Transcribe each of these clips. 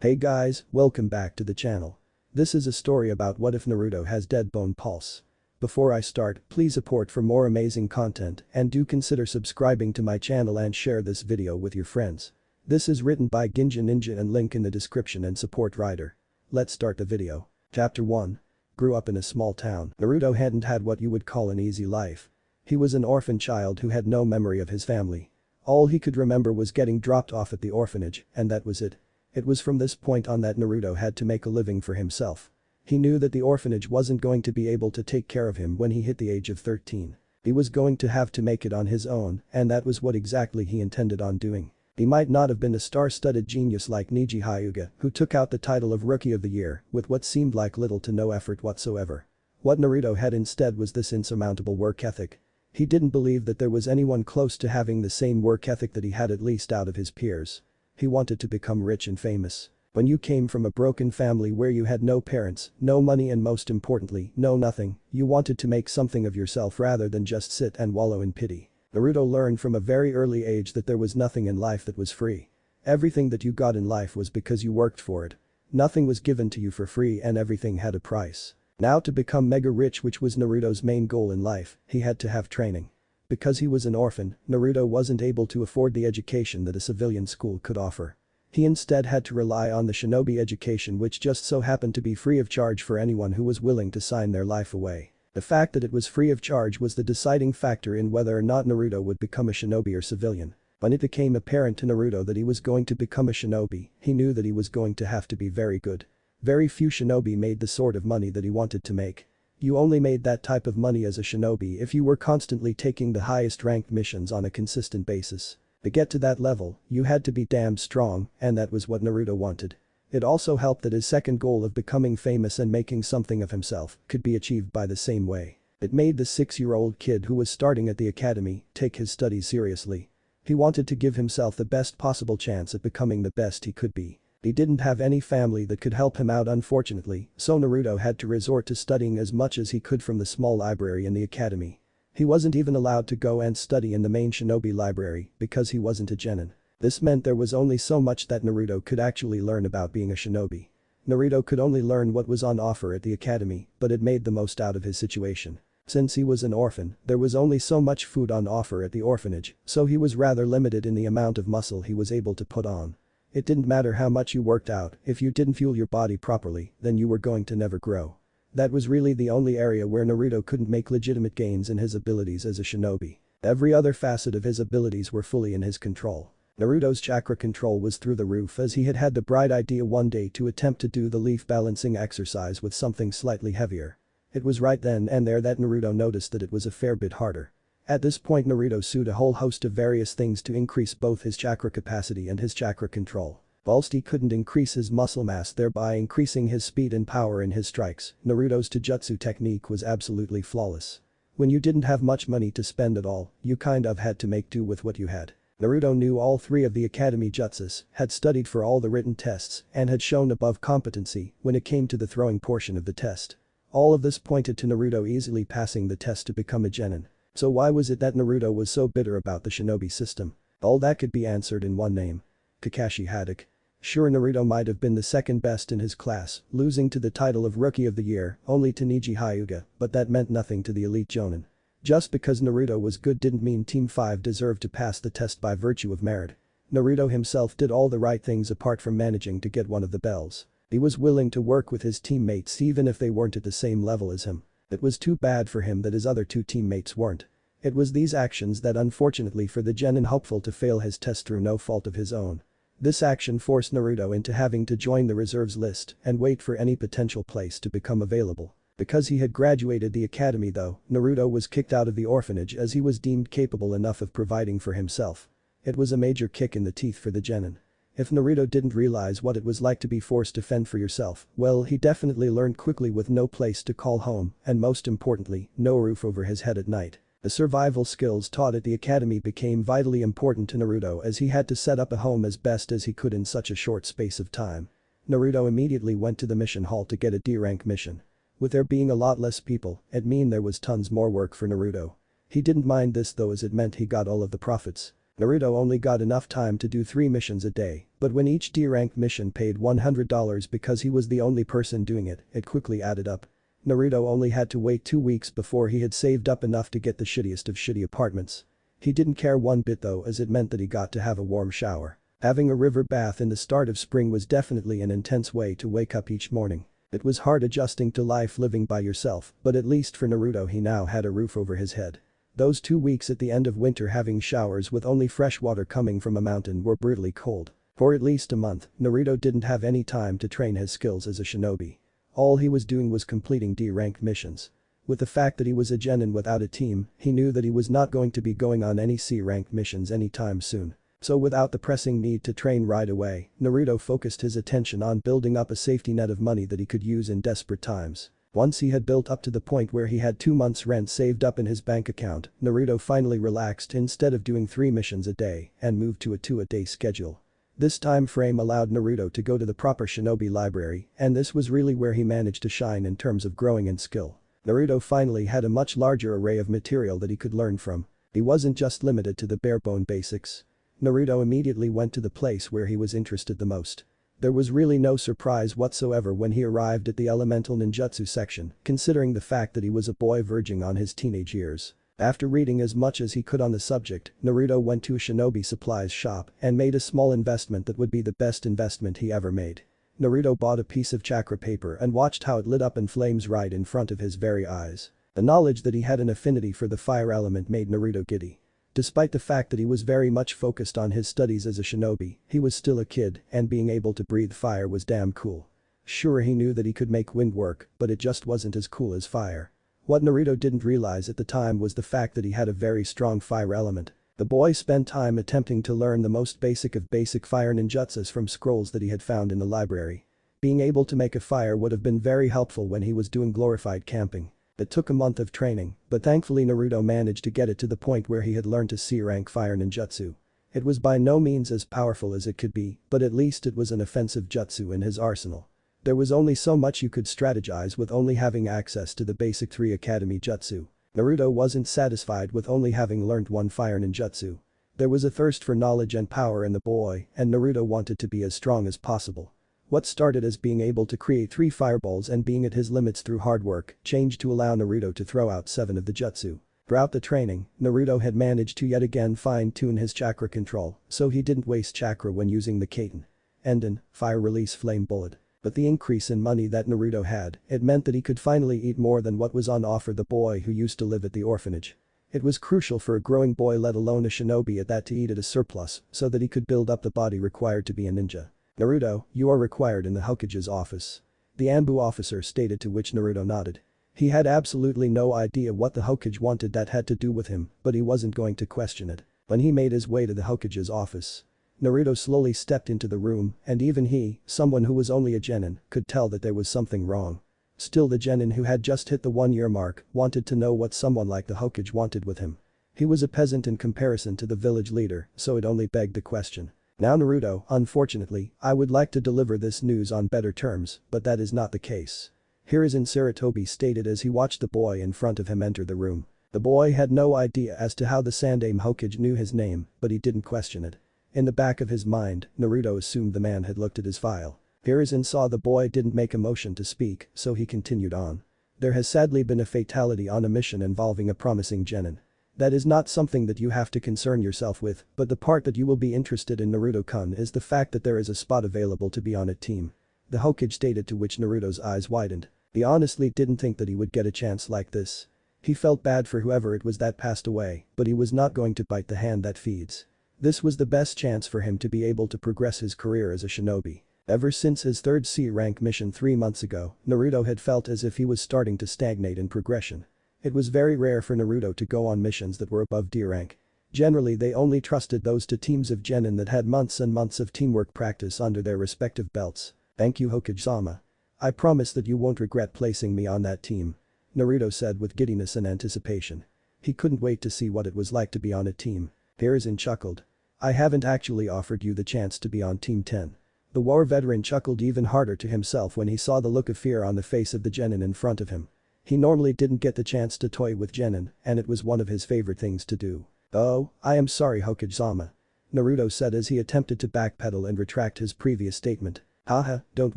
Hey guys, welcome back to the channel. This is a story about what if Naruto has dead bone pulse. Before I start, please support for more amazing content and do consider subscribing to my channel and share this video with your friends. This is written by Ginjaa Ninjaa and link in the description and support writer. Let's start the video. Chapter 1. Grew up in a small town. Naruto hadn't had what you would call an easy life. He was an orphan child who had no memory of his family. All he could remember was getting dropped off at the orphanage, and that was it. It was from this point on that Naruto had to make a living for himself. He knew that the orphanage wasn't going to be able to take care of him when he hit the age of 13. He was going to have to make it on his own, and that was what exactly he intended on doing. He might not have been a star-studded genius like Neji Hyuga, who took out the title of Rookie of the Year with what seemed like little to no effort whatsoever. What Naruto had instead was this insurmountable work ethic. He didn't believe that there was anyone close to having the same work ethic that he had, at least out of his peers. He wanted to become rich and famous. When you came from a broken family where you had no parents, no money and most importantly, no nothing, you wanted to make something of yourself rather than just sit and wallow in pity. Naruto learned from a very early age that there was nothing in life that was free. Everything that you got in life was because you worked for it. Nothing was given to you for free and everything had a price. Now to become mega rich, which was Naruto's main goal in life, he had to have training. Because he was an orphan, Naruto wasn't able to afford the education that a civilian school could offer. He instead had to rely on the shinobi education, which just so happened to be free of charge for anyone who was willing to sign their life away. The fact that it was free of charge was the deciding factor in whether or not Naruto would become a shinobi or civilian. When it became apparent to Naruto that he was going to become a shinobi, he knew that he was going to have to be very good. Very few shinobi made the sort of money that he wanted to make. You only made that type of money as a shinobi if you were constantly taking the highest ranked missions on a consistent basis. To get to that level, you had to be damn strong, and that was what Naruto wanted. It also helped that his second goal of becoming famous and making something of himself could be achieved by the same way. It made the 6-year-old kid who was starting at the academy take his studies seriously. He wanted to give himself the best possible chance at becoming the best he could be. He didn't have any family that could help him out, unfortunately, so Naruto had to resort to studying as much as he could from the small library in the academy. He wasn't even allowed to go and study in the main shinobi library because he wasn't a genin. This meant there was only so much that Naruto could actually learn about being a shinobi. Naruto could only learn what was on offer at the academy, but it made the most out of his situation. Since he was an orphan, there was only so much food on offer at the orphanage, so he was rather limited in the amount of muscle he was able to put on. It didn't matter how much you worked out, if you didn't fuel your body properly, then you were going to never grow. That was really the only area where Naruto couldn't make legitimate gains in his abilities as a shinobi. Every other facet of his abilities were fully in his control. Naruto's chakra control was through the roof, as he had had the bright idea one day to attempt to do the leaf balancing exercise with something slightly heavier. It was right then and there that Naruto noticed that it was a fair bit harder. At this point Naruto sewed a whole host of various things to increase both his chakra capacity and his chakra control. Whilst he couldn't increase his muscle mass, thereby increasing his speed and power in his strikes, Naruto's taijutsu technique was absolutely flawless. When you didn't have much money to spend at all, you kind of had to make do with what you had. Naruto knew all three of the academy jutsus, had studied for all the written tests, and had shown above competency when it came to the throwing portion of the test. All of this pointed to Naruto easily passing the test to become a genin. So why was it that Naruto was so bitter about the shinobi system? All that could be answered in one name. Kakashi Hatake. Sure, Naruto might have been the second best in his class, losing to the title of Rookie of the Year only to Neji Hyuga, but that meant nothing to the elite jonin. Just because Naruto was good didn't mean Team 5 deserved to pass the test by virtue of merit. Naruto himself did all the right things apart from managing to get one of the bells. He was willing to work with his teammates even if they weren't at the same level as him. It was too bad for him that his other two teammates weren't. It was these actions that unfortunately for the genin hopeful to fail his test through no fault of his own. This action forced Naruto into having to join the reserves list and wait for any potential place to become available. Because he had graduated the academy though, Naruto was kicked out of the orphanage as he was deemed capable enough of providing for himself. It was a major kick in the teeth for the genin. If Naruto didn't realize what it was like to be forced to fend for yourself, well, he definitely learned quickly with no place to call home and most importantly, no roof over his head at night. The survival skills taught at the academy became vitally important to Naruto as he had to set up a home as best as he could in such a short space of time. Naruto immediately went to the mission hall to get a D-rank mission. With there being a lot less people, it meant there was tons more work for Naruto. He didn't mind this though, as it meant he got all of the profits. Naruto only got enough time to do 3 missions a day, but when each D-rank mission paid $100 because he was the only person doing it, it quickly added up. Naruto only had to wait 2 weeks before he had saved up enough to get the shittiest of shitty apartments. He didn't care one bit though, as it meant that he got to have a warm shower. Having a river bath in the start of spring was definitely an intense way to wake up each morning. It was hard adjusting to life living by yourself, but at least for Naruto he now had a roof over his head. Those 2 weeks at the end of winter having showers with only fresh water coming from a mountain were brutally cold. For at least a month, Naruto didn't have any time to train his skills as a shinobi. All he was doing was completing D-rank missions. With the fact that he was a genin without a team, he knew that he was not going to be going on any C-rank missions anytime soon. So without the pressing need to train right away, Naruto focused his attention on building up a safety net of money that he could use in desperate times. Once he had built up to the point where he had 2 months' rent saved up in his bank account, Naruto finally relaxed instead of doing 3 missions a day and moved to a 2-a-day schedule. This time frame allowed Naruto to go to the proper shinobi library, and this was really where he managed to shine in terms of growing in skill. Naruto finally had a much larger array of material that he could learn from. He wasn't just limited to the bare-bone basics. Naruto immediately went to the place where he was interested the most. There was really no surprise whatsoever when he arrived at the elemental ninjutsu section, considering the fact that he was a boy verging on his teenage years. After reading as much as he could on the subject, Naruto went to a shinobi supplies shop and made a small investment that would be the best investment he ever made. Naruto bought a piece of chakra paper and watched how it lit up in flames right in front of his very eyes. The knowledge that he had an affinity for the fire element made Naruto giddy. Despite the fact that he was very much focused on his studies as a shinobi, he was still a kid and being able to breathe fire was damn cool. Sure, he knew that he could make wind work, but it just wasn't as cool as fire. What Naruto didn't realize at the time was the fact that he had a very strong fire element. The boy spent time attempting to learn the most basic of basic fire ninjutsus from scrolls that he had found in the library. Being able to make a fire would have been very helpful when he was doing glorified camping. It took a month of training, but thankfully Naruto managed to get it to the point where he had learned to C-rank fire ninjutsu. It was by no means as powerful as it could be, but at least it was an offensive jutsu in his arsenal. There was only so much you could strategize with only having access to the basic 3 academy jutsu. Naruto wasn't satisfied with only having learned 1 fire ninjutsu. There was a thirst for knowledge and power in the boy, and Naruto wanted to be as strong as possible. What started as being able to create 3 fireballs and being at his limits through hard work changed to allow Naruto to throw out 7 of the jutsu. Throughout the training, Naruto had managed to yet again fine-tune his chakra control, so he didn't waste chakra when using the Kaiten. Enden, fire release flame bullet. But the increase in money that Naruto had, it meant that he could finally eat more than what was on offer the boy who used to live at the orphanage. It was crucial for a growing boy, let alone a shinobi at that, to eat at a surplus so that he could build up the body required to be a ninja. Naruto, you are required in the Hokage's office. The Anbu officer stated, to which Naruto nodded. He had absolutely no idea what the Hokage wanted that had to do with him, but he wasn't going to question it. When he made his way to the Hokage's office, Naruto slowly stepped into the room, and even he, someone who was only a genin, could tell that there was something wrong. Still, the genin who had just hit the 1-year mark wanted to know what someone like the Hokage wanted with him. He was a peasant in comparison to the village leader, so it only begged the question. Now Naruto, unfortunately, I would like to deliver this news on better terms, but that is not the case. Hiruzen Sarutobi stated as he watched the boy in front of him enter the room. The boy had no idea as to how the Sandaime Hokage knew his name, but he didn't question it. In the back of his mind, Naruto assumed the man had looked at his file. Hiruzen saw the boy didn't make a motion to speak, so he continued on. There has sadly been a fatality on a mission involving a promising genin. That is not something that you have to concern yourself with, but the part that you will be interested in, Naruto-kun, is the fact that there is a spot available to be on a team. The Hokage stated, to which Naruto's eyes widened. He honestly didn't think that he would get a chance like this. He felt bad for whoever it was that passed away, but he was not going to bite the hand that feeds. This was the best chance for him to be able to progress his career as a shinobi. Ever since his 3rd C-rank mission 3 months ago, Naruto had felt as if he was starting to stagnate in progression. It was very rare for Naruto to go on missions that were above D rank. Generally, they only trusted those to teams of genin that had months and months of teamwork practice under their respective belts. Thank you, Hokage-sama. I promise that you won't regret placing me on that team. Naruto said with giddiness and anticipation. He couldn't wait to see what it was like to be on a team. Hiruzen chuckled. I haven't actually offered you the chance to be on Team 10. The war veteran chuckled even harder to himself when he saw the look of fear on the face of the genin in front of him. He normally didn't get the chance to toy with genin, and it was one of his favorite things to do. "Oh, I am sorry Hokage-sama," Naruto said as he attempted to backpedal and retract his previous statement. "Haha, don't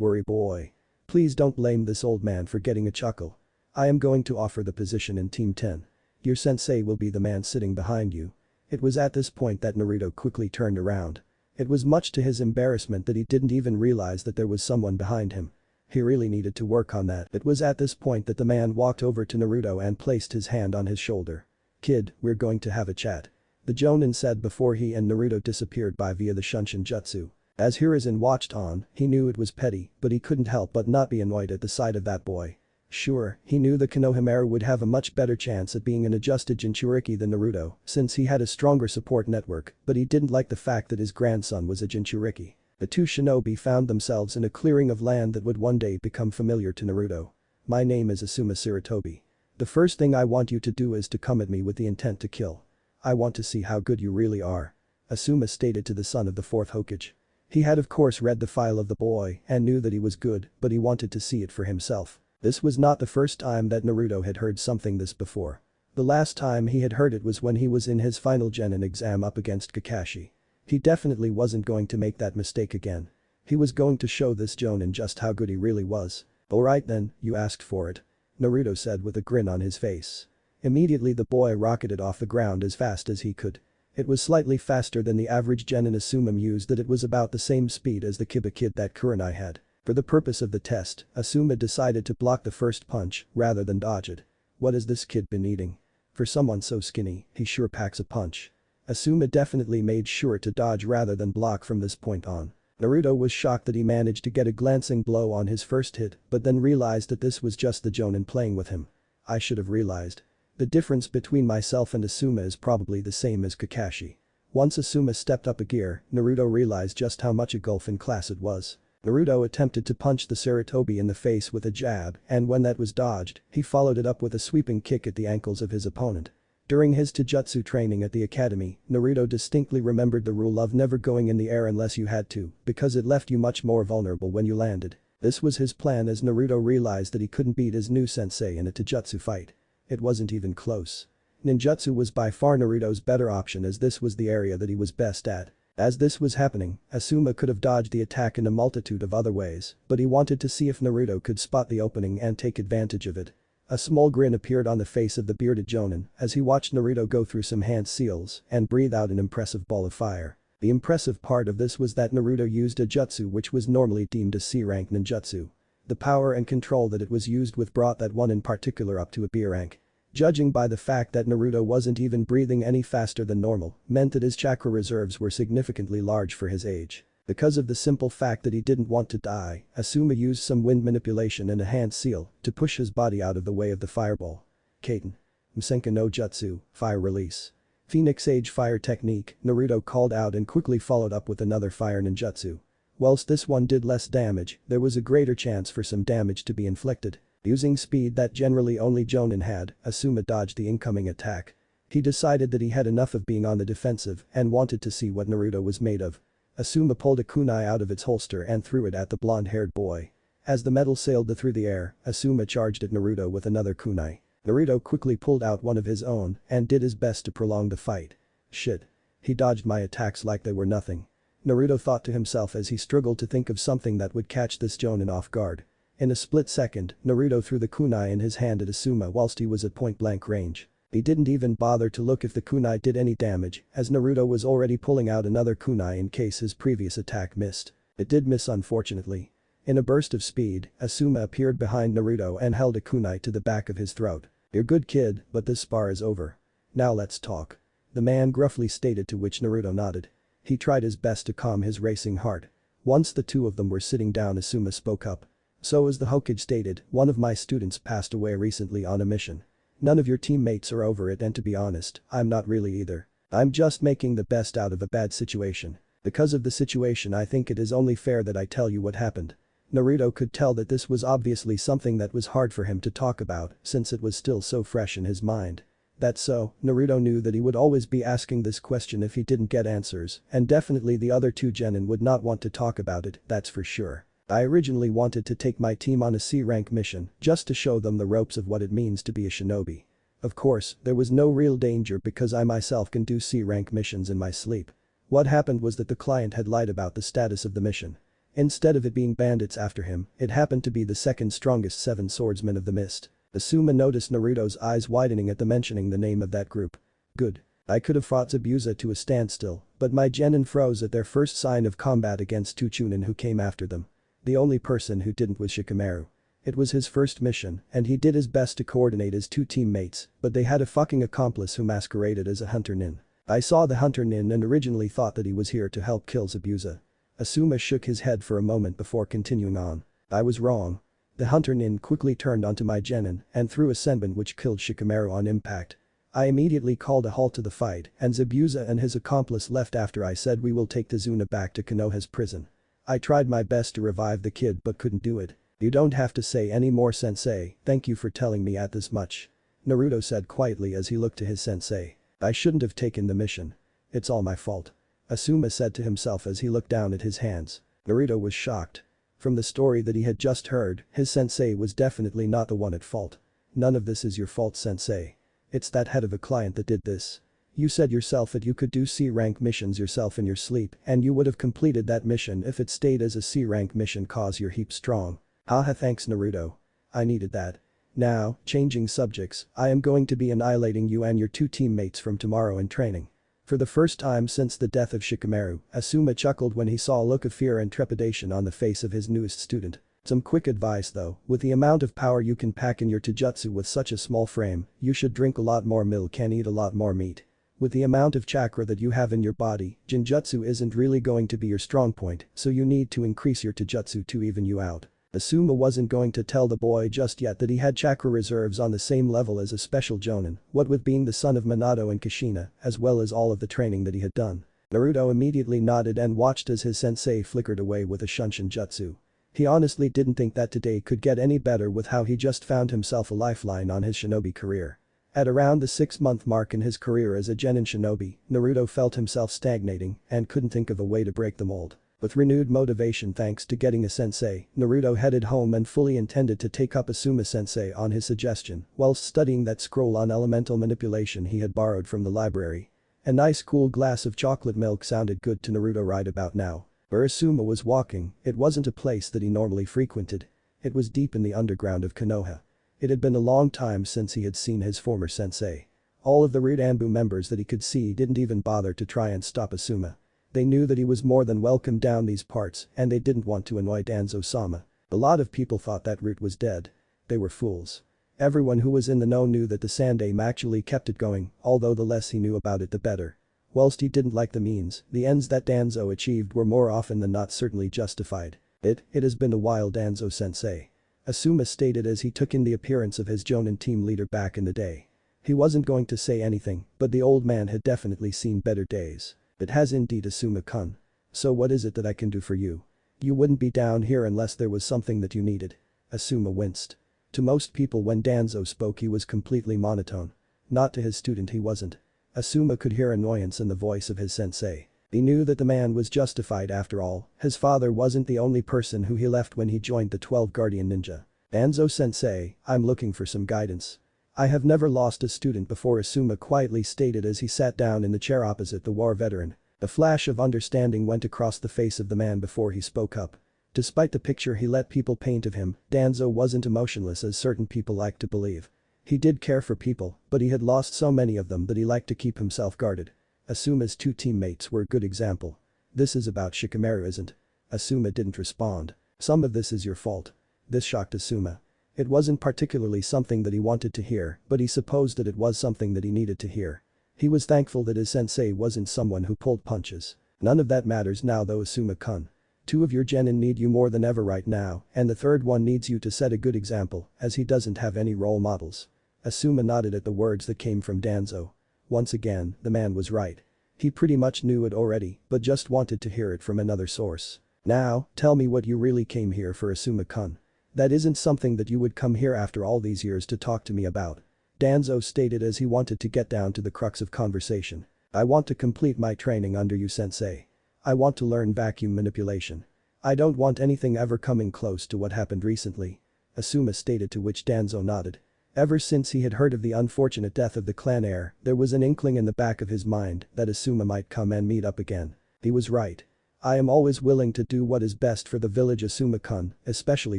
worry boy. Please don't blame this old man for getting a chuckle. I am going to offer the position in Team 10. Your sensei will be the man sitting behind you." It was at this point that Naruto quickly turned around. It was much to his embarrassment that he didn't even realize that there was someone behind him. He really needed to work on that. It was at this point that the man walked over to Naruto and placed his hand on his shoulder. "Kid, we're going to have a chat," the Jonin said before he and Naruto disappeared by via the Shunshin Jutsu. As Hiruzen watched on, he knew it was petty, but he couldn't help but not be annoyed at the sight of that boy. Sure, he knew the Konohamaru would have a much better chance at being an adjusted Jinchuriki than Naruto since he had a stronger support network, but he didn't like the fact that his grandson was a Jinchuriki. The two shinobi found themselves in a clearing of land that would one day become familiar to Naruto. "My name is Asuma Sarutobi. The first thing I want you to do is to come at me with the intent to kill. I want to see how good you really are," Asuma stated to the son of the fourth Hokage. He had of course read the file of the boy and knew that he was good, but he wanted to see it for himself. This was not the first time that Naruto had heard something this before. The last time he had heard it was when he was in his final Genin exam up against Kakashi. He definitely wasn't going to make that mistake again. He was going to show this Jonin just how good he really was. "Alright then, you asked for it," Naruto said with a grin on his face. Immediately the boy rocketed off the ground as fast as he could. It was slightly faster than the average Genin Asuma used, that it was about the same speed as the Kiba kid that Kurenai had. For the purpose of the test, Asuma decided to block the first punch rather than dodge it. What has this kid been eating? For someone so skinny, he sure packs a punch. Asuma definitely made sure to dodge rather than block from this point on. Naruto was shocked that he managed to get a glancing blow on his first hit, but then realized that this was just the Jonin playing with him. "I should have realized. The difference between myself and Asuma is probably the same as Kakashi." Once Asuma stepped up a gear, Naruto realized just how much a gulf in class it was. Naruto attempted to punch the Sarutobi in the face with a jab, and when that was dodged, he followed it up with a sweeping kick at the ankles of his opponent. During his taijutsu training at the academy, Naruto distinctly remembered the rule of never going in the air unless you had to, because it left you much more vulnerable when you landed. This was his plan as Naruto realized that he couldn't beat his new sensei in a taijutsu fight. It wasn't even close. Ninjutsu was by far Naruto's better option as this was the area that he was best at. As this was happening, Asuma could have dodged the attack in a multitude of other ways, but he wanted to see if Naruto could spot the opening and take advantage of it. A small grin appeared on the face of the bearded Jonin as he watched Naruto go through some hand seals and breathe out an impressive ball of fire. The impressive part of this was that Naruto used a jutsu which was normally deemed a C-rank ninjutsu. The power and control that it was used with brought that one in particular up to a B rank. Judging by the fact that Naruto wasn't even breathing any faster than normal, meant that his chakra reserves were significantly large for his age. Because of the simple fact that he didn't want to die, Asuma used some wind manipulation and a hand seal to push his body out of the way of the fireball. Kaiten. Msenka no Jutsu, fire release. Phoenix Age fire technique, Naruto called out and quickly followed up with another fire ninjutsu. Whilst this one did less damage, there was a greater chance for some damage to be inflicted. Using speed that generally only Jonin had, Asuma dodged the incoming attack. He decided that he had enough of being on the defensive and wanted to see what Naruto was made of. Asuma pulled a kunai out of its holster and threw it at the blonde-haired boy. As the metal sailed through the air, Asuma charged at Naruto with another kunai. Naruto quickly pulled out one of his own and did his best to prolong the fight. Shit. He dodged my attacks like they were nothing. Naruto thought to himself as he struggled to think of something that would catch this Jonin off guard. In a split second, Naruto threw the kunai in his hand at Asuma whilst he was at point-blank range. He didn't even bother to look if the kunai did any damage, as Naruto was already pulling out another kunai in case his previous attack missed. It did miss unfortunately. In a burst of speed, Asuma appeared behind Naruto and held a kunai to the back of his throat. "You're good kid, but this spar is over. Now let's talk," the man gruffly stated, to which Naruto nodded. He tried his best to calm his racing heart. Once the two of them were sitting down, Asuma spoke up. "So as the Hokage stated, one of my students passed away recently on a mission. None of your teammates are over it, and to be honest, I'm not really either. I'm just making the best out of a bad situation. Because of the situation, I think it is only fair that I tell you what happened." Naruto could tell that this was obviously something that was hard for him to talk about since it was still so fresh in his mind. That's so, Naruto knew that he would always be asking this question if he didn't get answers, and definitely the other two genin would not want to talk about it, that's for sure. "I originally wanted to take my team on a C-rank mission just to show them the ropes of what it means to be a shinobi. Of course, there was no real danger because I myself can do C-rank missions in my sleep. What happened was that the client had lied about the status of the mission. Instead of it being bandits after him, it happened to be the second strongest seven swordsmen of the mist. Asuma noticed Naruto's eyes widening at the mentioning the name of that group. Good. I could have fought Zabuza to a standstill, but my genin froze at their first sign of combat against two Chunin who came after them. The only person who didn't was Shikamaru. It was his first mission, and he did his best to coordinate his two teammates, but they had a fucking accomplice who masqueraded as a hunter nin. I saw the hunter nin and originally thought that he was here to help kill Zabuza. Asuma shook his head for a moment before continuing on. I was wrong. The hunter nin quickly turned onto my genin and threw a senbon which killed Shikamaru on impact. I immediately called a halt to the fight and Zabuza and his accomplice left after I said we will take Tazuna back to Konoha's prison. I tried my best to revive the kid but couldn't do it. You don't have to say any more sensei, thank you for telling me at this much. Naruto said quietly as he looked to his sensei. I shouldn't have taken the mission. It's all my fault. Asuma said to himself as he looked down at his hands. Naruto was shocked. From the story that he had just heard, his sensei was definitely not the one at fault. None of this is your fault, sensei. It's that head of a client that did this. You said yourself that you could do C-rank missions yourself in your sleep and you would have completed that mission if it stayed as a C-rank mission cause you're heap strong. Haha, thanks Naruto. I needed that. Now, changing subjects, I am going to be annihilating you and your two teammates from tomorrow in training. For the first time since the death of Shikamaru, Asuma chuckled when he saw a look of fear and trepidation on the face of his newest student. Some quick advice though, with the amount of power you can pack in your taijutsu with such a small frame, you should drink a lot more milk and eat a lot more meat. With the amount of chakra that you have in your body, Jinjutsu isn't really going to be your strong point, so you need to increase your taijutsu to even you out. Asuma wasn't going to tell the boy just yet that he had chakra reserves on the same level as a special jonin, what with being the son of Minato and Kushina, as well as all of the training that he had done. Naruto immediately nodded and watched as his sensei flickered away with a Shunshin jutsu. He honestly didn't think that today could get any better with how he just found himself a lifeline on his shinobi career. At around the 6-month mark in his career as a genin shinobi, Naruto felt himself stagnating and couldn't think of a way to break the mold. With renewed motivation thanks to getting a sensei, Naruto headed home and fully intended to take up Asuma sensei on his suggestion whilst studying that scroll on elemental manipulation he had borrowed from the library. A nice cool glass of chocolate milk sounded good to Naruto right about now. Where Asuma was walking, it wasn't a place that he normally frequented. It was deep in the underground of Konoha. It had been a long time since he had seen his former sensei. All of the Root Anbu members that he could see didn't even bother to try and stop Asuma. They knew that he was more than welcome down these parts and they didn't want to annoy Danzo-sama. A lot of people thought that Root was dead. They were fools. Everyone who was in the know knew that the Sandaime actually kept it going, although the less he knew about it the better. Whilst he didn't like the means, the ends that Danzo achieved were more often than not certainly justified. It has been a while, Danzo-sensei. Asuma stated as he took in the appearance of his Jonin team leader back in the day. He wasn't going to say anything, but the old man had definitely seen better days. It has indeed, Asuma-kun. So what is it that I can do for you? You wouldn't be down here unless there was something that you needed. Asuma winced. To most people when Danzo spoke he was completely monotone. Not to his student he wasn't. Asuma could hear annoyance in the voice of his sensei. He knew that the man was justified after all, his father wasn't the only person who he left when he joined the 12 Guardian Ninja. Danzo-sensei, I'm looking for some guidance. I have never lost a student before, Asuma quietly stated as he sat down in the chair opposite the war veteran. A flash of understanding went across the face of the man before he spoke up. Despite the picture he let people paint of him, Danzo wasn't emotionless as certain people like to believe. He did care for people, but he had lost so many of them that he liked to keep himself guarded. Asuma's two teammates were a good example. This is about Shikamaru, isn't? Asuma didn't respond. Some of this is your fault. This shocked Asuma. It wasn't particularly something that he wanted to hear, but he supposed that it was something that he needed to hear. He was thankful that his sensei wasn't someone who pulled punches. None of that matters now though, Asuma-kun. Two of your genin need you more than ever right now, and the third one needs you to set a good example, as he doesn't have any role models. Asuma nodded at the words that came from Danzo. Once again, the man was right. He pretty much knew it already, but just wanted to hear it from another source. Now, tell me what you really came here for, Asuma-kun. That isn't something that you would come here after all these years to talk to me about. Danzo stated as he wanted to get down to the crux of conversation. I want to complete my training under you, sensei. I want to learn vacuum manipulation. I don't want anything ever coming close to what happened recently. Asuma stated, to which Danzo nodded. Ever since he had heard of the unfortunate death of the clan heir, there was an inkling in the back of his mind that Asuma might come and meet up again. He was right. I am always willing to do what is best for the village, Asuma-kun, especially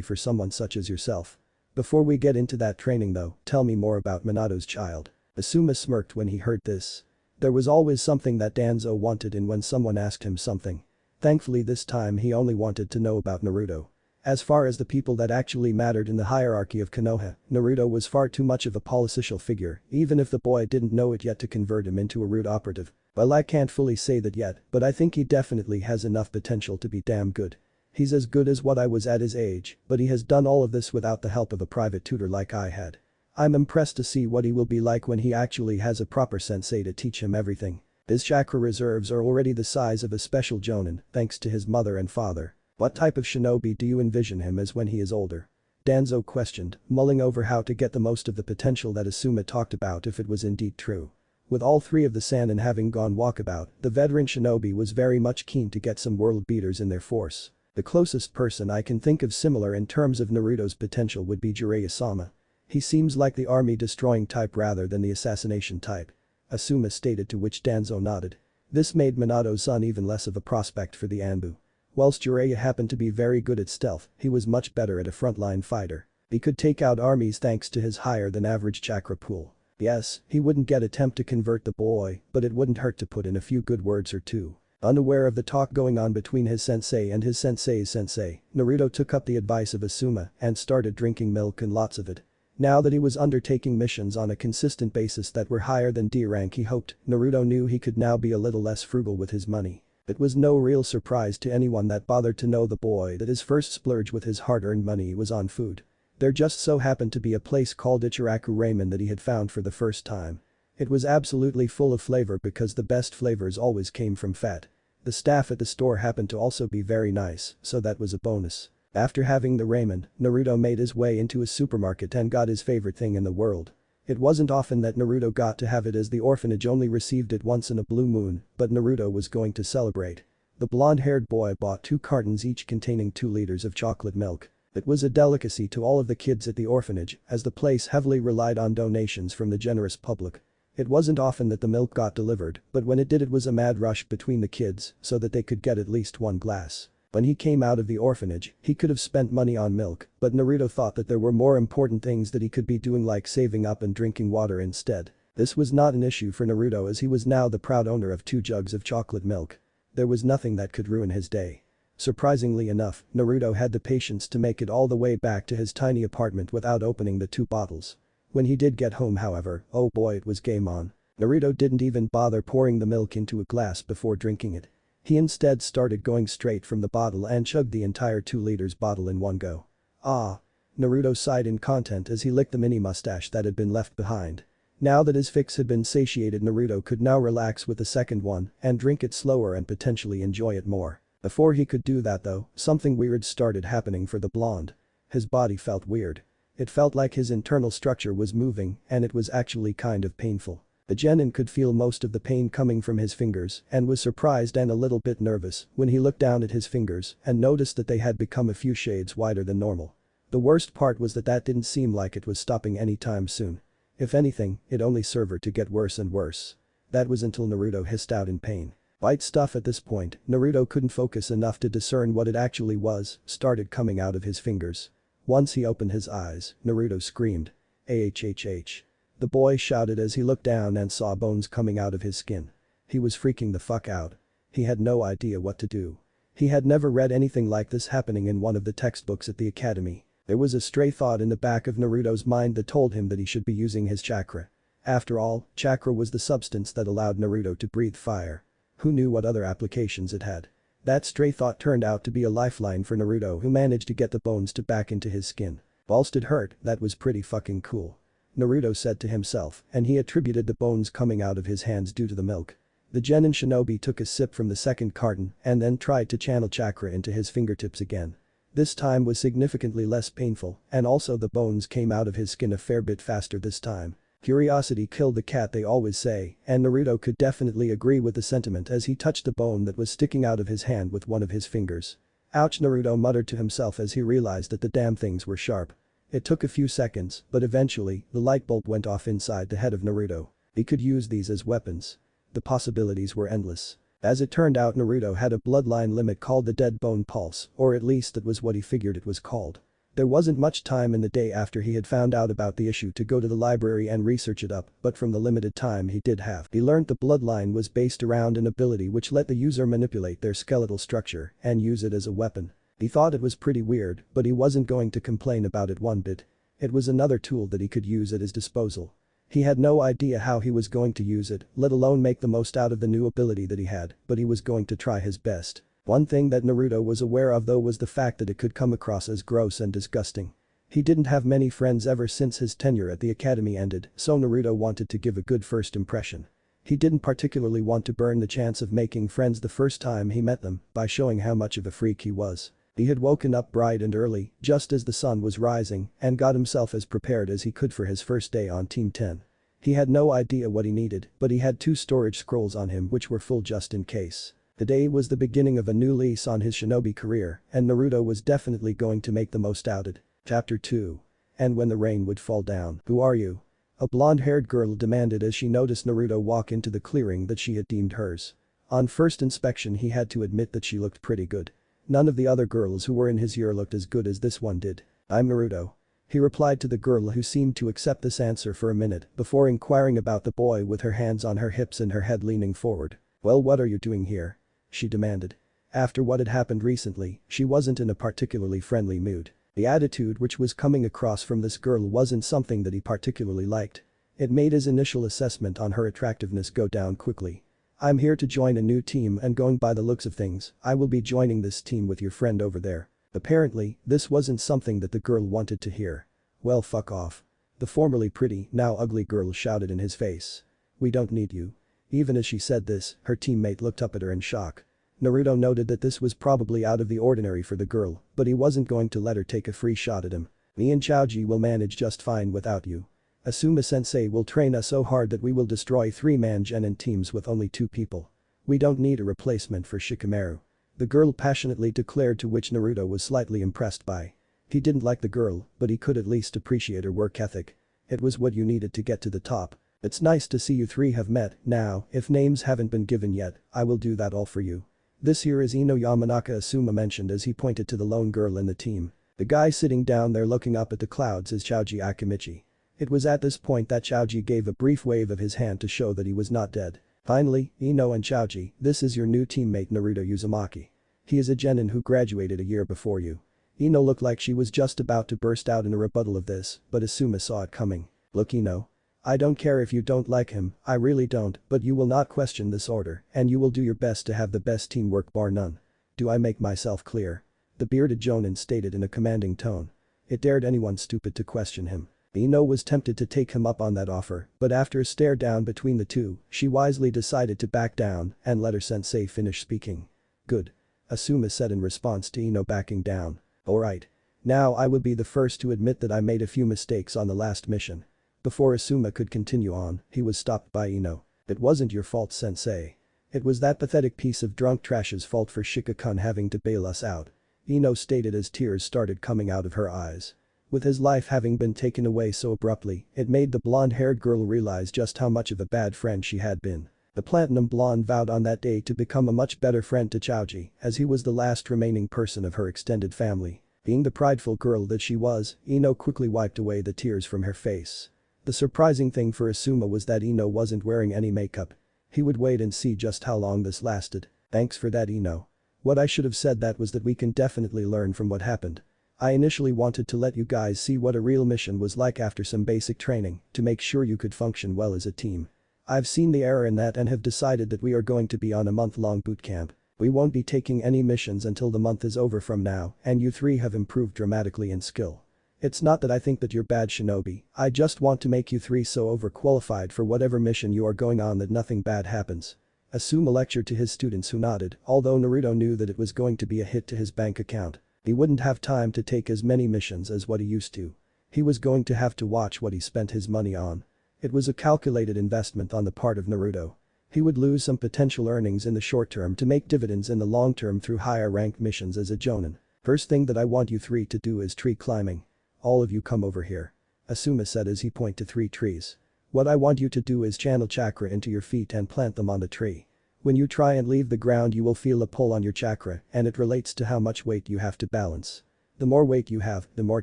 for someone such as yourself. Before we get into that training though, tell me more about Minato's child. Asuma smirked when he heard this. There was always something that Danzo wanted in when someone asked him something. Thankfully this time he only wanted to know about Naruto. As far as the people that actually mattered in the hierarchy of Konoha, Naruto was far too much of a political figure, even if the boy didn't know it yet to convert him into a rude operative. Well, I can't fully say that yet, but I think he definitely has enough potential to be damn good. He's as good as what I was at his age, but he has done all of this without the help of a private tutor like I had. I'm impressed to see what he will be like when he actually has a proper sensei to teach him everything. His chakra reserves are already the size of a special jonin, thanks to his mother and father. What type of shinobi do you envision him as when he is older? Danzo questioned, mulling over how to get the most of the potential that Asuma talked about if it was indeed true. With all three of the Sannin having gone walkabout, the veteran shinobi was very much keen to get some world beaters in their force. The closest person I can think of similar in terms of Naruto's potential would be Jiraiya-sama. He seems like the army-destroying type rather than the assassination type. Asuma stated, to which Danzo nodded. This made Minato's son even less of a prospect for the Anbu. Whilst Jiraiya happened to be very good at stealth, he was much better at a frontline fighter. He could take out armies thanks to his higher than average chakra pool. Yes, he wouldn't get attempt to convert the boy, but it wouldn't hurt to put in a few good words or two. Unaware of the talk going on between his sensei and his sensei's sensei, Naruto took up the advice of Asuma and started drinking milk and lots of it. Now that he was undertaking missions on a consistent basis that were higher than D rank, he hoped, Naruto knew he could now be a little less frugal with his money. It was no real surprise to anyone that bothered to know the boy that his first splurge with his hard-earned money was on food. There just so happened to be a place called Ichiraku Ramen that he had found for the first time. It was absolutely full of flavor because the best flavors always came from fat. The staff at the store happened to also be very nice, so that was a bonus. After having the ramen, Naruto made his way into a supermarket and got his favorite thing in the world. It wasn't often that Naruto got to have it, as the orphanage only received it once in a blue moon, but Naruto was going to celebrate. The blonde-haired boy bought 2 cartons each containing 2 liters of chocolate milk. It was a delicacy to all of the kids at the orphanage, as the place heavily relied on donations from the generous public. It wasn't often that the milk got delivered, but when it did, it was a mad rush between the kids so that they could get at least 1 glass. When he came out of the orphanage, he could have spent money on milk, but Naruto thought that there were more important things that he could be doing, like saving up and drinking water instead. This was not an issue for Naruto, as he was now the proud owner of 2 jugs of chocolate milk. There was nothing that could ruin his day. Surprisingly enough, Naruto had the patience to make it all the way back to his tiny apartment without opening the 2 bottles. When he did get home, however, oh boy, it was game on. Naruto didn't even bother pouring the milk into a glass before drinking it. He instead started going straight from the bottle and chugged the entire 2 liters bottle in one go. Ah. Naruto sighed in content as he licked the mini mustache that had been left behind. Now that his fix had been satiated, Naruto could now relax with the second one and drink it slower and potentially enjoy it more. Before he could do that though, something weird started happening for the blonde. His body felt weird. It felt like his internal structure was moving, and it was actually kind of painful. The genin could feel most of the pain coming from his fingers and was surprised and a little bit nervous when he looked down at his fingers and noticed that they had become a few shades wider than normal. The worst part was that didn't seem like it was stopping anytime soon. If anything, it only served to get worse and worse. That was until Naruto hissed out in pain. White stuff. At this point, Naruto couldn't focus enough to discern what it actually was, started coming out of his fingers. Once he opened his eyes, Naruto screamed. AHHH. The boy shouted as he looked down and saw bones coming out of his skin. He was freaking the fuck out. He had no idea what to do. He had never read anything like this happening in one of the textbooks at the academy. There was a stray thought in the back of Naruto's mind that told him that he should be using his chakra. After all, chakra was the substance that allowed Naruto to breathe fire. Who knew what other applications it had? That stray thought turned out to be a lifeline for Naruto, who managed to get the bones to back into his skin. Whilst it hurt, that was pretty fucking cool. Naruto said to himself, and he attributed the bones coming out of his hands due to the milk. The genin shinobi took a sip from the second carton and then tried to channel chakra into his fingertips again. This time was significantly less painful, and also the bones came out of his skin a fair bit faster this time. Curiosity killed the cat, they always say, and Naruto could definitely agree with the sentiment as he touched the bone that was sticking out of his hand with one of his fingers. Ouch, Naruto muttered to himself as he realized that the damn things were sharp. It took a few seconds, but eventually, the light bulb went off inside the head of Naruto. He could use these as weapons. The possibilities were endless. As it turned out, Naruto had a bloodline limit called the Dead Bone Pulse, or at least that was what he figured it was called. There wasn't much time in the day after he had found out about the issue to go to the library and research it up, but from the limited time he did have, he learned the bloodline was based around an ability which let the user manipulate their skeletal structure and use it as a weapon. He thought it was pretty weird, but he wasn't going to complain about it one bit. It was another tool that he could use at his disposal. He had no idea how he was going to use it, let alone make the most out of the new ability that he had, but he was going to try his best. One thing that Naruto was aware of though was the fact that it could come across as gross and disgusting. He didn't have many friends ever since his tenure at the academy ended, so Naruto wanted to give a good first impression. He didn't particularly want to burn the chance of making friends the first time he met them by showing how much of a freak he was. He had woken up bright and early, just as the sun was rising, and got himself as prepared as he could for his first day on Team 10. He had no idea what he needed, but he had 2 storage scrolls on him which were full just in case. The day was the beginning of a new lease on his shinobi career, and Naruto was definitely going to make the most out of it. Chapter 2. And when the rain would fall down. Who are you? A blonde-haired girl demanded as she noticed Naruto walk into the clearing that she had deemed hers. On first inspection he had to admit that she looked pretty good. None of the other girls who were in his year looked as good as this one did. I'm Naruto. He replied to the girl who seemed to accept this answer for a minute before inquiring about the boy with her hands on her hips and her head leaning forward. Well, what are you doing here? She demanded. After what had happened recently, she wasn't in a particularly friendly mood. The attitude which was coming across from this girl wasn't something that he particularly liked. It made his initial assessment on her attractiveness go down quickly. I'm here to join a new team and going by the looks of things, I will be joining this team with your friend over there. Apparently, this wasn't something that the girl wanted to hear. Well, fuck off. The formerly pretty, now ugly girl shouted in his face. We don't need you. Even as she said this, her teammate looked up at her in shock. Naruto noted that this was probably out of the ordinary for the girl, but he wasn't going to let her take a free shot at him. Me and Choji will manage just fine without you. Asuma-sensei will train us so hard that we will destroy 3-man genin teams with only 2 people. We don't need a replacement for Shikamaru. The girl passionately declared, to which Naruto was slightly impressed by. He didn't like the girl, but he could at least appreciate her work ethic. It was what you needed to get to the top. It's nice to see you 3 have met. Now, if names haven't been given yet, I will do that all for you. This here is Ino Yamanaka, Asuma mentioned as he pointed to the lone girl in the team. The guy sitting down there looking up at the clouds is Choji Akimichi. It was at this point that Choji gave a brief wave of his hand to show that he was not dead. Finally, Ino and Choji, this is your new teammate Naruto Uzumaki. He is a genin who graduated a year before you. Ino looked like she was just about to burst out in a rebuttal of this, but Asuma saw it coming. Look, Ino. I don't care if you don't like him, I really don't, but you will not question this order, and you will do your best to have the best teamwork bar none. Do I make myself clear? The bearded jonin stated in a commanding tone. It dared anyone stupid to question him. Ino was tempted to take him up on that offer, but after a stare down between the two, she wisely decided to back down and let her sensei finish speaking. Good. Asuma said in response to Ino backing down. Alright. Now I will be the first to admit that I made a few mistakes on the last mission. Before Asuma could continue on, he was stopped by Ino. It wasn't your fault, sensei. It was that pathetic piece of drunk trash's fault for Shika-kun having to bail us out. Ino stated as tears started coming out of her eyes. With his life having been taken away so abruptly, it made the blonde-haired girl realize just how much of a bad friend she had been. The platinum blonde vowed on that day to become a much better friend to Choji, as he was the last remaining person of her extended family. Being the prideful girl that she was, Ino quickly wiped away the tears from her face. The surprising thing for Asuma was that Ino wasn't wearing any makeup. He would wait and see just how long this lasted. Thanks for that, Ino. What I should have said that was that we can definitely learn from what happened. I initially wanted to let you guys see what a real mission was like after some basic training, to make sure you could function well as a team. I've seen the error in that and have decided that we are going to be on a month-long boot camp. We won't be taking any missions until the month is over from now, and you 3 have improved dramatically in skill. It's not that I think that you're bad shinobi, I just want to make you 3 so overqualified for whatever mission you are going on that nothing bad happens. Asuma lectured to his students who nodded, although Naruto knew that it was going to be a hit to his bank account. He wouldn't have time to take as many missions as what he used to. He was going to have to watch what he spent his money on. It was a calculated investment on the part of Naruto. He would lose some potential earnings in the short term to make dividends in the long term through higher ranked missions as a jonin. First thing that I want you 3 to do is tree climbing. All of you come over here. Asuma said as he pointed to 3 trees. What I want you to do is channel chakra into your feet and plant them on the tree. When you try and leave the ground you will feel a pull on your chakra and it relates to how much weight you have to balance. The more weight you have, the more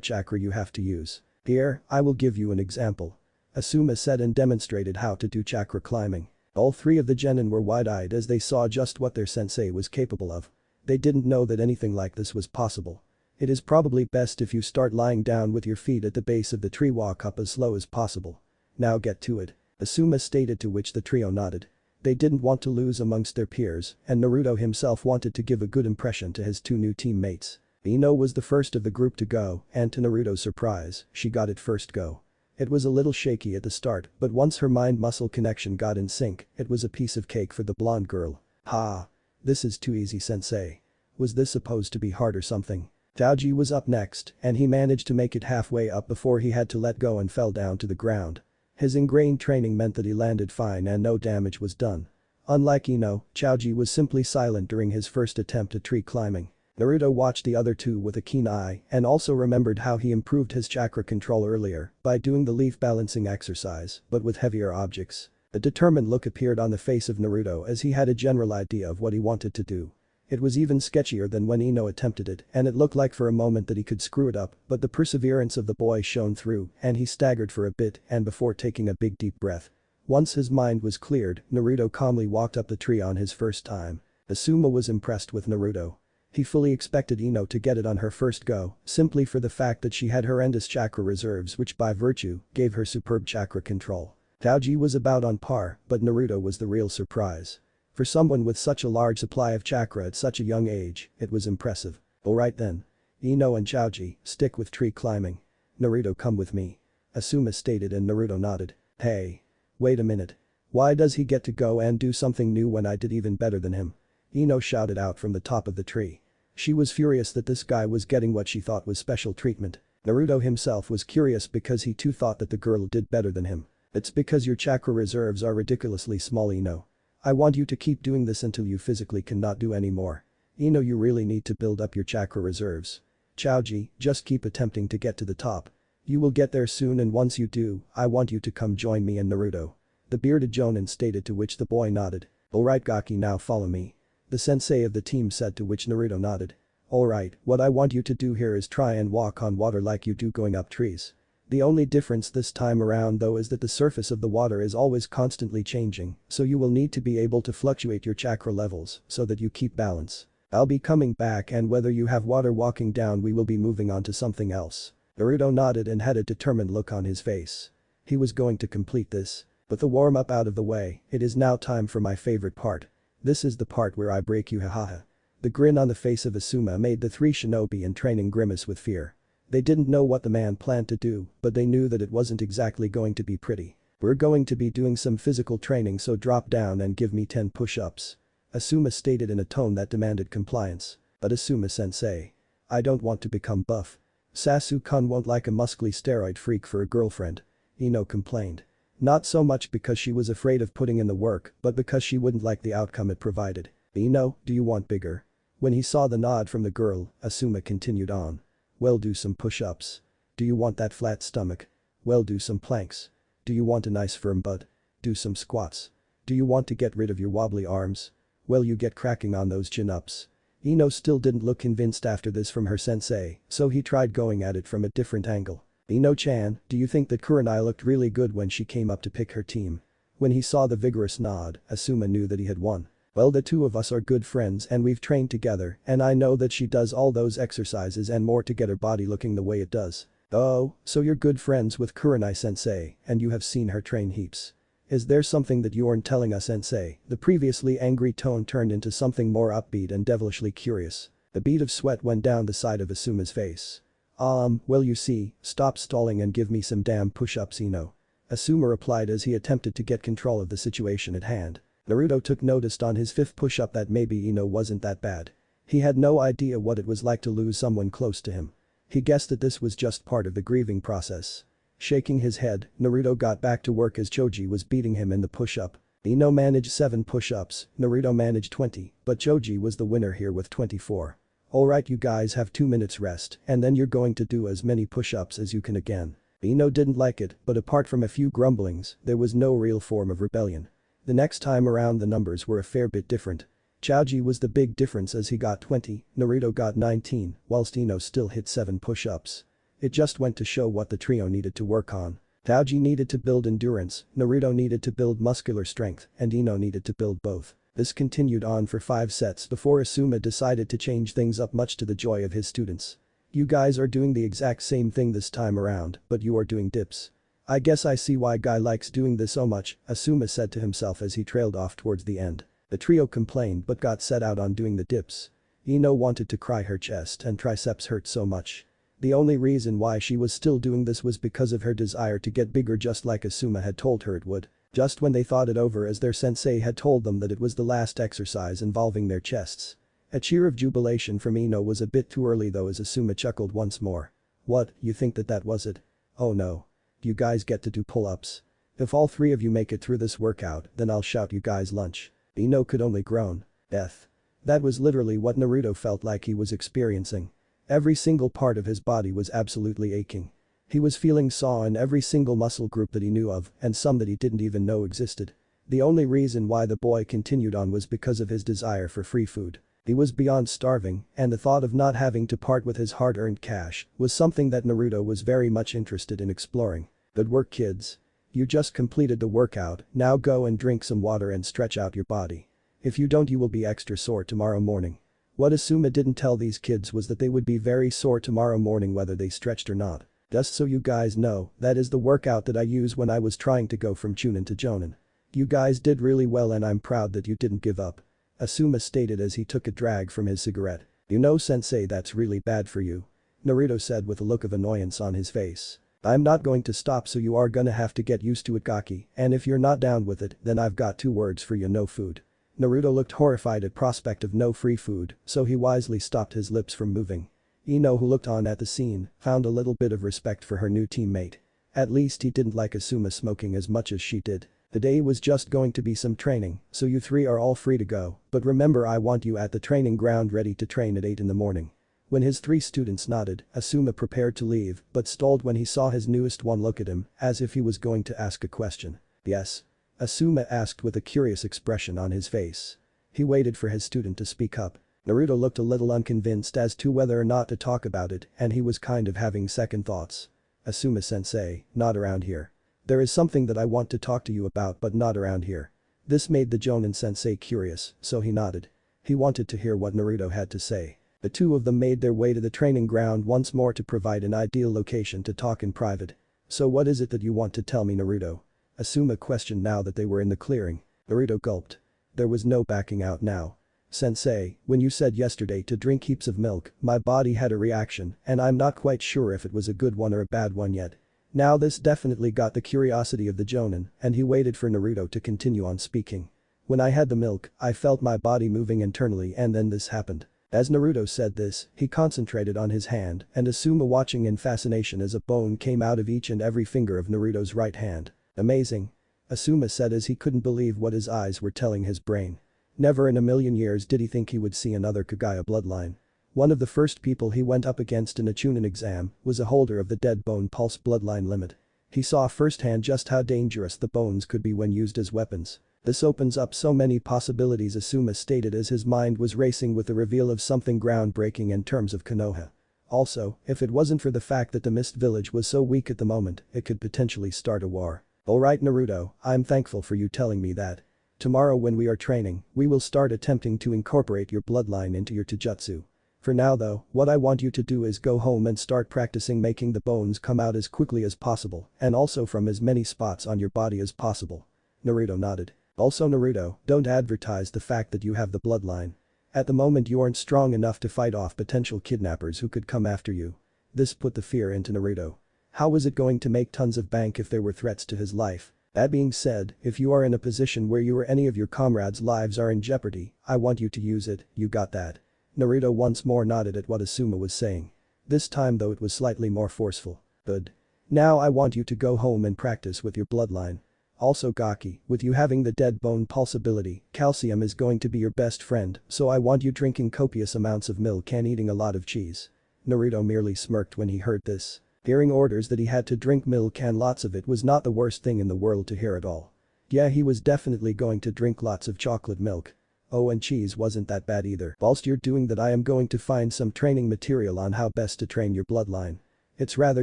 chakra you have to use. Here, I will give you an example. Asuma said and demonstrated how to do chakra climbing. All 3 of the genin were wide-eyed as they saw just what their sensei was capable of. They didn't know that anything like this was possible. It is probably best if you start lying down with your feet at the base of the tree, walk up as slow as possible. Now get to it. Asuma stated, to which the trio nodded. They didn't want to lose amongst their peers and Naruto himself wanted to give a good impression to his 2 new teammates. Ino was the first of the group to go and to Naruto's surprise, she got it first go. It was a little shaky at the start but once her mind-muscle connection got in sync, it was a piece of cake for the blonde girl. Ha! This is too easy, sensei. Was this supposed to be hard or something? Taoji was up next and he managed to make it halfway up before he had to let go and fell down to the ground. His ingrained training meant that he landed fine and no damage was done. Unlike Ino, Taoji was simply silent during his first attempt at tree climbing. Naruto watched the other 2 with a keen eye and also remembered how he improved his chakra control earlier by doing the leaf balancing exercise but with heavier objects. A determined look appeared on the face of Naruto as he had a general idea of what he wanted to do. It was even sketchier than when Ino attempted it and it looked like for a moment that he could screw it up but the perseverance of the boy shone through and he staggered for a bit and before taking a big deep breath. Once his mind was cleared, Naruto calmly walked up the tree on his first time. Asuma was impressed with Naruto. He fully expected Ino to get it on her first go, simply for the fact that she had horrendous chakra reserves which by virtue gave her superb chakra control. Taoji was about on par, but Naruto was the real surprise. For someone with such a large supply of chakra at such a young age, it was impressive. Alright then. Ino and Taoji, stick with tree climbing. Naruto, come with me. Asuma stated and Naruto nodded. Hey. Wait a minute. Why does he get to go and do something new when I did even better than him? Ino shouted out from the top of the tree. She was furious that this guy was getting what she thought was special treatment. Naruto himself was curious because he too thought that the girl did better than him. It's because your chakra reserves are ridiculously small, Ino. I want you to keep doing this until you physically cannot do any more. Ino, you really need to build up your chakra reserves. Taoji, just keep attempting to get to the top. You will get there soon and once you do, I want you to come join me and Naruto. The bearded Jonin stated, to which the boy nodded. Alright Gaki, now follow me. The sensei of the team said, to which Naruto nodded. Alright, what I want you to do here is try and walk on water like you do going up trees. The only difference this time around though is that the surface of the water is always constantly changing, so you will need to be able to fluctuate your chakra levels so that you keep balance. I'll be coming back and whether you have water walking down we will be moving on to something else. Naruto nodded and had a determined look on his face. He was going to complete this. With the warm-up out of the way, it is now time for my favorite part. This is the part where I break you, hahaha. The grin on the face of Asuma made the 3 shinobi in training grimace with fear. They didn't know what the man planned to do, but they knew that it wasn't exactly going to be pretty. We're going to be doing some physical training, so drop down and give me 10 push-ups. Asuma stated in a tone that demanded compliance. But Asuma-sensei. I don't want to become buff. Sasu-kun won't like a muscly steroid freak for a girlfriend. Ino complained. Not so much because she was afraid of putting in the work, but because she wouldn't like the outcome it provided. Ino, do you want bigger? When he saw the nod from the girl, Asuma continued on. Well, do some push-ups. Do you want that flat stomach? Well, do some planks. Do you want a nice firm butt? Do some squats. Do you want to get rid of your wobbly arms? Well, you get cracking on those chin-ups. Ino still didn't look convinced after this from her sensei, so he tried going at it from a different angle. Ino-chan, do you think that Kurenai looked really good when she came up to pick her team? When he saw the vigorous nod, Asuma knew that he had won. Well, the 2 of us are good friends and we've trained together and I know that she does all those exercises and more to get her body looking the way it does. Oh, so you're good friends with Kurenai-sensei and you have seen her train heaps. Is there something that you aren't telling us, sensei? The previously angry tone turned into something more upbeat and devilishly curious. A bead of sweat went down the side of Asuma's face. Well, you see, stop stalling and give me some damn push-ups, Ino. Asuma replied as he attempted to get control of the situation at hand. Naruto took notice on his 5th push-up that maybe Ino wasn't that bad. He had no idea what it was like to lose someone close to him. He guessed that this was just part of the grieving process. Shaking his head, Naruto got back to work as Choji was beating him in the push-up. Ino managed 7 push-ups, Naruto managed 20, but Choji was the winner here with 24. Alright, you guys have 2 minutes rest and then you're going to do as many push-ups as you can again. Ino didn't like it, but apart from a few grumblings, there was no real form of rebellion. The next time around the numbers were a fair bit different. Chaoji was the big difference as he got 20, Naruto got 19, whilst Ino still hit 7 push-ups. It just went to show what the trio needed to work on. Chaoji needed to build endurance, Naruto needed to build muscular strength, and Ino needed to build both. This continued on for 5 sets before Asuma decided to change things up, much to the joy of his students. You guys are doing the exact same thing this time around, but you are doing dips. I guess I see why guy likes doing this so much, Asuma said to himself as he trailed off towards the end. The trio complained but got set out on doing the dips. Ino wanted to cry, her chest and triceps hurt so much. The only reason why she was still doing this was because of her desire to get bigger, just like Asuma had told her it would. Just when they thought it over, as their sensei had told them that it was the last exercise involving their chests. A cheer of jubilation from Ino was a bit too early though, as Asuma chuckled once more. What, you think that was it? Oh no. You guys get to do pull-ups. If all 3 of you make it through this workout, then I'll shout you guys lunch. Ino could only groan. Death. That was literally what Naruto felt like he was experiencing. Every single part of his body was absolutely aching. He was feeling sore in every single muscle group that he knew of, and some that he didn't even know existed. The only reason why the boy continued on was because of his desire for free food. He was beyond starving, and the thought of not having to part with his hard-earned cash was something that Naruto was very much interested in exploring. Good work, kids. You just completed the workout, now go and drink some water and stretch out your body. If you don't, you will be extra sore tomorrow morning. What Asuma didn't tell these kids was that they would be very sore tomorrow morning whether they stretched or not. Just so you guys know, that is the workout that I used when I was trying to go from Chunin to Jonin. You guys did really well and I'm proud that you didn't give up. Asuma stated as he took a drag from his cigarette. You know, sensei, that's really bad for you. Naruto said with a look of annoyance on his face. I'm not going to stop, so you are gonna have to get used to it, Gaki, and if you're not down with it, then I've got 2 words for you: no food. Naruto looked horrified at prospect of no free food, so he wisely stopped his lips from moving. Ino, who looked on at the scene, found a little bit of respect for her new teammate. At least he didn't like Asuma smoking as much as she did. The day was just going to be some training, so you 3 are all free to go, but remember, I want you at the training ground ready to train at 8 in the morning. When his 3 students nodded, Asuma prepared to leave, but stalled when he saw his newest one look at him, as if he was going to ask a question. Yes? Asuma asked with a curious expression on his face. He waited for his student to speak up. Naruto looked a little unconvinced as to whether or not to talk about it, and he was kind of having second thoughts. Asuma-sensei, not around here. There is something that I want to talk to you about, but not around here. This made the Jonin-sensei curious, so he nodded. He wanted to hear what Naruto had to say. The 2 of them made their way to the training ground once more to provide an ideal location to talk in private. So what is it that you want to tell me, Naruto? Asuma questioned now that they were in the clearing. Naruto gulped. There was no backing out now. Sensei, when you said yesterday to drink heaps of milk, my body had a reaction, and I'm not quite sure if it was a good one or a bad one yet. Now this definitely got the curiosity of the Jonin, and he waited for Naruto to continue on speaking. When I had the milk, I felt my body moving internally, and then this happened. As Naruto said this, he concentrated on his hand, and Asuma watching in fascination as a bone came out of each and every finger of Naruto's right hand. Amazing. Asuma said as he couldn't believe what his eyes were telling his brain. Never in a million years did he think he would see another Kagaya bloodline. One of the first people he went up against in a Chunin exam was a holder of the Dead Bone Pulse bloodline limit. He saw firsthand just how dangerous the bones could be when used as weapons. This opens up so many possibilities, Asuma stated as his mind was racing with the reveal of something groundbreaking in terms of Konoha. Also, if it wasn't for the fact that the Mist Village was so weak at the moment, it could potentially start a war. Alright Naruto, I'm thankful for you telling me that. Tomorrow when we are training, we will start attempting to incorporate your bloodline into your taijutsu. For now though, what I want you to do is go home and start practicing making the bones come out as quickly as possible, and also from as many spots on your body as possible. Naruto nodded. Also Naruto, don't advertise the fact that you have the bloodline. At the moment you aren't strong enough to fight off potential kidnappers who could come after you. This put the fear into Naruto. How was it going to make tons of bank if there were threats to his life? That being said, if you are in a position where you or any of your comrades' lives are in jeopardy, I want you to use it, you got that? Naruto once more nodded at what Asuma was saying. This time though it was slightly more forceful. Good. Now I want you to go home and practice with your bloodline. Also Gaki, with you having the dead bone pulse ability, calcium is going to be your best friend, so I want you drinking copious amounts of milk and eating a lot of cheese. Naruto merely smirked when he heard this. Hearing orders that he had to drink milk and lots of it was not the worst thing in the world to hear at all. Yeah, he was definitely going to drink lots of chocolate milk. Oh, and cheese wasn't that bad either. Whilst you're doing that, I am going to find some training material on how best to train your bloodline. It's rather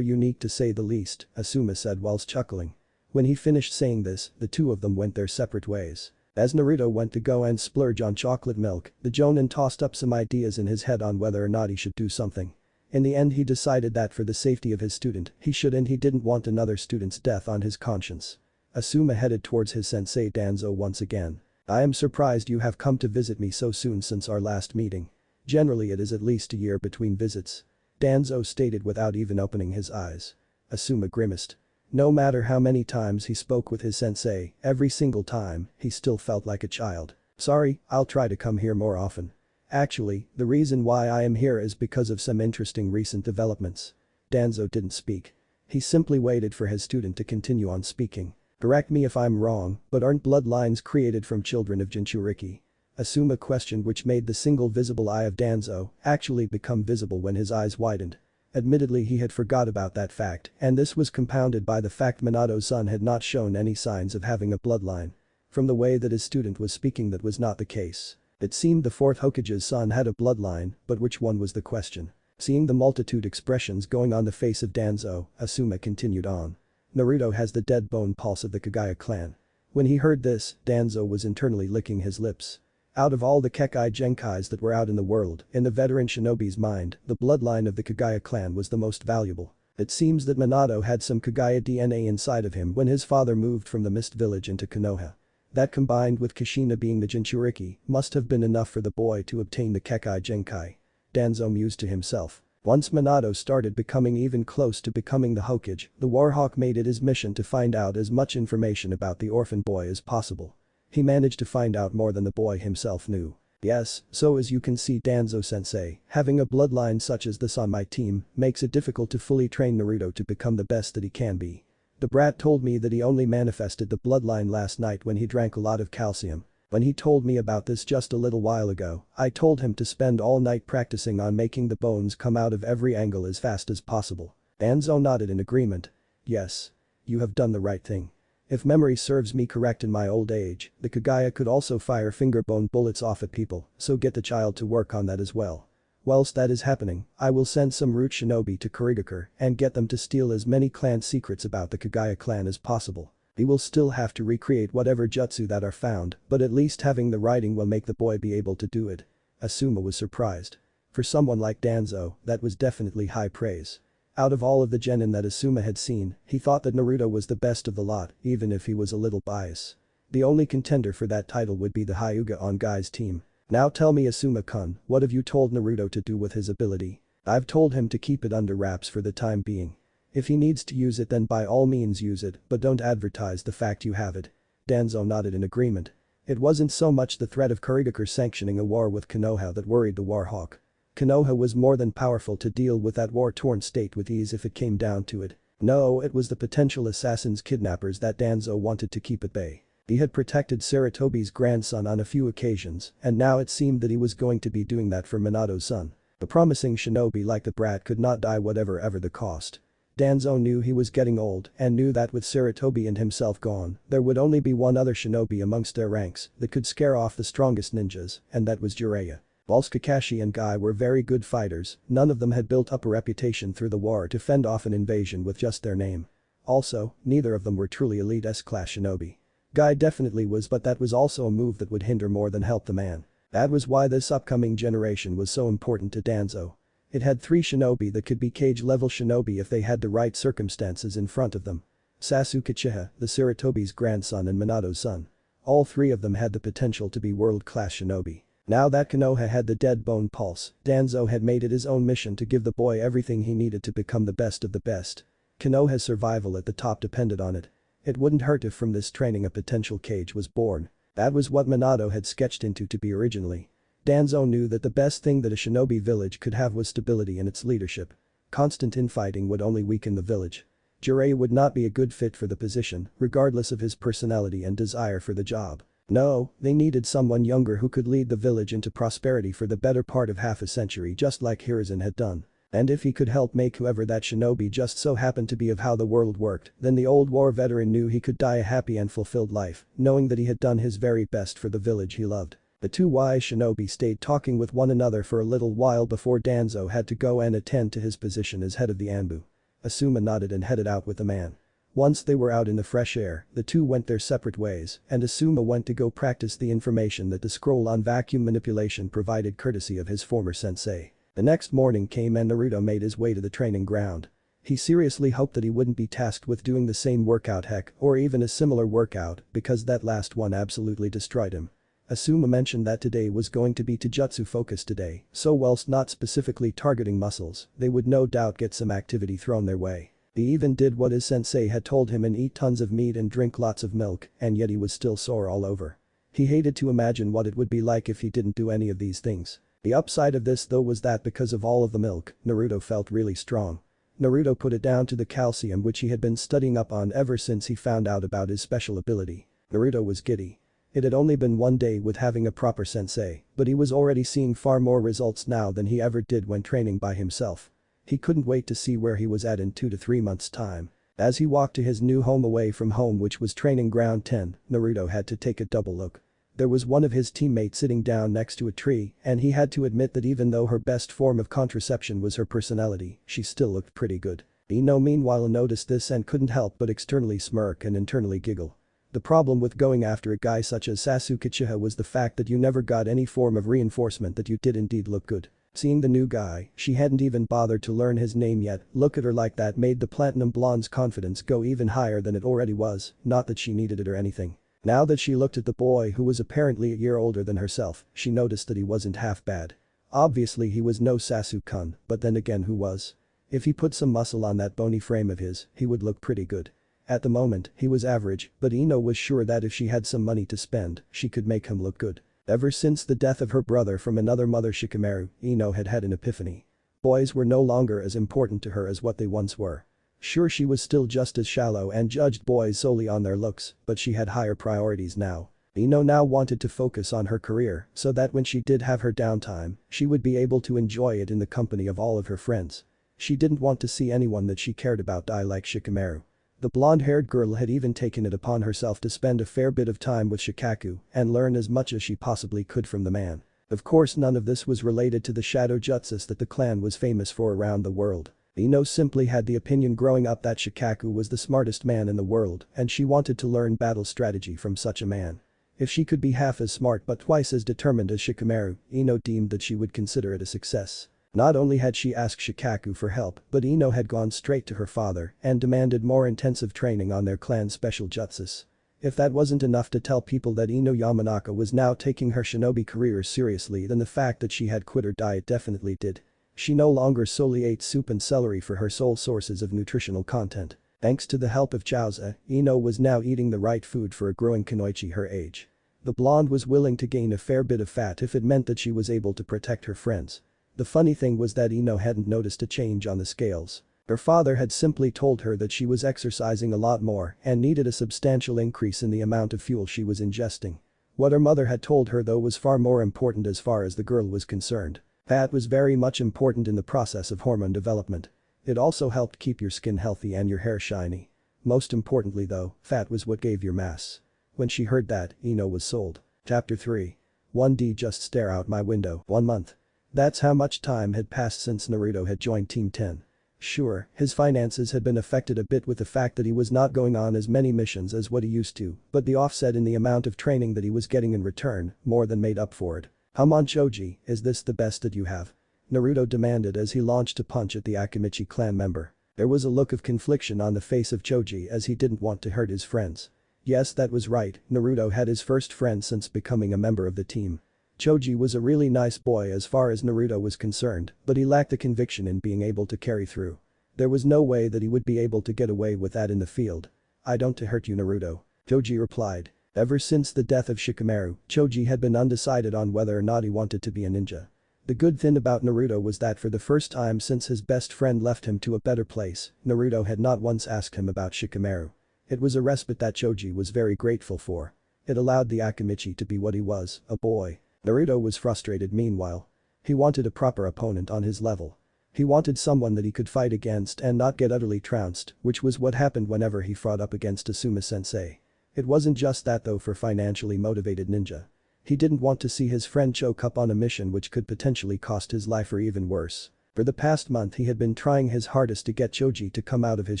unique to say the least, Asuma said whilst chuckling. When he finished saying this, the two of them went their separate ways. As Naruto went to go and splurge on chocolate milk, the Jonin tossed up some ideas in his head on whether or not he should do something. In the end, he decided that for the safety of his student, he should, and he didn't want another student's death on his conscience. Asuma headed towards his sensei Danzo once again. I am surprised you have come to visit me so soon since our last meeting. Generally it is at least a year between visits. Danzo stated without even opening his eyes. Asuma grimaced. No matter how many times he spoke with his sensei, every single time, he still felt like a child. Sorry, I'll try to come here more often. Actually, the reason why I am here is because of some interesting recent developments. Danzo didn't speak. He simply waited for his student to continue on speaking. Correct me if I'm wrong, but aren't bloodlines created from children of Jinchuriki? Asuma questioned, which made the single visible eye of Danzo actually become visible when his eyes widened. Admittedly, he had forgot about that fact, and this was compounded by the fact Minato's son had not shown any signs of having a bloodline. From the way that his student was speaking, that was not the case. It seemed the fourth Hokage's son had a bloodline, but which one was the question? Seeing the multitude expressions going on the face of Danzo, Asuma continued on. Naruto has the dead bone pulse of the Kagaya clan. When he heard this, Danzo was internally licking his lips. Out of all the Kekkei Genkais that were out in the world, in the veteran shinobi's mind, the bloodline of the Kagaya clan was the most valuable. It seems that Minato had some Kagaya DNA inside of him when his father moved from the Mist Village into Konoha. That, combined with Kushina being the Jinchuriki, must have been enough for the boy to obtain the Kekkei Genkai. Danzo mused to himself. Once Minato started becoming even close to becoming the Hokage, the Warhawk made it his mission to find out as much information about the orphan boy as possible. He managed to find out more than the boy himself knew. Yes, so as you can see, Danzo-sensei, having a bloodline such as this on my team makes it difficult to fully train Naruto to become the best that he can be. The brat told me that he only manifested the bloodline last night when he drank a lot of calcium. When he told me about this just a little while ago, I told him to spend all night practicing on making the bones come out of every angle as fast as possible. Danzo nodded in agreement. Yes. You have done the right thing. If memory serves me correct, in my old age, the Kagaya could also fire finger bone bullets off at people, so get the child to work on that as well. Whilst that is happening, I will send some root shinobi to Kurigakure and get them to steal as many clan secrets about the Kagaya clan as possible. We will still have to recreate whatever jutsu that are found, but at least having the writing will make the boy be able to do it. Asuma was surprised. For someone like Danzo, that was definitely high praise. Out of all of the genin that Asuma had seen, he thought that Naruto was the best of the lot, even if he was a little biased. The only contender for that title would be the Hyuga on Guy's team. Now tell me, Asuma-kun, what have you told Naruto to do with his ability? I've told him to keep it under wraps for the time being. If he needs to use it, then by all means use it, but don't advertise the fact you have it. Danzo nodded in agreement. It wasn't so much the threat of Kurigakure sanctioning a war with Konoha that worried the Warhawk. Konoha was more than powerful to deal with that war-torn state with ease if it came down to it. No, it was the potential assassins kidnappers that Danzo wanted to keep at bay. He had protected Saratobi's grandson on a few occasions, and now it seemed that he was going to be doing that for Minato's son. A promising shinobi like the brat could not die whatever ever the cost. Danzo knew he was getting old and knew that with Saratobi and himself gone, there would only be one other shinobi amongst their ranks that could scare off the strongest ninjas, and that was Jiraiya. Whilst Kakashi and Guy were very good fighters, none of them had built up a reputation through the war to fend off an invasion with just their name. Also, neither of them were truly elite S-class shinobi. Guy definitely was, but that was also a move that would hinder more than help the man. That was why this upcoming generation was so important to Danzo. It had 3 shinobi that could be cage-level shinobi if they had the right circumstances in front of them. Sasuke Uchiha, the Saratobi's grandson, and Minato's son. All 3 of them had the potential to be world-class shinobi. Now that Konoha had the dead bone pulse, Danzo had made it his own mission to give the boy everything he needed to become the best of the best. Konoha's survival at the top depended on it. It wouldn't hurt if from this training a potential kage was born. That was what Minato had sketched into to be originally. Danzo knew that the best thing that a shinobi village could have was stability in its leadership. Constant infighting would only weaken the village. Jiraiya would not be a good fit for the position, regardless of his personality and desire for the job. No, they needed someone younger who could lead the village into prosperity for the better part of half a century just like Hiruzen had done. And if he could help make whoever that shinobi just so happened to be of how the world worked, then the old war veteran knew he could die a happy and fulfilled life, knowing that he had done his very best for the village he loved. The two wise shinobi stayed talking with one another for a little while before Danzo had to go and attend to his position as head of the Anbu. Asuma nodded and headed out with the man. Once they were out in the fresh air, the two went their separate ways and Asuma went to go practice the information that the scroll on vacuum manipulation provided courtesy of his former sensei. The next morning came and Naruto made his way to the training ground. He seriously hoped that he wouldn't be tasked with doing the same workout heck or even a similar workout because that last one absolutely destroyed him. Asuma mentioned that today was going to be Taijutsu focused today, so whilst not specifically targeting muscles, they would no doubt get some activity thrown their way. He even did what his sensei had told him and eat tons of meat and drink lots of milk, and yet he was still sore all over. He hated to imagine what it would be like if he didn't do any of these things. The upside of this though was that because of all of the milk, Naruto felt really strong. Naruto put it down to the calcium which he had been studying up on ever since he found out about his special ability. Naruto was giddy. It had only been one day with having a proper sensei, but he was already seeing far more results now than he ever did when training by himself. He couldn't wait to see where he was at in 2 to 3 months' time. As he walked to his new home away from home which was training ground 10, Naruto had to take a double look. There was one of his teammates sitting down next to a tree and he had to admit that even though her best form of contraception was her personality, she still looked pretty good. Ino meanwhile noticed this and couldn't help but externally smirk and internally giggle. The problem with going after a guy such as Sasuke Uchiha was the fact that you never got any form of reinforcement that you did indeed look good. Seeing the new guy, she hadn't even bothered to learn his name yet, look at her like that made the platinum blonde's confidence go even higher than it already was, not that she needed it or anything. Now that she looked at the boy who was apparently a year older than herself, she noticed that he wasn't half bad. Obviously he was no Sasuke-kun, but then again who was? If he put some muscle on that bony frame of his, he would look pretty good. At the moment, he was average, but Ino was sure that if she had some money to spend, she could make him look good. Ever since the death of her brother from another mother Shikamaru, Ino had had an epiphany. Boys were no longer as important to her as what they once were. Sure she was still just as shallow and judged boys solely on their looks, but she had higher priorities now. Ino now wanted to focus on her career so that when she did have her downtime, she would be able to enjoy it in the company of all of her friends. She didn't want to see anyone that she cared about die like Shikamaru. The blonde-haired girl had even taken it upon herself to spend a fair bit of time with Shikaku and learn as much as she possibly could from the man. Of course none of this was related to the shadow jutsus that the clan was famous for around the world. Ino simply had the opinion growing up that Shikaku was the smartest man in the world and she wanted to learn battle strategy from such a man. If she could be half as smart but twice as determined as Shikamaru, Ino deemed that she would consider it a success. Not only had she asked Shikaku for help, but Ino had gone straight to her father and demanded more intensive training on their clan's special jutsus. If that wasn't enough to tell people that Ino Yamanaka was now taking her shinobi career seriously, then the fact that she had quit her diet definitely did. She no longer solely ate soup and celery for her sole sources of nutritional content. Thanks to the help of Chaoza, Ino was now eating the right food for a growing kunoichi her age. The blonde was willing to gain a fair bit of fat if it meant that she was able to protect her friends. The funny thing was that Ino hadn't noticed a change on the scales. Her father had simply told her that she was exercising a lot more and needed a substantial increase in the amount of fuel she was ingesting. What her mother had told her though was far more important as far as the girl was concerned. Fat was very much important in the process of hormone development. It also helped keep your skin healthy and your hair shiny. Most importantly though, fat was what gave your mass. When she heard that, Ino was sold. Chapter 3. 1D Just stare out my window. 1 month. That's how much time had passed since Naruto had joined Team 10. Sure, his finances had been affected a bit with the fact that he was not going on as many missions as what he used to, but the offset in the amount of training that he was getting in return more than made up for it. "Come on Choji, is this the best that you have?" Naruto demanded as he launched a punch at the Akimichi clan member. There was a look of confliction on the face of Choji as he didn't want to hurt his friends. Yes, that was right, Naruto had his first friend since becoming a member of the team. Choji was a really nice boy as far as Naruto was concerned, but he lacked the conviction in being able to carry through. There was no way that he would be able to get away with that in the field. "I don't to hurt you Naruto," Choji replied. Ever since the death of Shikamaru, Choji had been undecided on whether or not he wanted to be a ninja. The good thing about Naruto was that for the first time since his best friend left him to a better place, Naruto had not once asked him about Shikamaru. It was a respite that Choji was very grateful for. It allowed the Akamichi to be what he was, a boy. Naruto was frustrated meanwhile. He wanted a proper opponent on his level. He wanted someone that he could fight against and not get utterly trounced, which was what happened whenever he fought up against Asuma-sensei. It wasn't just that though for financially motivated ninja. He didn't want to see his friend choke up on a mission which could potentially cost his life or even worse. For the past month he had been trying his hardest to get Choji to come out of his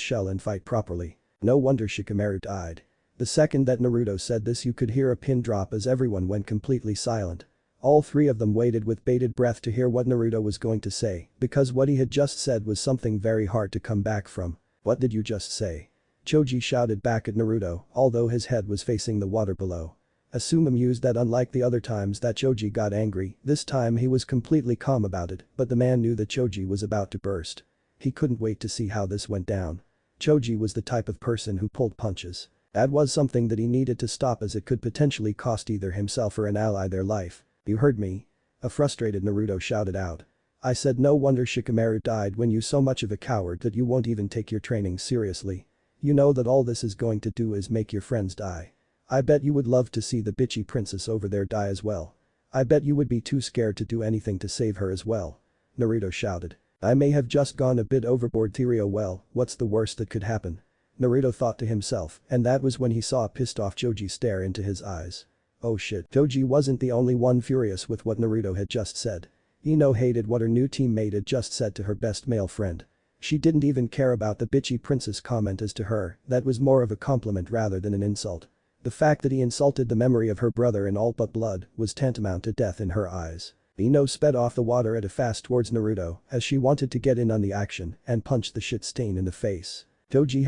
shell and fight properly. No wonder Shikamaru died. The second that Naruto said this you could hear a pin drop as everyone went completely silent. All three of them waited with bated breath to hear what Naruto was going to say, because what he had just said was something very hard to come back from. What did you just say? Choji shouted back at Naruto, although his head was facing the water below. Asuma mused that unlike the other times that Choji got angry, this time he was completely calm about it, but the man knew that Choji was about to burst. He couldn't wait to see how this went down. Choji was the type of person who pulled punches. That was something that he needed to stop as it could potentially cost either himself or an ally their life. You heard me? A frustrated Naruto shouted out. I said no wonder Shikamaru died when you're so much of a coward that you won't even take your training seriously. You know that all this is going to do is make your friends die. I bet you would love to see the bitchy princess over there die as well. I bet you would be too scared to do anything to save her as well. Naruto shouted. I may have just gone a bit overboard Theory. Oh well, what's the worst that could happen? Naruto thought to himself, and that was when he saw a pissed off Choji stare into his eyes. Oh shit, Choji wasn't the only one furious with what Naruto had just said. Ino hated what her new teammate had just said to her best male friend. She didn't even care about the bitchy princess comment as to her, that was more of a compliment rather than an insult. The fact that he insulted the memory of her brother in all but blood was tantamount to death in her eyes. Ino sped off the water at a fast towards Naruto as she wanted to get in on the action and punched the shit stain in the face. Choji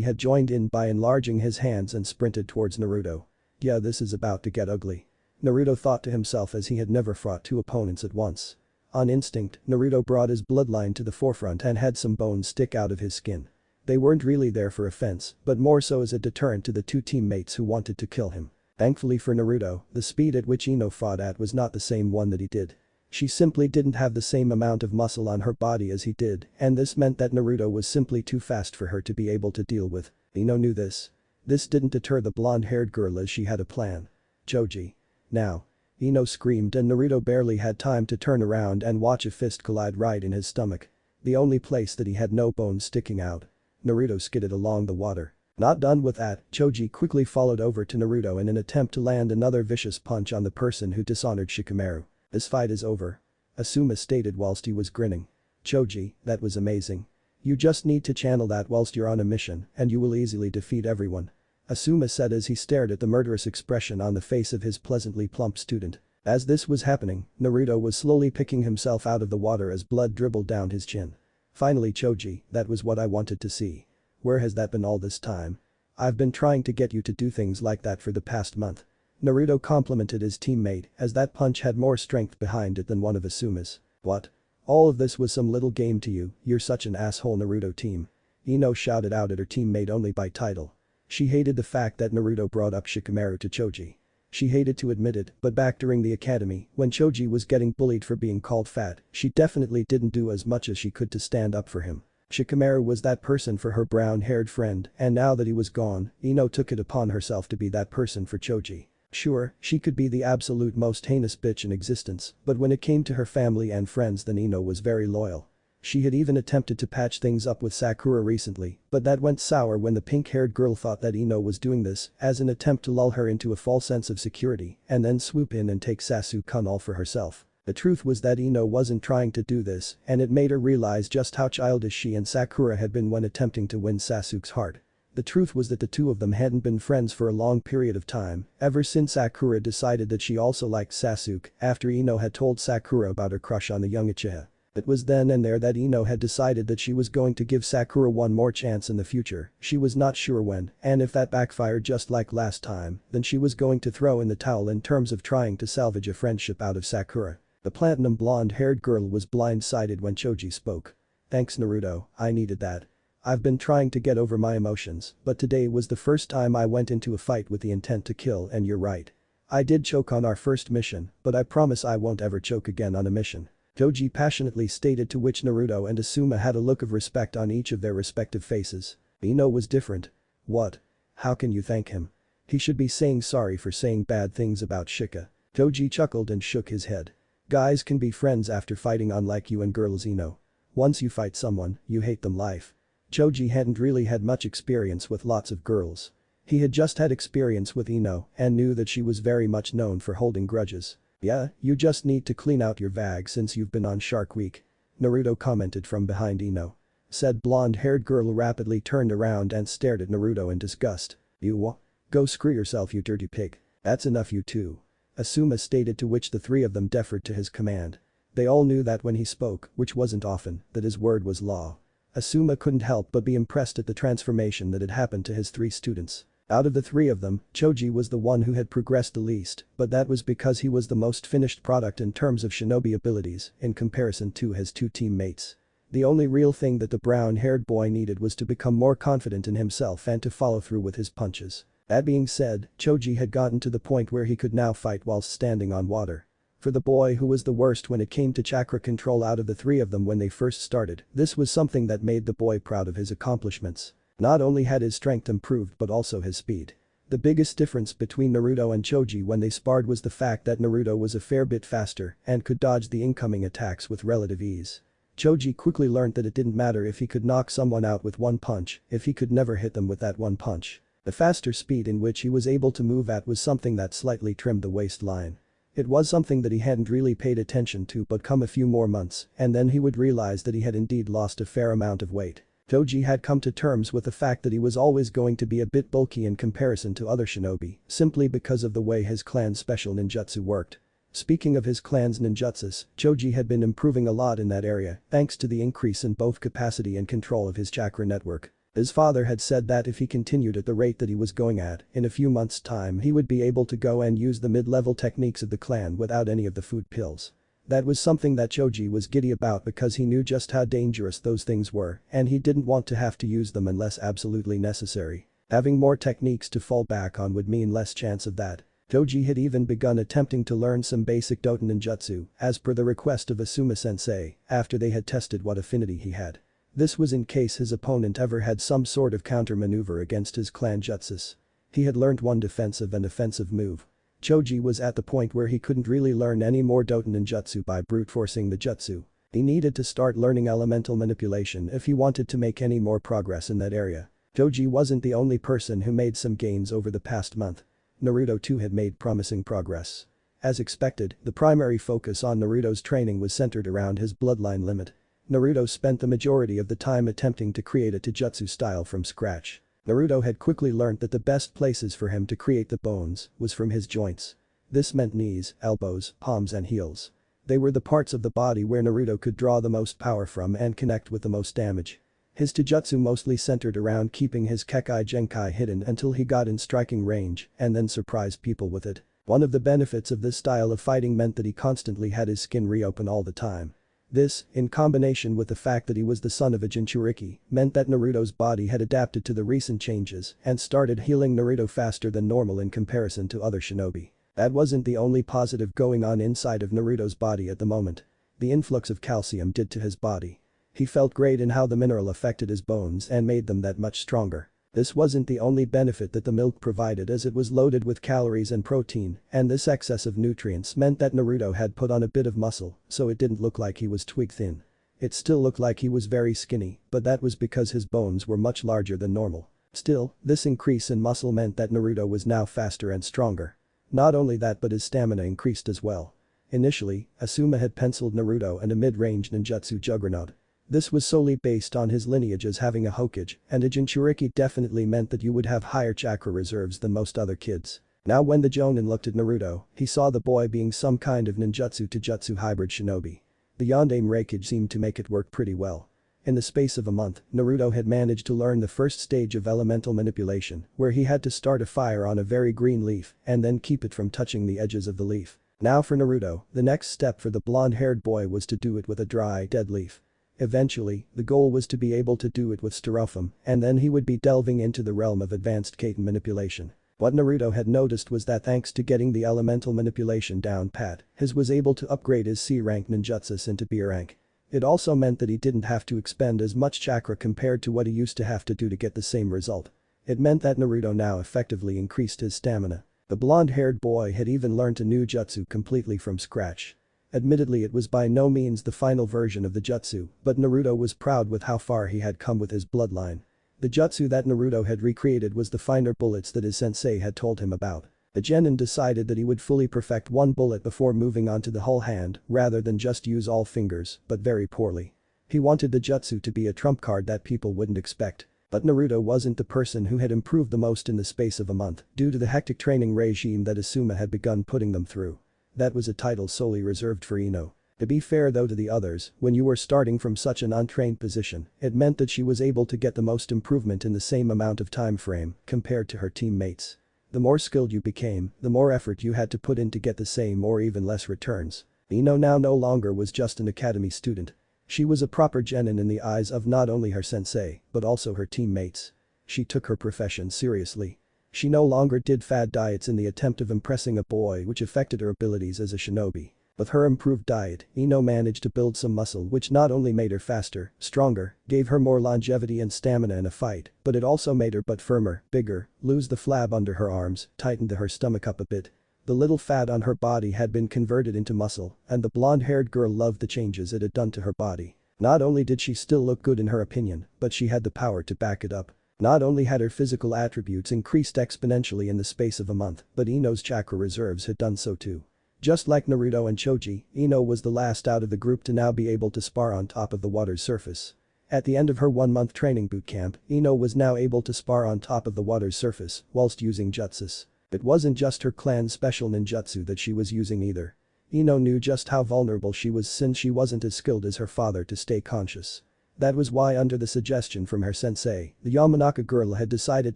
had joined in by enlarging his hands and sprinted towards Naruto. Yeah, this is about to get ugly. Naruto thought to himself as he had never fought two opponents at once. On instinct, Naruto brought his bloodline to the forefront and had some bones stick out of his skin. They weren't really there for offense, but more so as a deterrent to the two teammates who wanted to kill him. Thankfully for Naruto, the speed at which Ino fought at was not the same one that he did. She simply didn't have the same amount of muscle on her body as he did, and this meant that Naruto was simply too fast for her to be able to deal with. Ino knew this. This didn't deter the blonde-haired girl as she had a plan. Choji. Now. Ino screamed and Naruto barely had time to turn around and watch a fist collide right in his stomach. The only place that he had no bones sticking out. Naruto skidded along the water. Not done with that, Choji quickly followed over to Naruto in an attempt to land another vicious punch on the person who dishonored Shikamaru. This fight is over. Asuma stated whilst he was grinning. Choji, that was amazing. You just need to channel that whilst you're on a mission and you will easily defeat everyone. Asuma said as he stared at the murderous expression on the face of his pleasantly plump student. As this was happening, Naruto was slowly picking himself out of the water as blood dribbled down his chin. Finally Choji, that was what I wanted to see. Where has that been all this time? I've been trying to get you to do things like that for the past month. Naruto complimented his teammate as that punch had more strength behind it than one of Asuma's. What? All of this was some little game to you, you're such an asshole Naruto team. Ino shouted out at her teammate only by title. She hated the fact that Naruto brought up Shikamaru to Choji. She hated to admit it, but back during the academy, when Choji was getting bullied for being called fat, she definitely didn't do as much as she could to stand up for him. Shikamaru was that person for her brown-haired friend, and now that he was gone, Ino took it upon herself to be that person for Choji. Sure, she could be the absolute most heinous bitch in existence, but when it came to her family and friends then Ino was very loyal. She had even attempted to patch things up with Sakura recently, but that went sour when the pink-haired girl thought that Ino was doing this as an attempt to lull her into a false sense of security and then swoop in and take Sasuke all for herself. The truth was that Ino wasn't trying to do this and it made her realize just how childish she and Sakura had been when attempting to win Sasuke's heart. The truth was that the two of them hadn't been friends for a long period of time, ever since Sakura decided that she also liked Sasuke after Ino had told Sakura about her crush on the young Uchiha. It was then and there that Ino had decided that she was going to give Sakura one more chance in the future, she was not sure when, and if that backfired just like last time, then she was going to throw in the towel in terms of trying to salvage a friendship out of Sakura. The platinum blonde-haired girl was blindsided when Choji spoke. Thanks Naruto, I needed that. I've been trying to get over my emotions, but today was the first time I went into a fight with the intent to kill and you're right. I did choke on our first mission, but I promise I won't ever choke again on a mission. Toji passionately stated, to which Naruto and Asuma had a look of respect on each of their respective faces. Ino was different. What? How can you thank him? He should be saying sorry for saying bad things about Shika. Toji chuckled and shook his head. Guys can be friends after fighting, unlike you and girls, Ino. Once you fight someone, you hate them life. Choji hadn't really had much experience with lots of girls. He had just had experience with Ino and knew that she was very much known for holding grudges. Yeah, you just need to clean out your bag since you've been on Shark Week. Naruto commented from behind Ino. Said blonde-haired girl rapidly turned around and stared at Naruto in disgust. You what? Go screw yourself, you dirty pig. That's enough, you two. Asuma stated, to which the three of them deferred to his command. They all knew that when he spoke, which wasn't often, that his word was law. Asuma couldn't help but be impressed at the transformation that had happened to his three students. Out of the three of them, Choji was the one who had progressed the least, but that was because he was the most finished product in terms of shinobi abilities in comparison to his two teammates. The only real thing that the brown-haired boy needed was to become more confident in himself and to follow through with his punches. That being said, Choji had gotten to the point where he could now fight whilst standing on water. For the boy who was the worst when it came to chakra control out of the three of them when they first started, this was something that made the boy proud of his accomplishments. Not only had his strength improved but also his speed. The biggest difference between Naruto and Choji when they sparred was the fact that Naruto was a fair bit faster and could dodge the incoming attacks with relative ease. Choji quickly learned that it didn't matter if he could knock someone out with one punch if he could never hit them with that one punch. The faster speed in which he was able to move at was something that slightly trimmed the waistline. It was something that he hadn't really paid attention to, but come a few more months and then he would realize that he had indeed lost a fair amount of weight. Choji had come to terms with the fact that he was always going to be a bit bulky in comparison to other shinobi, simply because of the way his clan's special ninjutsu worked. Speaking of his clan's ninjutsus, Choji had been improving a lot in that area thanks to the increase in both capacity and control of his chakra network. His father had said that if he continued at the rate that he was going at, in a few months' time he would be able to go and use the mid-level techniques of the clan without any of the food pills. That was something that Choji was giddy about because he knew just how dangerous those things were and he didn't want to have to use them unless absolutely necessary. Having more techniques to fall back on would mean less chance of that. Choji had even begun attempting to learn some basic Dota ninjutsu as per the request of Asuma-sensei after they had tested what affinity he had. This was in case his opponent ever had some sort of counter-maneuver against his clan jutsus. He had learned one defensive and offensive move. Choji was at the point where he couldn't really learn any more Dota ninjutsu by brute forcing the jutsu. He needed to start learning elemental manipulation if he wanted to make any more progress in that area. Choji wasn't the only person who made some gains over the past month. Naruto too had made promising progress. As expected, the primary focus on Naruto's training was centered around his bloodline limit. Naruto spent the majority of the time attempting to create a taijutsu style from scratch. Naruto had quickly learnt that the best places for him to create the bones was from his joints. This meant knees, elbows, palms and heels. They were the parts of the body where Naruto could draw the most power from and connect with the most damage. His taijutsu mostly centered around keeping his Kekkei Genkai hidden until he got in striking range and then surprised people with it. One of the benefits of this style of fighting meant that he constantly had his skin reopen all the time. This, in combination with the fact that he was the son of a Jinchuriki, meant that Naruto's body had adapted to the recent changes and started healing Naruto faster than normal in comparison to other shinobi. That wasn't the only positive going on inside of Naruto's body at the moment. The influx of calcium did to his body. He felt great in how the mineral affected his bones and made them that much stronger. This wasn't the only benefit that the milk provided, as it was loaded with calories and protein, and this excess of nutrients meant that Naruto had put on a bit of muscle, so it didn't look like he was twig thin. It still looked like he was very skinny, but that was because his bones were much larger than normal. Still, this increase in muscle meant that Naruto was now faster and stronger. Not only that, but his stamina increased as well. Initially, Asuma had penciled Naruto and a mid-range ninjutsu juggernaut. This was solely based on his lineage as having a Hokage, and a Jinchuriki definitely meant that you would have higher chakra reserves than most other kids. Now when the Jonin looked at Naruto, he saw the boy being some kind of ninjutsu to jutsu hybrid shinobi. The Yondaime Reikage seemed to make it work pretty well. In the space of a month, Naruto had managed to learn the first stage of elemental manipulation, where he had to start a fire on a very green leaf and then keep it from touching the edges of the leaf. Now for Naruto, the next step for the blonde-haired boy was to do it with a dry, dead leaf. Eventually, the goal was to be able to do it with styrofoam, and then he would be delving into the realm of advanced Kaiten manipulation. What Naruto had noticed was that thanks to getting the elemental manipulation down pat, his was able to upgrade his C-rank ninjutsus into B rank. It also meant that he didn't have to expend as much chakra compared to what he used to have to do to get the same result. It meant that Naruto now effectively increased his stamina. The blonde-haired boy had even learned a new jutsu completely from scratch. Admittedly, it was by no means the final version of the jutsu, but Naruto was proud with how far he had come with his bloodline. The jutsu that Naruto had recreated was the finer bullets that his sensei had told him about. The genin decided that he would fully perfect one bullet before moving on to the whole hand rather than just use all fingers, but very poorly. He wanted the jutsu to be a trump card that people wouldn't expect. But Naruto wasn't the person who had improved the most in the space of a month due to the hectic training regime that Asuma had begun putting them through. That was a title solely reserved for Ino. To be fair though to the others, when you were starting from such an untrained position, it meant that she was able to get the most improvement in the same amount of time frame compared to her teammates. The more skilled you became, the more effort you had to put in to get the same or even less returns. Ino now no longer was just an academy student. She was a proper genin in the eyes of not only her sensei, but also her teammates. She took her profession seriously. She no longer did fad diets in the attempt of impressing a boy which affected her abilities as a shinobi. With her improved diet, Ino managed to build some muscle which not only made her faster, stronger, gave her more longevity and stamina in a fight, but it also made her but firmer, bigger, lose the flab under her arms, tightened her stomach up a bit. The little fat on her body had been converted into muscle, and the blonde-haired girl loved the changes it had done to her body. Not only did she still look good in her opinion, but she had the power to back it up. Not only had her physical attributes increased exponentially in the space of a month, but Ino's chakra reserves had done so too. Just like Naruto and Choji, Ino was the last out of the group to now be able to spar on top of the water's surface. At the end of her 1-month training bootcamp, Ino was now able to spar on top of the water's surface whilst using jutsus. It wasn't just her clan's special ninjutsu that she was using either. Ino knew just how vulnerable she was since she wasn't as skilled as her father to stay conscious. That was why under the suggestion from her sensei, the Yamanaka girl had decided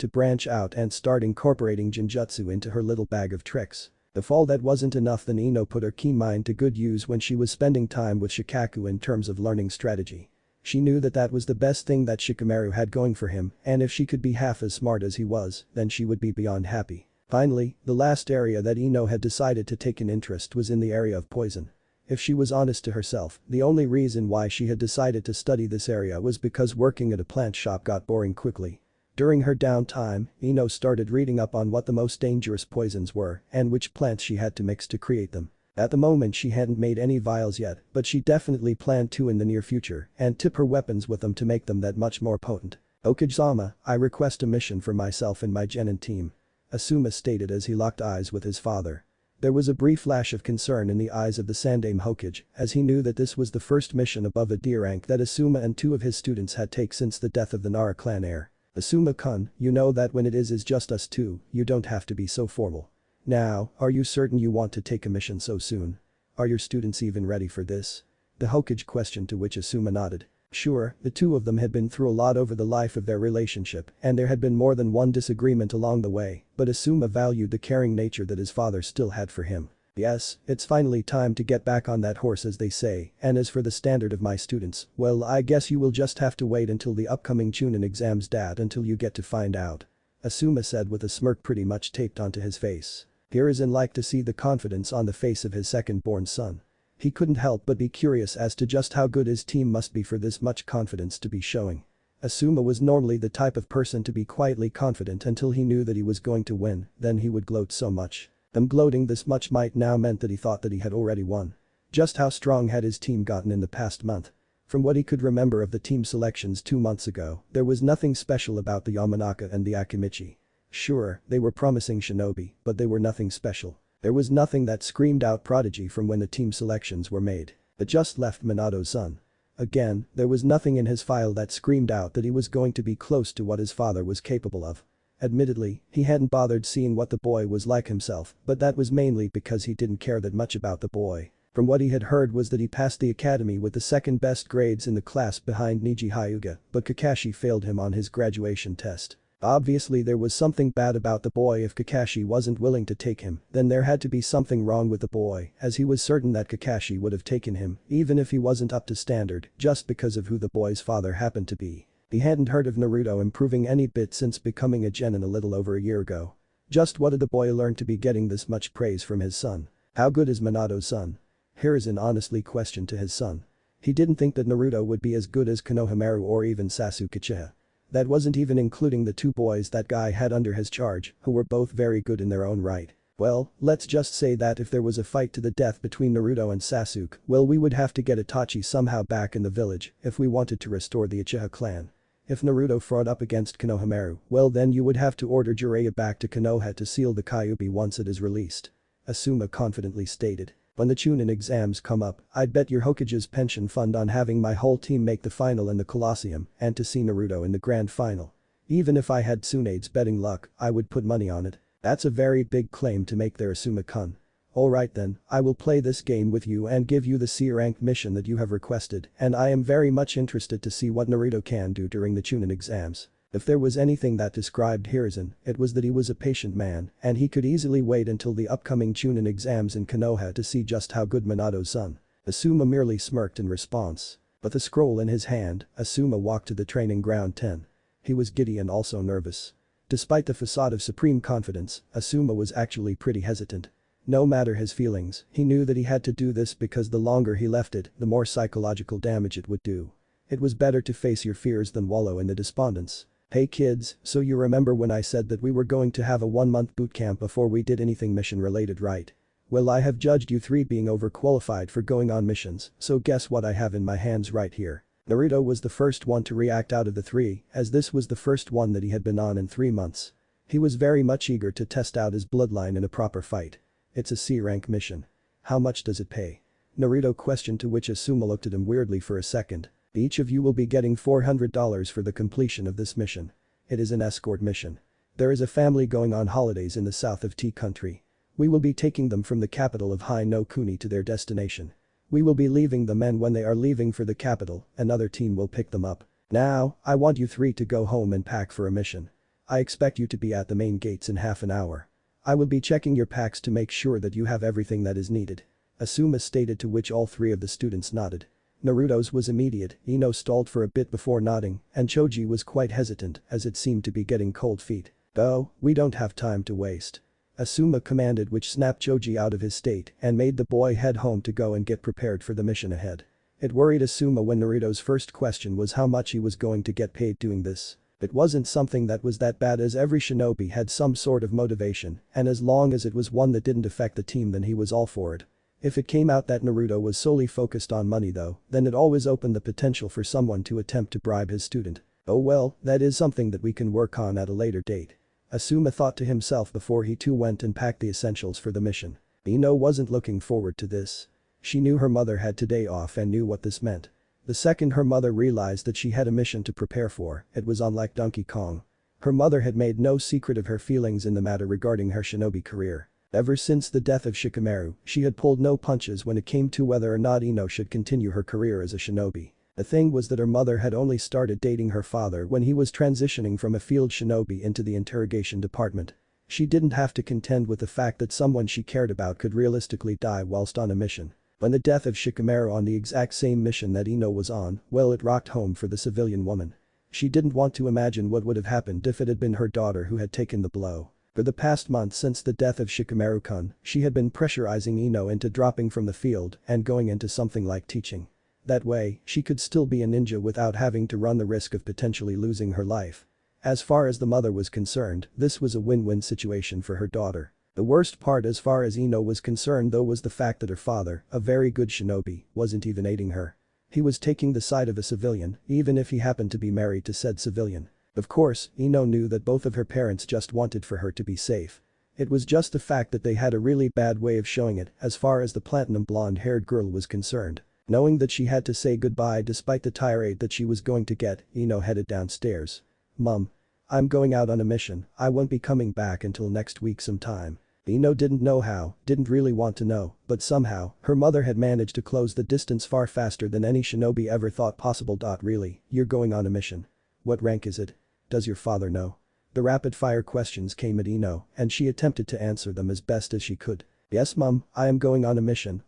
to branch out and start incorporating Jinjutsu into her little bag of tricks. If all that wasn't enough, then Ino put her keen mind to good use when she was spending time with Shikaku in terms of learning strategy. She knew that that was the best thing that Shikamaru had going for him, and if she could be half as smart as he was, then she would be beyond happy. Finally, the last area that Ino had decided to take an interest was in the area of poison. If she was honest to herself, the only reason why she had decided to study this area was because working at a plant shop got boring quickly. During her downtime, Ino started reading up on what the most dangerous poisons were and which plants she had to mix to create them. At the moment she hadn't made any vials yet, but she definitely planned to in the near future and tip her weapons with them to make them that much more potent. "Okage-sama, I request a mission for myself and my genin team," Asuma stated as he locked eyes with his father. There was a brief flash of concern in the eyes of the Sandaime Hokage as he knew that this was the first mission above a D rank that Asuma and 2 of his students had taken since the death of the Nara clan heir. "Asuma-kun, you know that when it is just us two, you don't have to be so formal. Now, are you certain you want to take a mission so soon? Are your students even ready for this?" The Hokage questioned, to which Asuma nodded. Sure, the 2 of them had been through a lot over the life of their relationship and there had been more than one disagreement along the way, but Asuma valued the caring nature that his father still had for him. "Yes, it's finally time to get back on that horse, as they say, and as for the standard of my students, well, I guess you will just have to wait until the upcoming Chunin exams date until you get to find out," Asuma said with a smirk pretty much taped onto his face. Here is in like to see the confidence on the face of his second-born son. He couldn't help but be curious as to just how good his team must be for this much confidence to be showing. Asuma was normally the type of person to be quietly confident until he knew that he was going to win, then he would gloat so much. Them gloating this much might now meant that he thought that he had already won. Just how strong had his team gotten in the past month? From what he could remember of the team selections 2 months ago, there was nothing special about the Yamanaka and the Akimichi. Sure, they were promising shinobi, but they were nothing special. There was nothing that screamed out prodigy from when the team selections were made. The just left Minato's son. Again, there was nothing in his file that screamed out that he was going to be close to what his father was capable of. Admittedly, he hadn't bothered seeing what the boy was like himself, but that was mainly because he didn't care that much about the boy. From what he had heard was that he passed the academy with the second best grades in the class behind Niji Hyuga, but Kakashi failed him on his graduation test. Obviously there was something bad about the boy. If Kakashi wasn't willing to take him, then there had to be something wrong with the boy, as he was certain that Kakashi would have taken him, even if he wasn't up to standard, just because of who the boy's father happened to be. He hadn't heard of Naruto improving any bit since becoming a genin a little over a year ago. Just what did the boy learn to be getting this much praise from his son? How good is Minato's son? Hiruzen honestly questioned to his son. He didn't think that Naruto would be as good as Konohamaru or even Sasuke Uchiha. That wasn't even including the two boys that guy had under his charge, who were both very good in their own right. Well, let's just say that if there was a fight to the death between Naruto and Sasuke, well, we would have to get Itachi somehow back in the village if we wanted to restore the Uchiha clan. If Naruto fought up against Konohamaru, well then you would have to order Jiraiya back to Konoha to seal the Kyuubi once it is released. Asuma confidently stated. When the Chunin exams come up, I'd bet your Hokage's pension fund on having my whole team make the final in the Colosseum and to see Naruto in the grand final. Even if I had Tsunade's betting luck, I would put money on it. That's a very big claim to make there, Asuma-kun. Alright then, I will play this game with you and give you the C-rank mission that you have requested, and I am very much interested to see what Naruto can do during the Chunin exams. If there was anything that described Hiruzen, it was that he was a patient man and he could easily wait until the upcoming Chunin exams in Konoha to see just how good Minato's son. Asuma merely smirked in response. But the scroll in his hand, Asuma walked to the training ground 10. He was giddy and also nervous. Despite the facade of supreme confidence, Asuma was actually pretty hesitant. No matter his feelings, he knew that he had to do this because the longer he left it, the more psychological damage it would do. It was better to face your fears than wallow in the despondence. Hey kids, so you remember when I said that we were going to have a 1-month bootcamp before we did anything mission related, right? Well, I have judged you three being overqualified for going on missions, so guess what I have in my hands right here. Naruto was the first one to react out of the three, as this was the first one that he had been on in 3 months. He was very much eager to test out his bloodline in a proper fight. It's a C-rank mission. How much does it pay? Naruto questioned, to which Asuma looked at him weirdly for a second. Each of you will be getting $400 for the completion of this mission. It is an escort mission. There is a family going on holidays in the south of Tea Country. We will be taking them from the capital of Hai no Kuni to their destination. We will be leaving them, and when they are leaving for the capital, another team will pick them up. Now, I want you three to go home and pack for a mission. I expect you to be at the main gates in half an hour. I will be checking your packs to make sure that you have everything that is needed. Asuma stated, to which all three of the students nodded. Naruto's was immediate, Ino stalled for a bit before nodding, and Choji was quite hesitant as it seemed to be getting cold feet. Oh, we don't have time to waste. Asuma commanded, which snapped Choji out of his state and made the boy head home to go and get prepared for the mission ahead. It worried Asuma when Naruto's first question was how much he was going to get paid doing this. It wasn't something that was that bad, as every shinobi had some sort of motivation, and as long as it was one that didn't affect the team, then he was all for it. If it came out that Naruto was solely focused on money though, then it always opened the potential for someone to attempt to bribe his student. Oh well, that is something that we can work on at a later date. Asuma thought to himself before he too went and packed the essentials for the mission. Ino wasn't looking forward to this. She knew her mother had today off and knew what this meant. The second her mother realized that she had a mission to prepare for, it was unlike Donkey Kong. Her mother had made no secret of her feelings in the matter regarding her shinobi career. Ever since the death of Shikamaru, she had pulled no punches when it came to whether or not Ino should continue her career as a shinobi. The thing was that her mother had only started dating her father when he was transitioning from a field shinobi into the interrogation department. She didn't have to contend with the fact that someone she cared about could realistically die whilst on a mission. When the death of Shikamaru on the exact same mission that Ino was on, well, it rocked home for the civilian woman. She didn't want to imagine what would have happened if it had been her daughter who had taken the blow. For the past month since the death of Shikamaru-kun, she had been pressurizing Ino into dropping from the field and going into something like teaching. That way, she could still be a ninja without having to run the risk of potentially losing her life. As far as the mother was concerned, this was a win-win situation for her daughter. The worst part as far as Ino was concerned though was the fact that her father, a very good shinobi, wasn't even aiding her. He was taking the side of a civilian, even if he happened to be married to said civilian. Of course, Ino knew that both of her parents just wanted for her to be safe. It was just the fact that they had a really bad way of showing it as far as the platinum blonde-haired girl was concerned. Knowing that she had to say goodbye despite the tirade that she was going to get, Ino headed downstairs. Mom. I'm going out on a mission, I won't be coming back until next week sometime. Ino didn't know how, didn't really want to know, but somehow, her mother had managed to close the distance far faster than any shinobi ever thought possible. Really, you're going on a mission? What rank is it? Does your father know? The rapid-fire questions came at Ino, and she attempted to answer them as best as she could. Yes mom, I am going on a mission.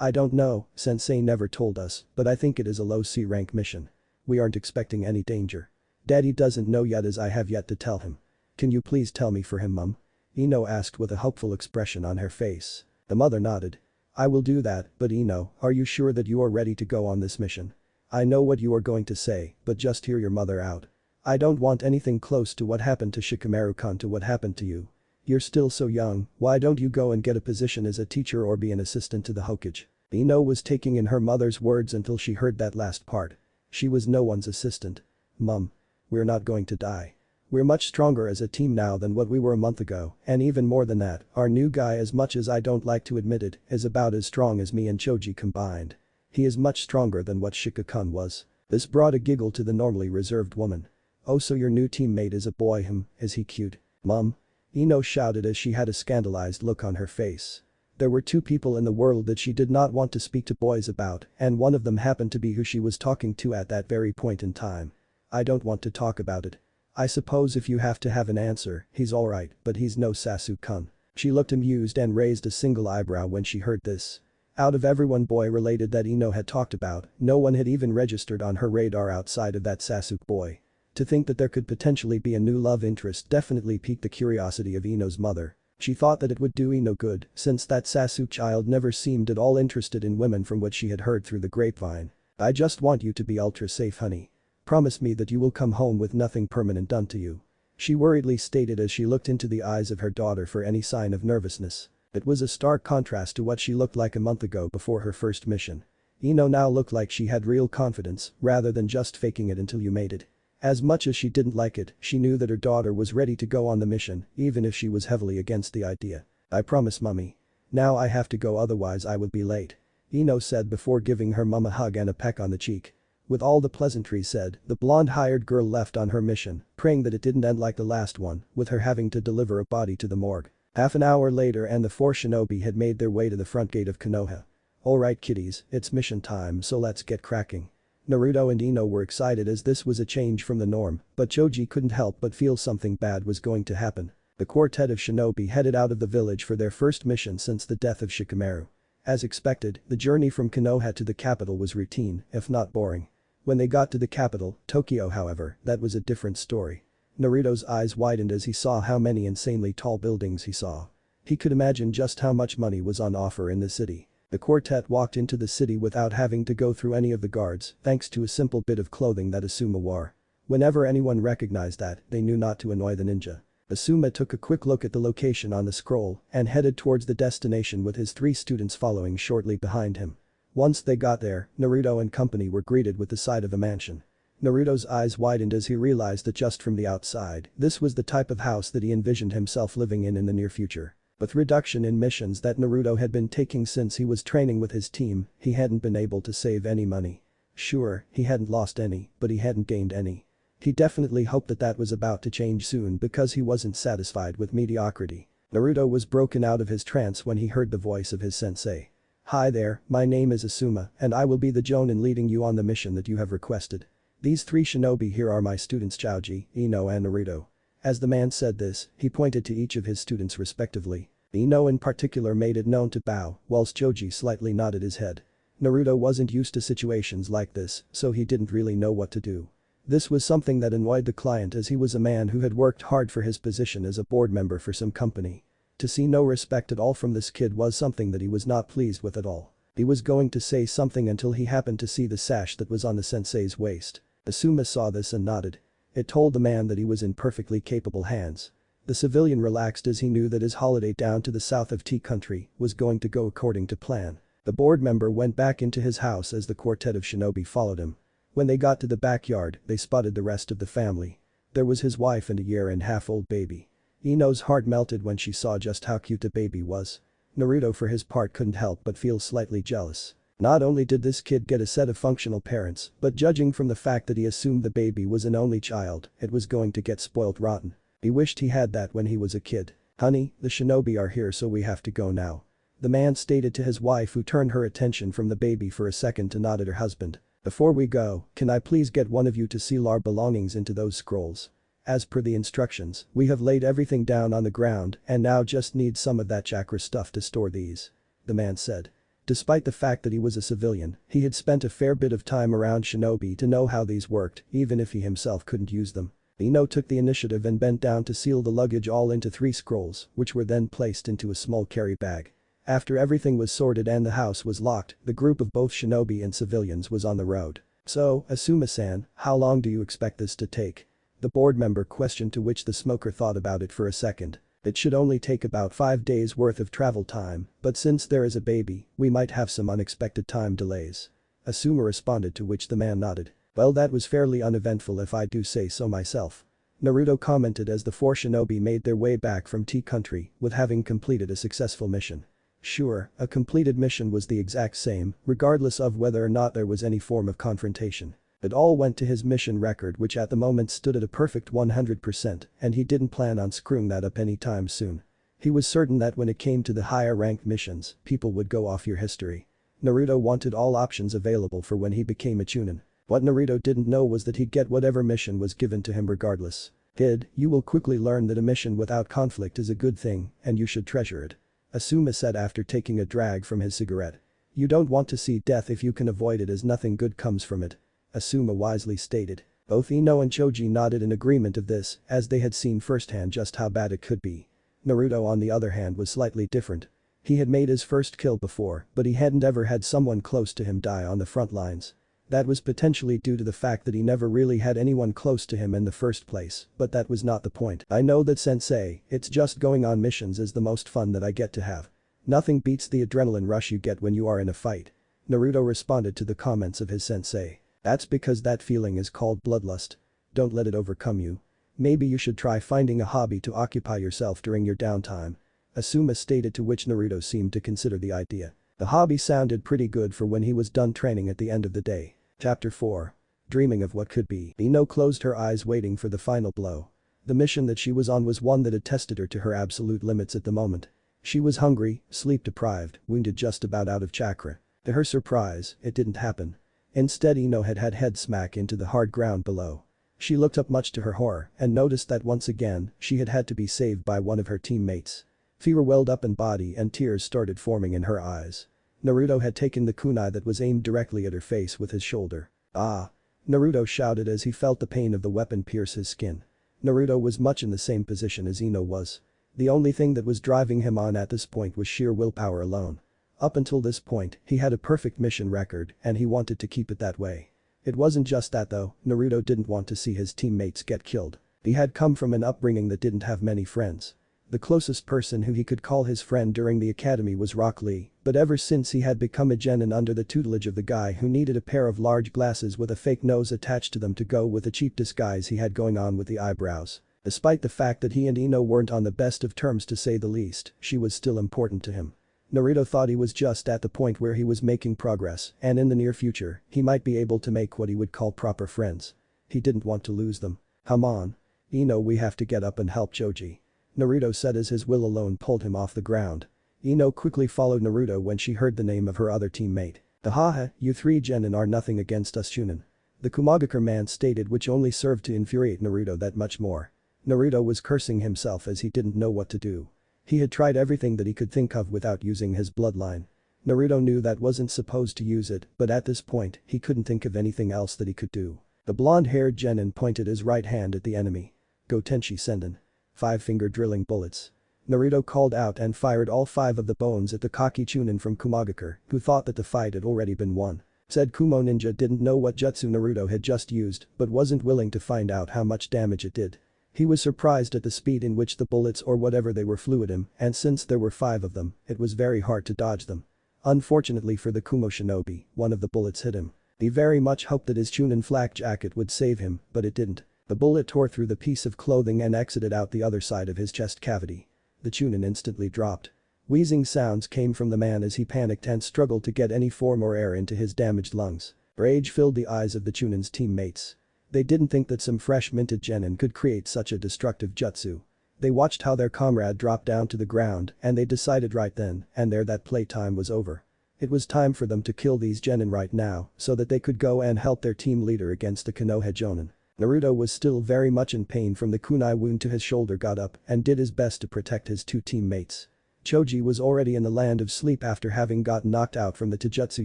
I don't know, sensei never told us, but I think it is a low C rank mission. We aren't expecting any danger. Daddy doesn't know yet as I have yet to tell him. Can you please tell me for him, mom? Ino asked with a hopeful expression on her face. The mother nodded. I will do that, but Ino, are you sure that you are ready to go on this mission? I know what you are going to say, but just hear your mother out. I don't want anything close to what happened to Shikamaru-kun to what happened to you. You're still so young, why don't you go and get a position as a teacher or be an assistant to the Hokage? Ino was taking in her mother's words until she heard that last part. She was no one's assistant. Mum. We're not going to die. We're much stronger as a team now than what we were a month ago, and even more than that, our new guy, as much as I don't like to admit it, is about as strong as me and Choji combined. He is much stronger than what Shika-kun was. This brought a giggle to the normally reserved woman. Oh, so your new teammate is a boy, is he cute? Mum? Ino shouted as she had a scandalized look on her face. There were two people in the world that she did not want to speak to boys about, and one of them happened to be who she was talking to at that very point in time. I don't want to talk about it. I suppose if you have to have an answer, he's alright, but he's no Sasuke-kun. She looked amused and raised a single eyebrow when she heard this. Out of everyone boy related that Ino had talked about, no one had even registered on her radar outside of that Sasuke boy. To think that there could potentially be a new love interest definitely piqued the curiosity of Ino's mother. She thought that it would do Ino good, since that Sasuke child never seemed at all interested in women from what she had heard through the grapevine. I just want you to be ultra safe, honey. Promise me that you will come home with nothing permanent done to you. She worriedly stated as she looked into the eyes of her daughter for any sign of nervousness. It was a stark contrast to what she looked like a month ago before her first mission. Ino now looked like she had real confidence, rather than just faking it until you made it. As much as she didn't like it, she knew that her daughter was ready to go on the mission, even if she was heavily against the idea. I promise, mummy. Now I have to go, otherwise I will be late. Ino said before giving her mum a hug and a peck on the cheek. With all the pleasantries said, the blonde hired girl left on her mission, praying that it didn't end like the last one, with her having to deliver a body to the morgue. Half an hour later and the four shinobi had made their way to the front gate of Konoha. Alright kiddies, it's mission time, so let's get cracking. Naruto and Ino were excited as this was a change from the norm, but Choji couldn't help but feel something bad was going to happen. The quartet of shinobi headed out of the village for their first mission since the death of Shikamaru. As expected, the journey from Konoha to the capital was routine, if not boring. When they got to the capital, Tokyo, however, that was a different story. Naruto's eyes widened as he saw how many insanely tall buildings he saw. He could imagine just how much money was on offer in the city. The quartet walked into the city without having to go through any of the guards, thanks to a simple bit of clothing that Asuma wore. Whenever anyone recognized that, they knew not to annoy the ninja. Asuma took a quick look at the location on the scroll and headed towards the destination with his 3 students following shortly behind him. Once they got there, Naruto and company were greeted with the sight of a mansion. Naruto's eyes widened as he realized that just from the outside, this was the type of house that he envisioned himself living in the near future. With reduction in missions that Naruto had been taking since he was training with his team, he hadn't been able to save any money. Sure, he hadn't lost any, but he hadn't gained any. He definitely hoped that that was about to change soon because he wasn't satisfied with mediocrity. Naruto was broken out of his trance when he heard the voice of his sensei. Hi there, my name is Asuma and I will be the Jonin leading you on the mission that you have requested. These 3 shinobi here are my students Choji, Ino and Naruto. As the man said this, he pointed to each of his students respectively. Ino in particular made it known to bow, whilst Choji slightly nodded his head. Naruto wasn't used to situations like this, so he didn't really know what to do. This was something that annoyed the client as he was a man who had worked hard for his position as a board member for some company. To see no respect at all from this kid was something that he was not pleased with at all. He was going to say something until he happened to see the sash that was on the sensei's waist. Asuma saw this and nodded. It told the man that he was in perfectly capable hands. The civilian relaxed as he knew that his holiday down to the south of Tea Country was going to go according to plan. The board member went back into his house as the quartet of shinobi followed him. When they got to the backyard, they spotted the rest of the family. There was his wife and a 1.5-year-old baby. Ino's heart melted when she saw just how cute the baby was. Naruto for his part couldn't help but feel slightly jealous. Not only did this kid get a set of functional parents, but judging from the fact that he assumed the baby was an only child, it was going to get spoiled rotten. He wished he had that when he was a kid. Honey, the shinobi are here so we have to go now. The man stated to his wife who turned her attention from the baby for a second to nod at her husband. Before we go, can I please get one of you to seal our belongings into those scrolls? As per the instructions, we have laid everything down on the ground and now just need some of that chakra stuff to store these. The man said. Despite the fact that he was a civilian, he had spent a fair bit of time around shinobi to know how these worked, even if he himself couldn't use them. Ino took the initiative and bent down to seal the luggage all into 3 scrolls, which were then placed into a small carry bag. After everything was sorted and the house was locked, the group of both shinobi and civilians was on the road. "So, Asuma-san, how long do you expect this to take?" The board member questioned, to which the smoker thought about it for a second. "It should only take about 5 days worth of travel time, but since there is a baby, we might have some unexpected time delays." Asuma responded, to which the man nodded. "Well, that was fairly uneventful if I do say so myself." Naruto commented as the 4 shinobi made their way back from Tea Country with having completed a successful mission. Sure, a completed mission was the exact same, regardless of whether or not there was any form of confrontation. It all went to his mission record, which at the moment stood at a perfect 100%, and he didn't plan on screwing that up anytime soon. He was certain that when it came to the higher ranked missions, people would go off your history. Naruto wanted all options available for when he became a chunin. What Naruto didn't know was that he'd get whatever mission was given to him regardless. "Kid, you will quickly learn that a mission without conflict is a good thing, and you should treasure it," Asuma said after taking a drag from his cigarette. "You don't want to see death if you can avoid it, as nothing good comes from it," Asuma wisely stated. Both Ino and Choji nodded in agreement of this, as they had seen firsthand just how bad it could be. Naruto, on the other hand, was slightly different. He had made his first kill before, but he hadn't ever had someone close to him die on the front lines. That was potentially due to the fact that he never really had anyone close to him in the first place, but that was not the point. "I know that, sensei, it's just going on missions is the most fun that I get to have. Nothing beats the adrenaline rush you get when you are in a fight," Naruto responded to the comments of his sensei. "That's because that feeling is called bloodlust. Don't let it overcome you. Maybe you should try finding a hobby to occupy yourself during your downtime," Asuma stated, to which Naruto seemed to consider the idea. The hobby sounded pretty good for when he was done training at the end of the day. Chapter 4. Dreaming of what could be. Ino closed her eyes waiting for the final blow. The mission that she was on was one that had tested her to her absolute limits at the moment. She was hungry, sleep-deprived, wounded, just about out of chakra. To her surprise, it didn't happen. Instead, Ino had head smack into the hard ground below. She looked up, much to her horror, and noticed that once again, she had to be saved by one of her teammates. Fever welled up in body and tears started forming in her eyes. Naruto had taken the kunai that was aimed directly at her face with his shoulder. "Ah!" Naruto shouted as he felt the pain of the weapon pierce his skin. Naruto was much in the same position as Ino was. The only thing that was driving him on at this point was sheer willpower alone. Up until this point, he had a perfect mission record and he wanted to keep it that way. It wasn't just that though, Naruto didn't want to see his teammates get killed. He had come from an upbringing that didn't have many friends. The closest person who he could call his friend during the academy was Rock Lee, but ever since he had become a genin under the tutelage of the guy who needed a pair of large glasses with a fake nose attached to them to go with the cheap disguise he had going on with the eyebrows. Despite the fact that he and Ino weren't on the best of terms, to say the least, she was still important to him. Naruto thought he was just at the point where he was making progress, and in the near future, he might be able to make what he would call proper friends. He didn't want to lose them. "Come on. Ino, we have to get up and help Choji," Naruto said as his will alone pulled him off the ground. Ino quickly followed Naruto when she heard the name of her other teammate. "Haha, you 3 genin are nothing against us Chunin," the Kumagakure man stated, which only served to infuriate Naruto that much more. Naruto was cursing himself as he didn't know what to do. He had tried everything that he could think of without using his bloodline. Naruto knew that wasn't supposed to use it, but at this point, he couldn't think of anything else that he could do. The blonde-haired genin pointed his right hand at the enemy. "Go Tenshi Senden. 5-finger drilling bullets." Naruto called out and fired all 5 of the bones at the cocky Chunin from Kumagakure, who thought that the fight had already been won. Said Kumo ninja didn't know what jutsu Naruto had just used, but wasn't willing to find out how much damage it did. He was surprised at the speed in which the bullets or whatever they were flew at him, and since there were 5 of them, it was very hard to dodge them. Unfortunately for the Kumo shinobi, one of the bullets hit him. He very much hoped that his Chunin flak jacket would save him, but it didn't. The bullet tore through the piece of clothing and exited out the other side of his chest cavity. The Chunin instantly dropped. Wheezing sounds came from the man as he panicked and struggled to get any form or air into his damaged lungs. Rage filled the eyes of the Chunin's teammates. They didn't think that some fresh minted genin could create such a destructive jutsu. They watched how their comrade dropped down to the ground and they decided right then and there that playtime was over. It was time for them to kill these genin right now so that they could go and help their team leader against the Konoha Jonin. Naruto was still very much in pain from the kunai wound to his shoulder, got up and did his best to protect his 2 teammates. Choji was already in the land of sleep after having gotten knocked out from the taijutsu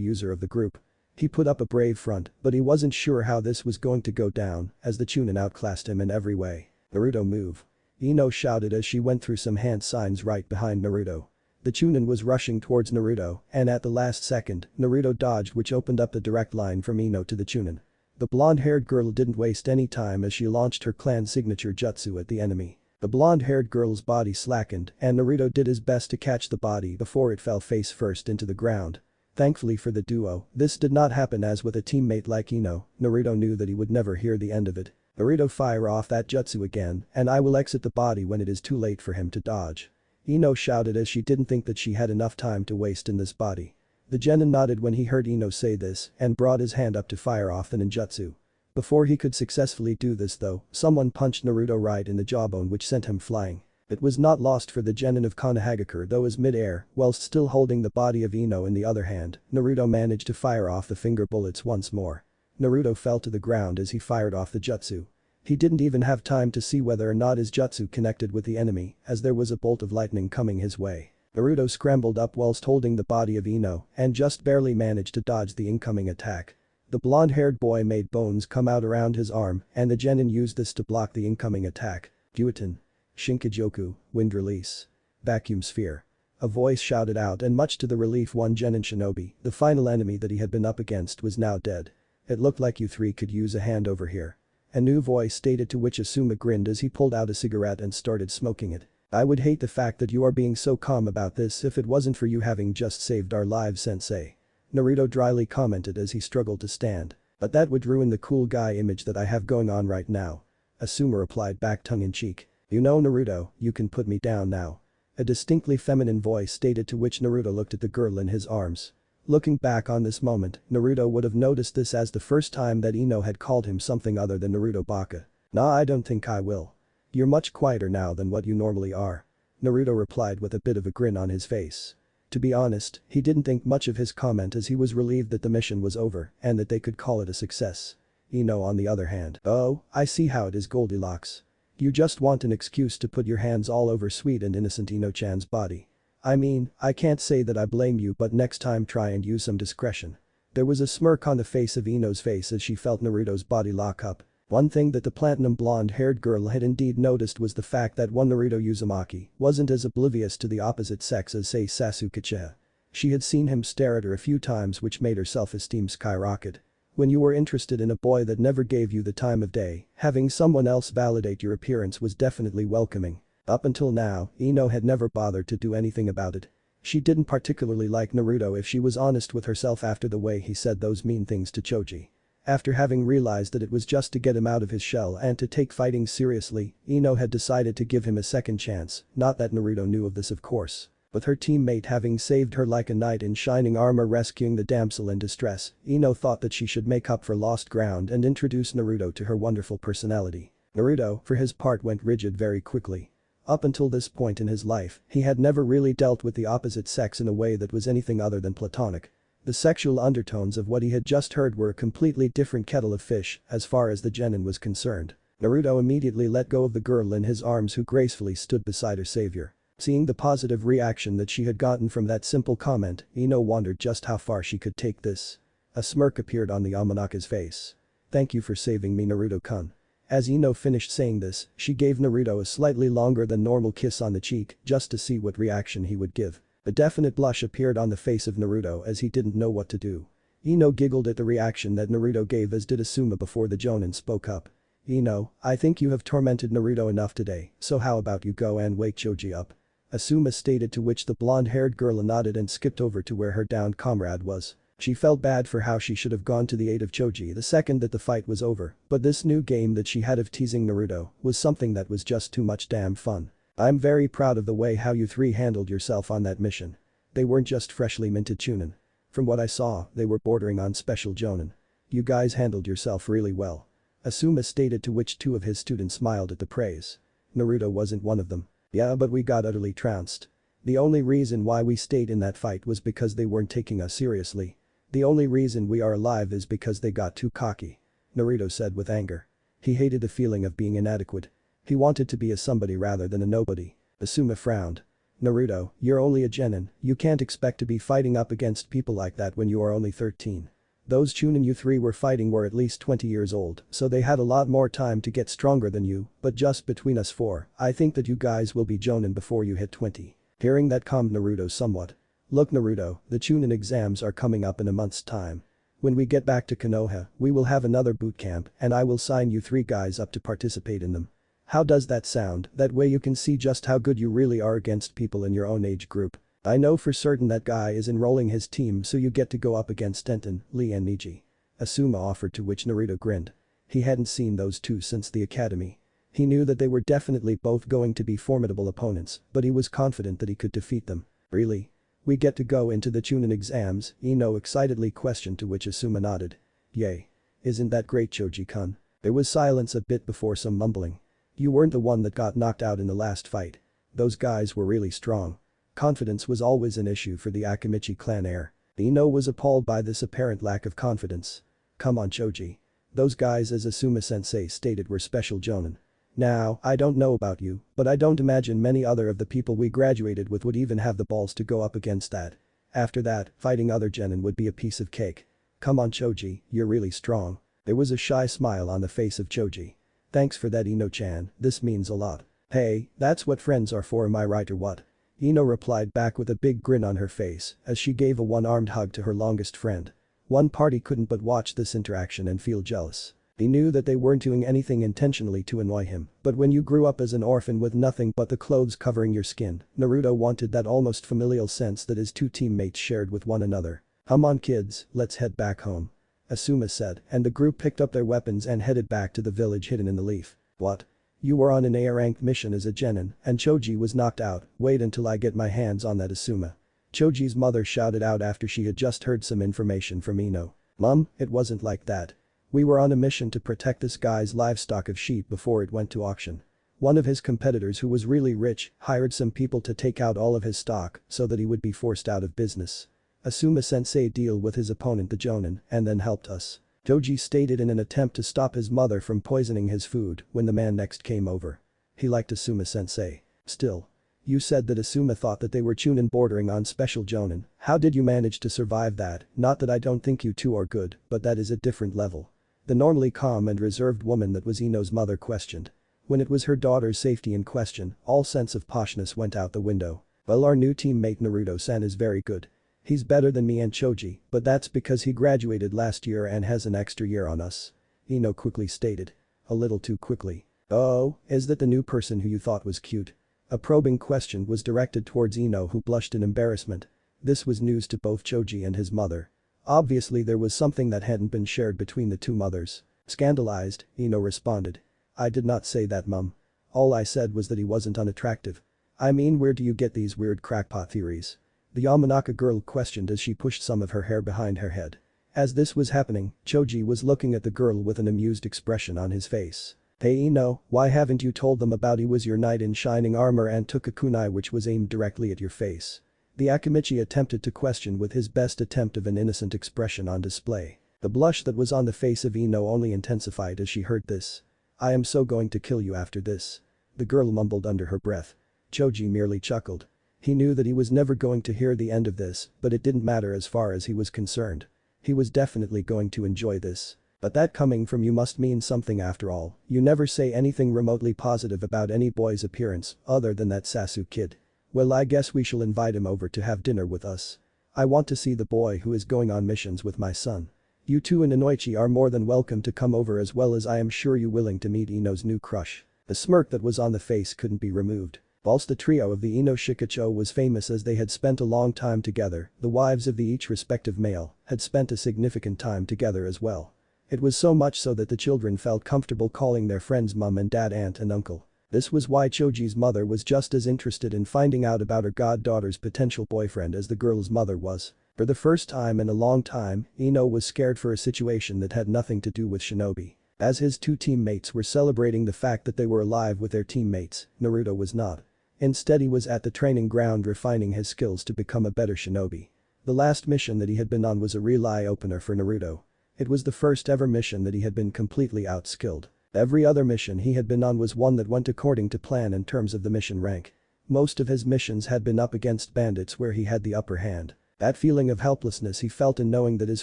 user of the group. He put up a brave front, but he wasn't sure how this was going to go down, as the Chunin outclassed him in every way. "Naruto, move." Ino shouted as she went through some hand signs right behind Naruto. The Chunin was rushing towards Naruto, and at the last second, Naruto dodged, which opened up the direct line from Ino to the Chunin. The blonde-haired girl didn't waste any time as she launched her clan signature jutsu at the enemy. The blonde-haired girl's body slackened, and Naruto did his best to catch the body before it fell face first into the ground. Thankfully for the duo, this did not happen, as with a teammate like Ino, Naruto knew that he would never hear the end of it. "Naruto, fire off that jutsu again, and I will exit the body when it is too late for him to dodge." Ino shouted as she didn't think that she had enough time to waste in this body. The genin nodded when he heard Ino say this and brought his hand up to fire off the ninjutsu. Before he could successfully do this though, someone punched Naruto right in the jawbone, which sent him flying. It was not lost for the genin of Konohagakure, though, as mid-air, whilst still holding the body of Ino in the other hand, Naruto managed to fire off the finger bullets once more. Naruto fell to the ground as he fired off the jutsu. He didn't even have time to see whether or not his jutsu connected with the enemy, as there was a bolt of lightning coming his way. Naruto scrambled up whilst holding the body of Ino and just barely managed to dodge the incoming attack. The blonde-haired boy made bones come out around his arm, and the genin used this to block the incoming attack. "Gyuiten. Shinkajoku, wind release. Vacuum sphere." A voice shouted out, and much to the relief one genin shinobi, the final enemy that he had been up against, was now dead. "It looked like you three could use a hand over here." A new voice stated, to which Asuma grinned as he pulled out a cigarette and started smoking it. "I would hate the fact that you are being so calm about this if it wasn't for you having just saved our lives, sensei." Naruto dryly commented as he struggled to stand. "But that would ruin the cool guy image that I have going on right now." Asuma replied back tongue-in-cheek. "You know, Naruto, you can put me down now." A distinctly feminine voice stated, to which Naruto looked at the girl in his arms. Looking back on this moment, Naruto would have noticed this as the first time that Ino had called him something other than Naruto Baka. "Nah, I don't think I will. You're much quieter now than what you normally are." Naruto replied with a bit of a grin on his face. To be honest, he didn't think much of his comment, as he was relieved that the mission was over and that they could call it a success. Ino, on the other hand, "Oh, I see how it is, Goldilocks. You just want an excuse to put your hands all over sweet and innocent Ino-chan's body. I mean, I can't say that I blame you, but next time try and use some discretion." There was a smirk on the face of Ino's face as she felt Naruto's body lock up. One thing that the platinum blonde-haired girl had indeed noticed was the fact that one Naruto Uzumaki wasn't as oblivious to the opposite sex as, say, Sasuke Uchiha. She had seen him stare at her a few times, which made her self-esteem skyrocket. When you were interested in a boy that never gave you the time of day, having someone else validate your appearance was definitely welcoming. Up until now, Ino had never bothered to do anything about it. She didn't particularly like Naruto, if she was honest with herself, after the way he said those mean things to Choji. After having realized that it was just to get him out of his shell and to take fighting seriously, Ino had decided to give him a second chance, not that Naruto knew of this, of course. With her teammate having saved her like a knight in shining armor rescuing the damsel in distress, Ino thought that she should make up for lost ground and introduce Naruto to her wonderful personality. Naruto, for his part, went rigid very quickly. Up until this point in his life, he had never really dealt with the opposite sex in a way that was anything other than platonic. The sexual undertones of what he had just heard were a completely different kettle of fish as far as the genin was concerned. Naruto immediately let go of the girl in his arms, who gracefully stood beside her savior. Seeing the positive reaction that she had gotten from that simple comment, Ino wondered just how far she could take this. A smirk appeared on the Amanaka's face. "Thank you for saving me, Naruto-kun." As Ino finished saying this, she gave Naruto a slightly longer than normal kiss on the cheek just to see what reaction he would give. A definite blush appeared on the face of Naruto as he didn't know what to do. Ino giggled at the reaction that Naruto gave, as did Asuma before the Jonin spoke up. "Ino, I think you have tormented Naruto enough today, so how about you go and wake Choji up?" Asuma stated, to which the blonde-haired girl nodded and skipped over to where her downed comrade was. She felt bad for how she should have gone to the aid of Choji the second that the fight was over, but this new game that she had of teasing Naruto was something that was just too much damn fun. "I'm very proud of the way how you three handled yourself on that mission. They weren't just freshly minted chunin. From what I saw, they were bordering on special jonin. You guys handled yourself really well." Asuma stated, to which two of his students smiled at the praise. Naruto wasn't one of them. "Yeah, but we got utterly trounced. The only reason why we stayed in that fight was because they weren't taking us seriously. The only reason we are alive is because they got too cocky," Naruto said with anger. He hated the feeling of being inadequate. He wanted to be a somebody rather than a nobody. Asuma frowned. "Naruto, you're only a genin, you can't expect to be fighting up against people like that when you are only 13. Those Chunin you three were fighting were at least 20 years old, so they had a lot more time to get stronger than you, but just between us four, I think that you guys will be Jonin before you hit 20. Hearing that calmed Naruto somewhat. Look Naruto, the Chunin exams are coming up in a month's time. When we get back to Konoha, we will have another boot camp and I will sign you three guys up to participate in them. How does that sound? That way you can see just how good you really are against people in your own age group. I know for certain that guy is enrolling his team so you get to go up against Tenten, Lee and Niji. Asuma offered, to which Naruto grinned. He hadn't seen those two since the academy. He knew that they were definitely both going to be formidable opponents, but he was confident that he could defeat them. Really? We get to go into the Chunin exams? Ino excitedly questioned, to which Asuma nodded. Yay. Isn't that great, Choji-kun? There was silence a bit before some mumbling. You weren't the one that got knocked out in the last fight. Those guys were really strong. Confidence was always an issue for the Akamichi clan heir. Ino was appalled by this apparent lack of confidence. Come on Choji. Those guys, as Asuma-sensei stated, were special jonin. Now, I don't know about you, but I don't imagine many other of the people we graduated with would even have the balls to go up against that. After that, fighting other genin would be a piece of cake. Come on Choji, you're really strong. There was a shy smile on the face of Choji. Thanks for that Ino-chan, this means a lot. Hey, that's what friends are for, am I right or what? Ino replied back with a big grin on her face as she gave a one-armed hug to her longest friend. One party couldn't but watch this interaction and feel jealous. He knew that they weren't doing anything intentionally to annoy him, but when you grew up as an orphan with nothing but the clothes covering your skin, Naruto wanted that almost familial sense that his two teammates shared with one another. Come on kids, let's head back home. Asuma said, and the group picked up their weapons and headed back to the village hidden in the leaf. What? You were on an A-ranked mission as a genin, and Choji was knocked out, wait until I get my hands on that Asuma. Choji's mother shouted out after she had just heard some information from Ino. Mom, it wasn't like that. We were on a mission to protect this guy's livestock of sheep before it went to auction. One of his competitors, who was really rich, hired some people to take out all of his stock so that he would be forced out of business. Asuma-sensei deal with his opponent the Jonin and then helped us. Choji stated in an attempt to stop his mother from poisoning his food when the man next came over. He liked Asuma-sensei. Still. You said that Asuma thought that they were Chunin bordering on special Jonin. How did you manage to survive that? Not that I don't think you two are good, but that is a different level. The normally calm and reserved woman that was Ino's mother questioned. When it was her daughter's safety in question, all sense of poshness went out the window. Well, our new teammate Naruto-san is very good. He's better than me and Choji, but that's because he graduated last year and has an extra year on us. Ino quickly stated. A little too quickly. Oh, is that the new person who you thought was cute? A probing question was directed towards Ino, who blushed in embarrassment. This was news to both Choji and his mother. Obviously there was something that hadn't been shared between the two mothers. Scandalized, Ino responded. I did not say that, Mum. All I said was that he wasn't unattractive. I mean, where do you get these weird crackpot theories? The Yamanaka girl questioned as she pushed some of her hair behind her head. As this was happening, Choji was looking at the girl with an amused expression on his face. Hey Ino, why haven't you told them about he was your knight in shining armor and took a kunai which was aimed directly at your face? The Akamichi attempted to question with his best attempt of an innocent expression on display. The blush that was on the face of Ino only intensified as she heard this. I am so going to kill you after this. The girl mumbled under her breath. Choji merely chuckled. He knew that he was never going to hear the end of this, but it didn't matter as far as he was concerned. He was definitely going to enjoy this. But that coming from you must mean something after all. You never say anything remotely positive about any boy's appearance other than that Sasu kid. Well, I guess we shall invite him over to have dinner with us. I want to see the boy who is going on missions with my son. You two and Inoichi are more than welcome to come over, as well as I am sure you willing to meet Ino's new crush. The smirk that was on the face couldn't be removed. Whilst the trio of the Ino Shikacho was famous as they had spent a long time together, the wives of the each respective male had spent a significant time together as well. It was so much so that the children felt comfortable calling their friends mum and dad, aunt and uncle. This was why Choji's mother was just as interested in finding out about her goddaughter's potential boyfriend as the girl's mother was. For the first time in a long time, Ino was scared for a situation that had nothing to do with Shinobi. As his two teammates were celebrating the fact that they were alive with their teammates, Naruto was not. Instead, he was at the training ground refining his skills to become a better shinobi. The last mission that he had been on was a real eye-opener for Naruto. It was the first ever mission that he had been completely outskilled. Every other mission he had been on was one that went according to plan in terms of the mission rank. Most of his missions had been up against bandits where he had the upper hand. That feeling of helplessness he felt in knowing that his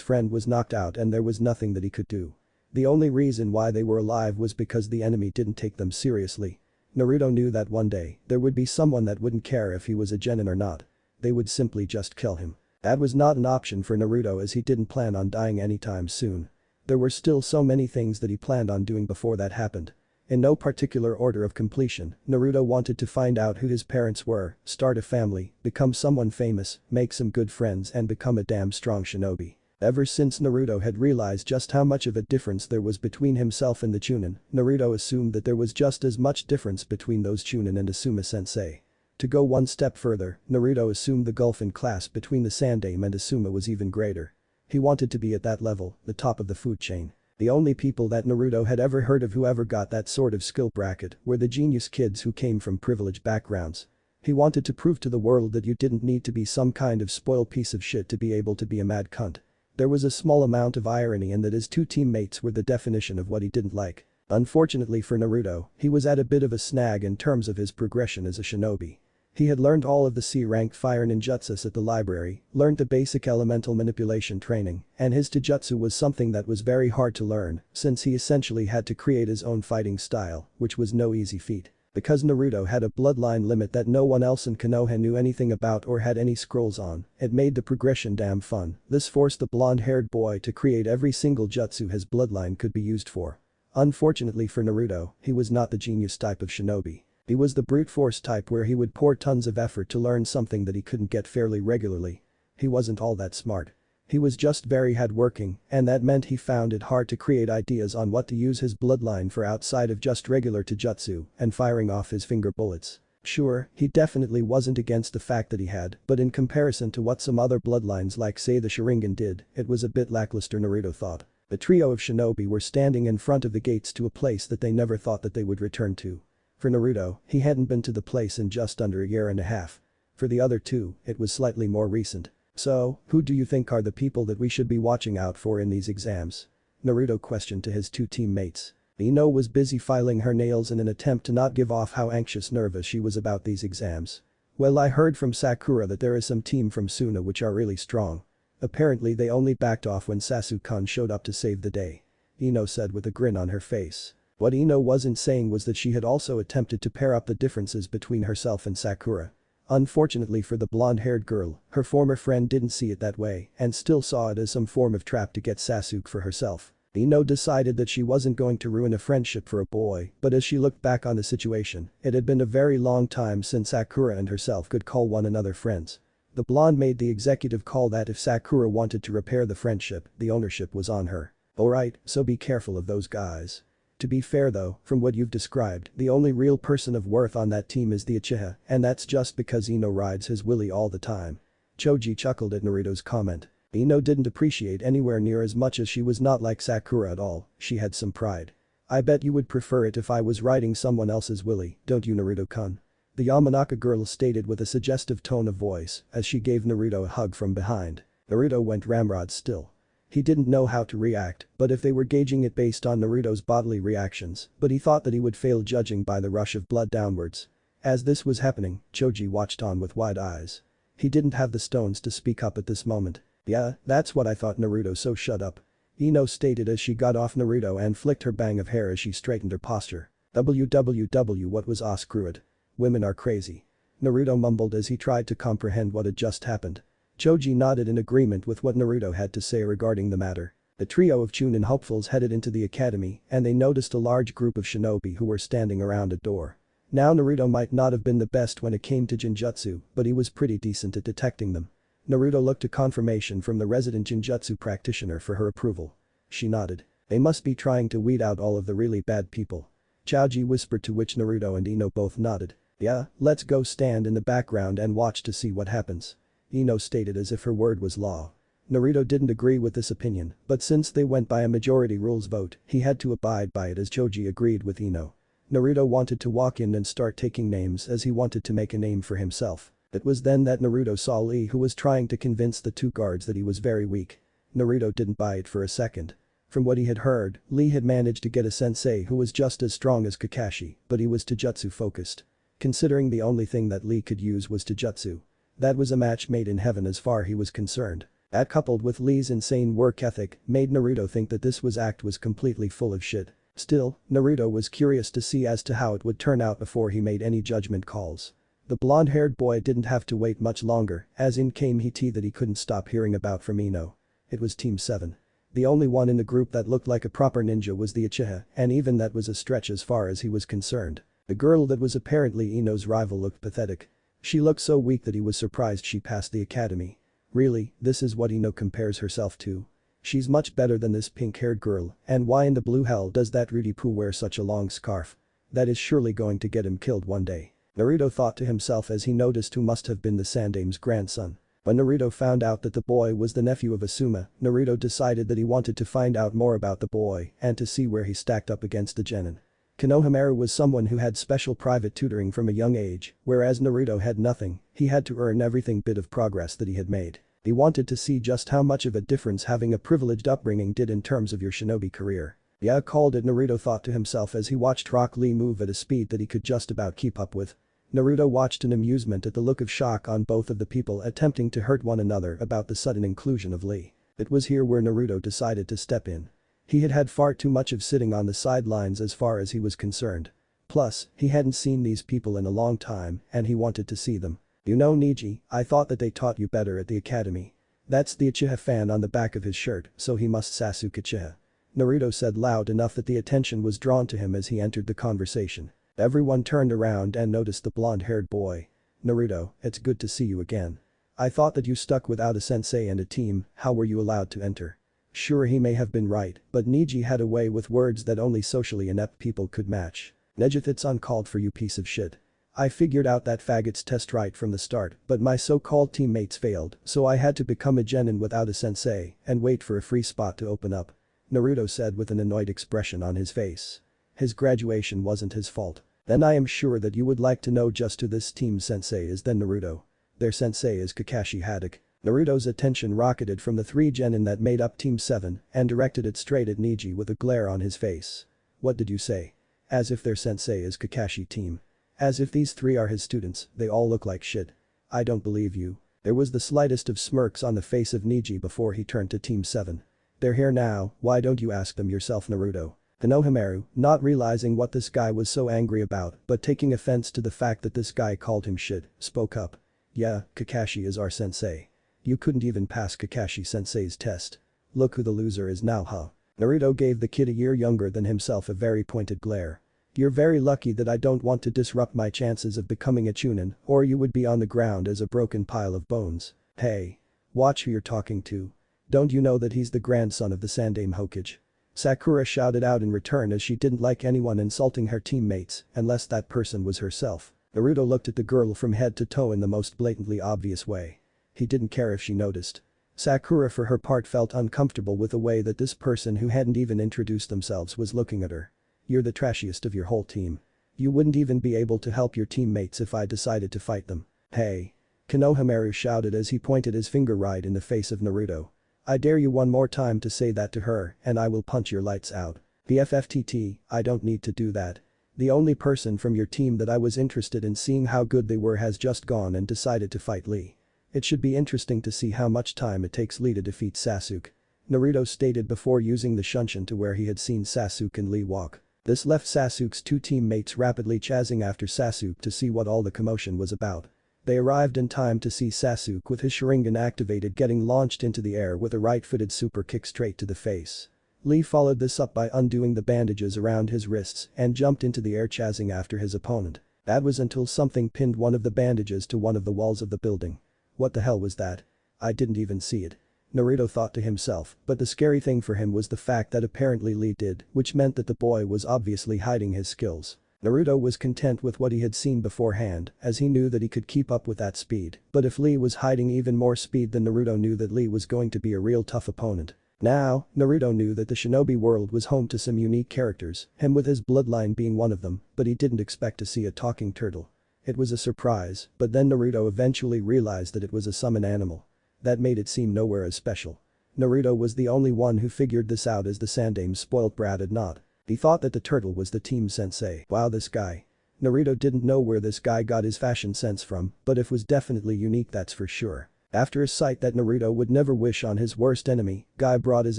friend was knocked out and there was nothing that he could do. The only reason why they were alive was because the enemy didn't take them seriously. Naruto knew that one day, there would be someone that wouldn't care if he was a genin or not. They would simply just kill him. That was not an option for Naruto as he didn't plan on dying anytime soon. There were still so many things that he planned on doing before that happened. In no particular order of completion, Naruto wanted to find out who his parents were, start a family, become someone famous, make some good friends and become a damn strong shinobi. Ever since Naruto had realized just how much of a difference there was between himself and the Chunin, Naruto assumed that there was just as much difference between those Chunin and Asuma-sensei. To go one step further, Naruto assumed the gulf in class between the Sandaime and Asuma was even greater. He wanted to be at that level, the top of the food chain. The only people that Naruto had ever heard of who ever got that sort of skill bracket were the genius kids who came from privileged backgrounds. He wanted to prove to the world that you didn't need to be some kind of spoiled piece of shit to be able to be a mad cunt. There was a small amount of irony in that his two teammates were the definition of what he didn't like. Unfortunately for Naruto, he was at a bit of a snag in terms of his progression as a shinobi. He had learned all of the C-rank fire ninjutsus at the library, learned the basic elemental manipulation training, and his taijutsu was something that was very hard to learn since he essentially had to create his own fighting style, which was no easy feat. Because Naruto had a bloodline limit that no one else in Konoha knew anything about or had any scrolls on, it made the progression damn fun. This forced the blonde-haired boy to create every single jutsu his bloodline could be used for. Unfortunately for Naruto, he was not the genius type of shinobi. He was the brute force type where he would pour tons of effort to learn something that he couldn't get fairly regularly. He wasn't all that smart. He was just very hardworking, and that meant he found it hard to create ideas on what to use his bloodline for outside of just regular taijutsu and firing off his finger bullets. Sure, he definitely wasn't against the fact that he had, but in comparison to what some other bloodlines like say the Sharingan did, it was a bit lackluster, Naruto thought. The trio of shinobi were standing in front of the gates to a place that they never thought that they would return to. For Naruto, he hadn't been to the place in just under a year and a half. For the other two, it was slightly more recent. So, who do you think are the people that we should be watching out for in these exams? Naruto questioned to his two teammates. Ino was busy filing her nails in an attempt to not give off how nervous she was about these exams. Well, I heard from Sakura that there is some team from Suna which are really strong. Apparently they only backed off when Sasuke-kun showed up to save the day. Ino said with a grin on her face. What Ino wasn't saying was that she had also attempted to pair up the differences between herself and Sakura. Unfortunately for the blonde-haired girl, her former friend didn't see it that way and still saw it as some form of trap to get Sasuke for herself. Ino decided that she wasn't going to ruin a friendship for a boy, but as she looked back on the situation, it had been a very long time since Sakura and herself could call one another friends. The blonde made the executive call that if Sakura wanted to repair the friendship, the ownership was on her. Alright, so be careful of those guys. To be fair though, from what you've described, the only real person of worth on that team is the Uchiha, and that's just because Ino rides his willy all the time. Choji chuckled at Naruto's comment. Ino didn't appreciate anywhere near as much as she was not like Sakura at all, she had some pride. I bet you would prefer it if I was riding someone else's willy, don't you, Naruto-kun? The Yamanaka girl stated with a suggestive tone of voice as she gave Naruto a hug from behind. Naruto went ramrod still. He didn't know how to react, but if they were gauging it based on Naruto's bodily reactions, but he thought that he would fail judging by the rush of blood downwards. As this was happening, Choji watched on with wide eyes. He didn't have the stones to speak up at this moment. Yeah, that's what I thought, Naruto, so shut up. Ino stated as she got off Naruto and flicked her bang of hair as she straightened her posture. WWW, what was screw it. Women are crazy. Naruto mumbled as he tried to comprehend what had just happened. Choji nodded in agreement with what Naruto had to say regarding the matter. The trio of Chunin hopefuls headed into the academy and they noticed a large group of shinobi who were standing around a door. Now Naruto might not have been the best when it came to Jinjutsu, but he was pretty decent at detecting them. Naruto looked to confirmation from the resident Jinjutsu practitioner for her approval. She nodded. They must be trying to weed out all of the really bad people. Choji whispered, to which Naruto and Ino both nodded. Yeah, let's go stand in the background and watch to see what happens. Ino stated as if her word was law. Naruto didn't agree with this opinion, but since they went by a majority rules vote, he had to abide by it as Choji agreed with Ino. Naruto wanted to walk in and start taking names as he wanted to make a name for himself. It was then that Naruto saw Lee, who was trying to convince the two guards that he was very weak. Naruto didn't buy it for a second. From what he had heard, Lee had managed to get a sensei who was just as strong as Kakashi, but he was taijutsu focused. Considering the only thing that Lee could use was taijutsu. That was a match made in heaven as far he was concerned. That coupled with Lee's insane work ethic made Naruto think that this act was completely full of shit. Still, Naruto was curious to see as to how it would turn out before he made any judgment calls. The blonde-haired boy didn't have to wait much longer, as in came he that he couldn't stop hearing about from Ino. It was Team 7. The only one in the group that looked like a proper ninja was the Uchiha, and even that was a stretch as far as he was concerned. The girl that was apparently Ino's rival looked pathetic. She looked so weak that he was surprised she passed the academy. Really, this is what Ino compares herself to? She's much better than this pink-haired girl, and why in the blue hell does that Rudy Poo wear such a long scarf? That is surely going to get him killed one day. Naruto thought to himself as he noticed who must have been the Sandame's grandson. When Naruto found out that the boy was the nephew of Asuma, Naruto decided that he wanted to find out more about the boy and to see where he stacked up against the genin. Konohamaru was someone who had special private tutoring from a young age, whereas Naruto had nothing, he had to earn every bit of progress that he had made. He wanted to see just how much of a difference having a privileged upbringing did in terms of your shinobi career. Yeah, called it, Naruto thought to himself as he watched Rock Lee move at a speed that he could just about keep up with. Naruto watched in amusement at the look of shock on both of the people attempting to hurt one another about the sudden inclusion of Lee. It was here where Naruto decided to step in. He had had far too much of sitting on the sidelines as far as he was concerned. Plus, he hadn't seen these people in a long time and he wanted to see them. You know Neji, I thought that they taught you better at the academy. That's the Uchiha fan on the back of his shirt, so he must Sasuke Uchiha. Naruto said loud enough that the attention was drawn to him as he entered the conversation. Everyone turned around and noticed the blonde-haired boy. Naruto, it's good to see you again. I thought that you stuck without a sensei and a team, how were you allowed to enter? Sure, he may have been right, but Neji had a way with words that only socially inept people could match. Nejith, it's uncalled for, you piece of shit. I figured out that faggot's test right from the start, but my so-called teammates failed, so I had to become a genin without a sensei and wait for a free spot to open up. Naruto said with an annoyed expression on his face. His graduation wasn't his fault. Then I am sure that you would like to know just who this team's sensei is then, Naruto. Their sensei is Kakashi Haddock. Naruto's attention rocketed from the 3 genin that made up Team 7 and directed it straight at Neji with a glare on his face. What did you say? As if their sensei is Kakashi team. As if these 3 are his students, they all look like shit. I don't believe you. There was the slightest of smirks on the face of Neji before he turned to Team 7. They're here now, why don't you ask them yourself, Naruto? Konohamaru, not realizing what this guy was so angry about but taking offense to the fact that this guy called him shit, spoke up. Yeah, Kakashi is our sensei. You couldn't even pass Kakashi sensei's test. Look who the loser is now, huh? Naruto gave the kid a year younger than himself a very pointed glare. You're very lucky that I don't want to disrupt my chances of becoming a chunin, or you would be on the ground as a broken pile of bones. Hey. Watch who you're talking to. Don't you know that he's the grandson of the Sandame Hokage? Sakura shouted out in return as she didn't like anyone insulting her teammates unless that person was herself. Naruto looked at the girl from head to toe in the most blatantly obvious way. He didn't care if she noticed. Sakura for her part felt uncomfortable with the way that this person who hadn't even introduced themselves was looking at her. You're the trashiest of your whole team. You wouldn't even be able to help your teammates if I decided to fight them. Hey. Konohamaru shouted as he pointed his finger right in the face of Naruto. I dare you one more time to say that to her and I will punch your lights out. BFFTT, I don't need to do that. The only person from your team that I was interested in seeing how good they were has just gone and decided to fight Lee. It should be interesting to see how much time it takes Lee to defeat Sasuke. Naruto stated before using the Shunshin to where he had seen Sasuke and Lee walk. This left Sasuke's 2 teammates rapidly chasing after Sasuke to see what all the commotion was about. They arrived in time to see Sasuke with his Sharingan activated getting launched into the air with a right-footed super kick straight to the face. Lee followed this up by undoing the bandages around his wrists and jumped into the air chasing after his opponent. That was until something pinned one of the bandages to one of the walls of the building. What the hell was that? I didn't even see it. Naruto thought to himself, but the scary thing for him was the fact that apparently Lee did, which meant that the boy was obviously hiding his skills. Naruto was content with what he had seen beforehand as he knew that he could keep up with that speed, but if Lee was hiding even more speed then Naruto knew that Lee was going to be a real tough opponent. Now, Naruto knew that the shinobi world was home to some unique characters, him with his bloodline being one of them, but he didn't expect to see a talking turtle. It was a surprise, but then Naruto eventually realized that it was a summon animal. That made it seem nowhere as special. Naruto was the only one who figured this out as the Sandame's spoilt brat had not. He thought that the turtle was the team sensei. Wow, this guy. Naruto didn't know where this guy got his fashion sense from, but it was definitely unique, that's for sure. After a sight that Naruto would never wish on his worst enemy, Guy brought his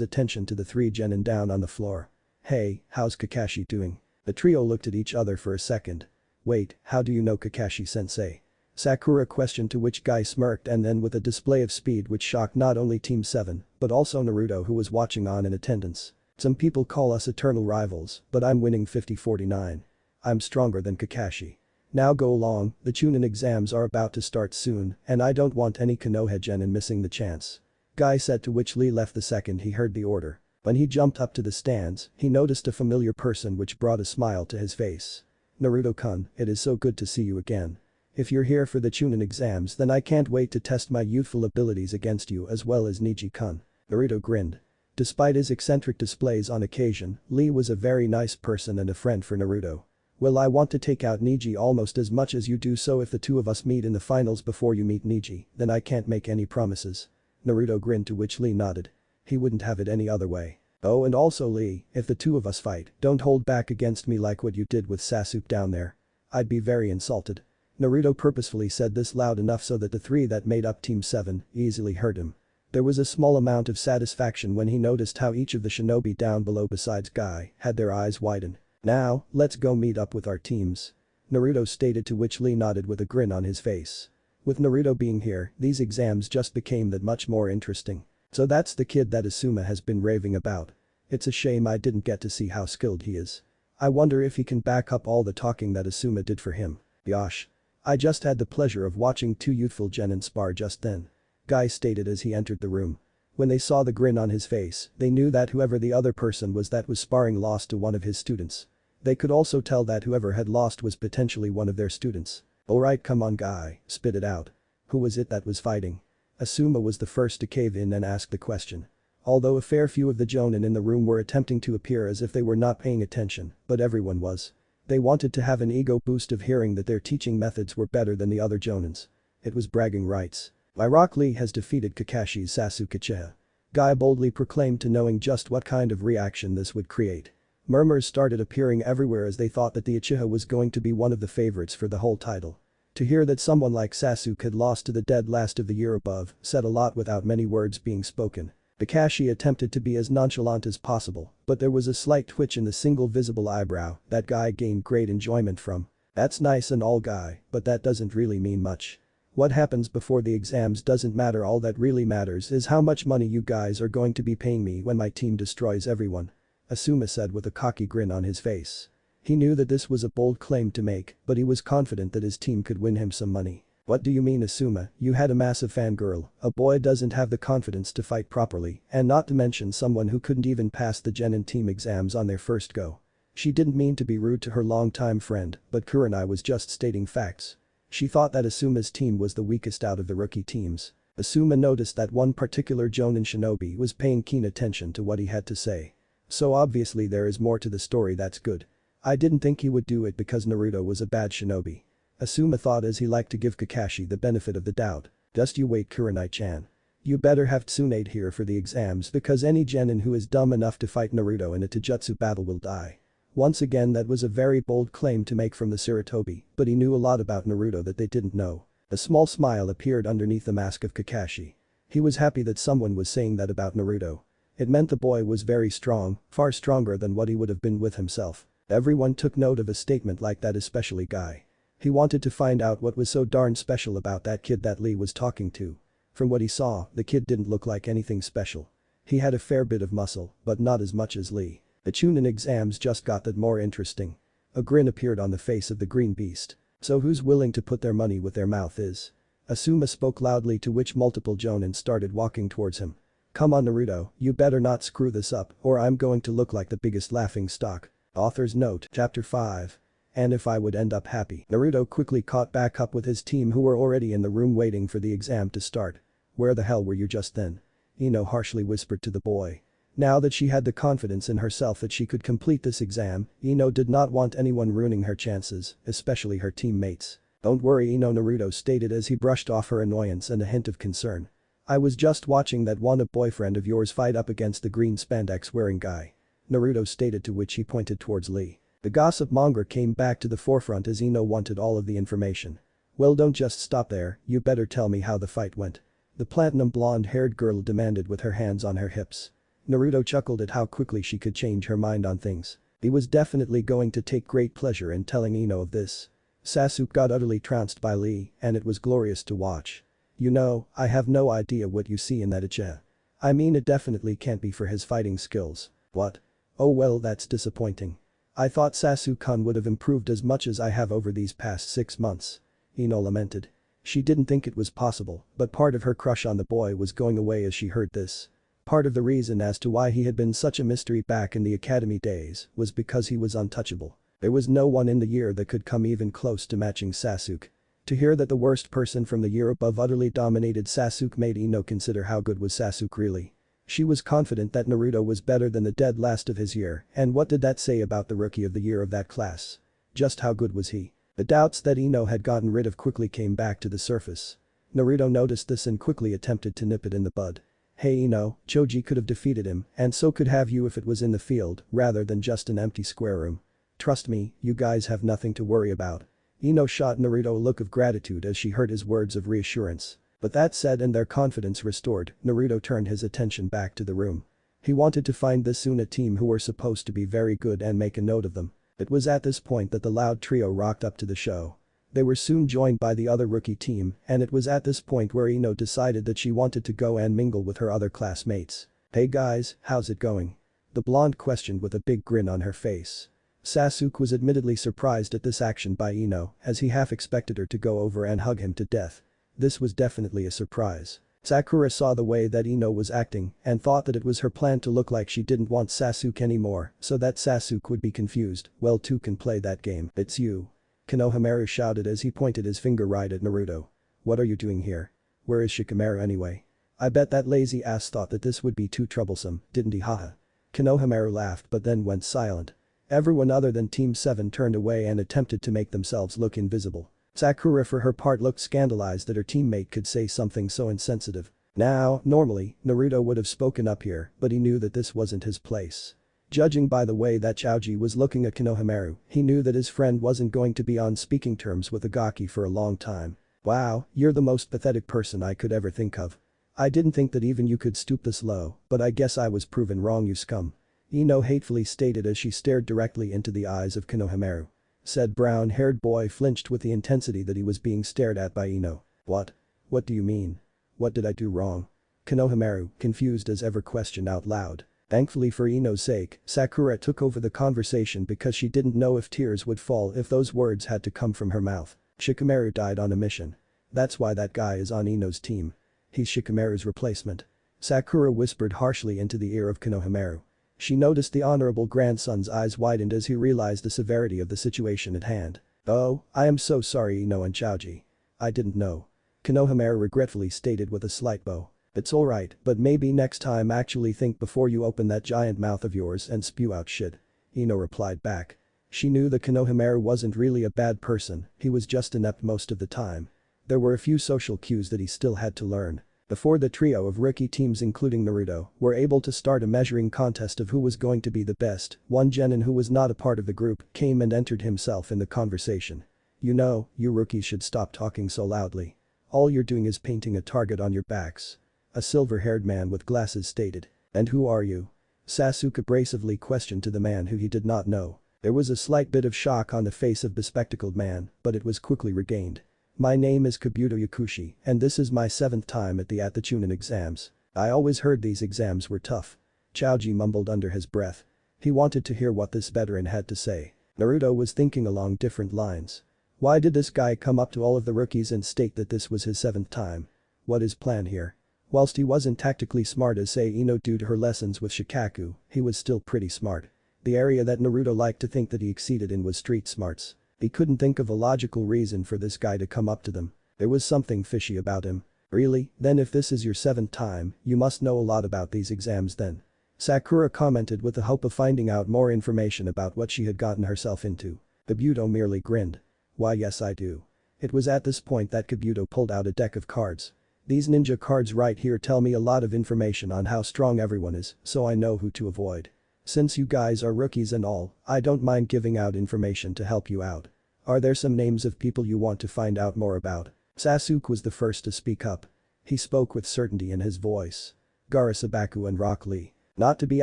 attention to the three genin down on the floor. "Hey, how's Kakashi doing?" The trio looked at each other for a second. "Wait, how do you know Kakashi-sensei?" Sakura questioned, to which Guy smirked and then with a display of speed which shocked not only Team 7, but also Naruto, who was watching on in attendance. "Some people call us eternal rivals, but I'm winning 50-49. I'm stronger than Kakashi. Now go along, the Chunin exams are about to start soon, and I don't want any Konoha genin missing the chance," Guy said, to which Lee left the second he heard the order. When he jumped up to the stands, he noticed a familiar person which brought a smile to his face. "Naruto-kun, it is so good to see you again. If you're here for the Chunin exams, then I can't wait to test my youthful abilities against you as well as Neji-kun." Naruto grinned. Despite his eccentric displays on occasion, Lee was a very nice person and a friend for Naruto. "Well, I want to take out Neji almost as much as you do, so if the two of us meet in the finals before you meet Neji, then I can't make any promises." Naruto grinned, to which Lee nodded. He wouldn't have it any other way. "Oh, and also Lee, if the two of us fight, don't hold back against me like what you did with Sasuke down there. I'd be very insulted." Naruto purposefully said this loud enough so that the three that made up Team 7 easily heard him. There was a small amount of satisfaction when he noticed how each of the shinobi down below besides Guy had their eyes widen. "Now, let's go meet up with our teams," Naruto stated, to which Lee nodded with a grin on his face. With Naruto being here, these exams just became that much more interesting. So that's the kid that Asuma has been raving about. It's a shame I didn't get to see how skilled he is. I wonder if he can back up all the talking that Asuma did for him. Yosh. I just had the pleasure of watching two youthful genin spar just then, Guy stated as he entered the room. When they saw the grin on his face, they knew that whoever the other person was that was sparring lost to one of his students. They could also tell that whoever had lost was potentially one of their students. "Alright, come on Guy, spit it out. Who was it that was fighting?" Asuma was the first to cave in and ask the question. Although a fair few of the jonin in the room were attempting to appear as if they were not paying attention, but everyone was. They wanted to have an ego boost of hearing that their teaching methods were better than the other jonins. It was bragging rights. "Rock Lee has defeated Kakashi's Sasuke Uchiha," Guy boldly proclaimed, to knowing just what kind of reaction this would create. Murmurs started appearing everywhere as they thought that the Uchiha was going to be one of the favorites for the whole title. To hear that someone like Sasuke had lost to the dead last of the year above said a lot without many words being spoken. Kakashi attempted to be as nonchalant as possible, but there was a slight twitch in the single visible eyebrow that Guy gained great enjoyment from. "That's nice and all, Guy, but that doesn't really mean much. What happens before the exams doesn't matter. All that really matters is how much money you guys are going to be paying me when my team destroys everyone," Asuma said with a cocky grin on his face. He knew that this was a bold claim to make, but he was confident that his team could win him some money. "What do you mean, Asuma? You had a massive fangirl. A boy doesn't have the confidence to fight properly, and not to mention someone who couldn't even pass the genin team exams on their first go." She didn't mean to be rude to her longtime friend, but Kurenai was just stating facts. She thought that Asuma's team was the weakest out of the rookie teams. Asuma noticed that one particular jonin shinobi was paying keen attention to what he had to say. "So obviously there is more to the story. That's good. I didn't think he would do it because Naruto was a bad shinobi," Asuma thought as he liked to give Kakashi the benefit of the doubt. "Just you wait, Kurenai-chan. You better have Tsunade here for the exams because any genin who is dumb enough to fight Naruto in a Taijutsu battle will die." Once again, that was a very bold claim to make from the Sarutobi, but he knew a lot about Naruto that they didn't know. A small smile appeared underneath the mask of Kakashi. He was happy that someone was saying that about Naruto. It meant the boy was very strong, far stronger than what he would have been with himself. Everyone took note of a statement like that, especially Guy. He wanted to find out what was so darn special about that kid that Lee was talking to. From what he saw, the kid didn't look like anything special. He had a fair bit of muscle, but not as much as Lee. The Chunin exams just got that more interesting. A grin appeared on the face of the green beast. "So who's willing to put their money where their mouth is?" Asuma spoke loudly, to which multiple jonin started walking towards him. "Come on Naruto, you better not screw this up or I'm going to look like the biggest laughing stock." Author's note, Chapter 5. And if I would end up happy. Naruto quickly caught back up with his team who were already in the room waiting for the exam to start. "Where the hell were you just then?" Ino harshly whispered to the boy. Now that she had the confidence in herself that she could complete this exam, Ino did not want anyone ruining her chances, especially her teammates. "Don't worry Ino," Naruto stated as he brushed off her annoyance and a hint of concern. "I was just watching that wannabe boyfriend of yours fight up against the green spandex wearing guy," Naruto stated, to which he pointed towards Lee. The gossip monger came back to the forefront as Ino wanted all of the information. Well, don't just stop there, you better tell me how the fight went. The platinum blonde-haired girl demanded with her hands on her hips. Naruto chuckled at how quickly she could change her mind on things. He was definitely going to take great pleasure in telling Ino of this. Sasuke got utterly trounced by Lee, and it was glorious to watch. You know, I have no idea what you see in that Ginjaa. I mean, it definitely can't be for his fighting skills. What? Oh well, that's disappointing. I thought Sasuke-kun would have improved as much as I have over these past 6 months. Ino lamented. She didn't think it was possible, but part of her crush on the boy was going away as she heard this. Part of the reason as to why he had been such a mystery back in the academy days was because he was untouchable. There was no one in the year that could come even close to matching Sasuke. To hear that the worst person from the year above utterly dominated Sasuke made Ino consider how good was Sasuke really. She was confident that Naruto was better than the dead last of his year, and what did that say about the rookie of the year of that class? Just how good was he? The doubts that Ino had gotten rid of quickly came back to the surface. Naruto noticed this and quickly attempted to nip it in the bud. Hey Ino, Choji could have defeated him, and so could have you if it was in the field, rather than just an empty square room. Trust me, you guys have nothing to worry about. Ino shot Naruto a look of gratitude as she heard his words of reassurance. But that said and their confidence restored, Naruto turned his attention back to the room. He wanted to find the Suna team who were supposed to be very good and make a note of them. It was at this point that the loud trio rocked up to the show. They were soon joined by the other rookie team, and it was at this point where Ino decided that she wanted to go and mingle with her other classmates. Hey guys, how's it going? The blonde questioned with a big grin on her face. Sasuke was admittedly surprised at this action by Ino, as he half expected her to go over and hug him to death. This was definitely a surprise. Sakura saw the way that Ino was acting and thought that it was her plan to look like she didn't want Sasuke anymore so that Sasuke would be confused. Well, two can play that game. It's you. Konohamaru shouted as he pointed his finger right at Naruto. What are you doing here? Where is Shikamaru anyway? I bet that lazy ass thought that this would be too troublesome, didn't he, haha? Konohamaru laughed but then went silent. Everyone other than Team 7 turned away and attempted to make themselves look invisible. Sakura for her part looked scandalized that her teammate could say something so insensitive. Now, normally, Naruto would have spoken up here, but he knew that this wasn't his place. Judging by the way that Choji was looking at Konohamaru, he knew that his friend wasn't going to be on speaking terms with Agaki for a long time. Wow, you're the most pathetic person I could ever think of. I didn't think that even you could stoop this low, but I guess I was proven wrong, you scum. Ino hatefully stated as she stared directly into the eyes of Konohamaru. Said brown-haired boy flinched with the intensity that he was being stared at by Ino. What? What do you mean? What did I do wrong? Konohamaru, confused as ever, questioned out loud. Thankfully for Ino's sake, Sakura took over the conversation because she didn't know if tears would fall if those words had to come from her mouth. Shikamaru died on a mission. That's why that guy is on Ino's team. He's Shikamaru's replacement. Sakura whispered harshly into the ear of Konohamaru. She noticed the honorable grandson's eyes widened as he realized the severity of the situation at hand. Oh, I am so sorry Ino and Choji. I didn't know. Konohamaru regretfully stated with a slight bow. It's alright, but maybe next time actually think before you open that giant mouth of yours and spew out shit. Ino replied back. She knew that Konohamaru wasn't really a bad person, he was just inept most of the time. There were a few social cues that he still had to learn. Before the trio of rookie teams including Naruto were able to start a measuring contest of who was going to be the best, one genin who was not a part of the group came and entered himself in the conversation. You know, you rookies should stop talking so loudly. All you're doing is painting a target on your backs. A silver-haired man with glasses stated. And who are you? Sasuke abrasively questioned to the man who he did not know. There was a slight bit of shock on the face of the bespectacled man, but it was quickly regained. My name is Kabuto Yakushi, and this is my 7th time at the Chunin exams. I always heard these exams were tough. Choji mumbled under his breath. He wanted to hear what this veteran had to say. Naruto was thinking along different lines. Why did this guy come up to all of the rookies and state that this was his 7th time? What is plan here? Whilst he wasn't tactically smart as say Ino due to her lessons with Shikaku, he was still pretty smart. The area that Naruto liked to think that he exceeded in was street smarts. He couldn't think of a logical reason for this guy to come up to them. There was something fishy about him. Really? Then if this is your 7th time, you must know a lot about these exams then. Sakura commented with the hope of finding out more information about what she had gotten herself into. Kabuto merely grinned. Why yes I do. It was at this point that Kabuto pulled out a deck of cards. These ninja cards right here tell me a lot of information on how strong everyone is, so I know who to avoid. Since you guys are rookies and all, I don't mind giving out information to help you out. Are there some names of people you want to find out more about? Sasuke was the first to speak up. He spoke with certainty in his voice. Gaara Sabaku and Rock Lee. Not to be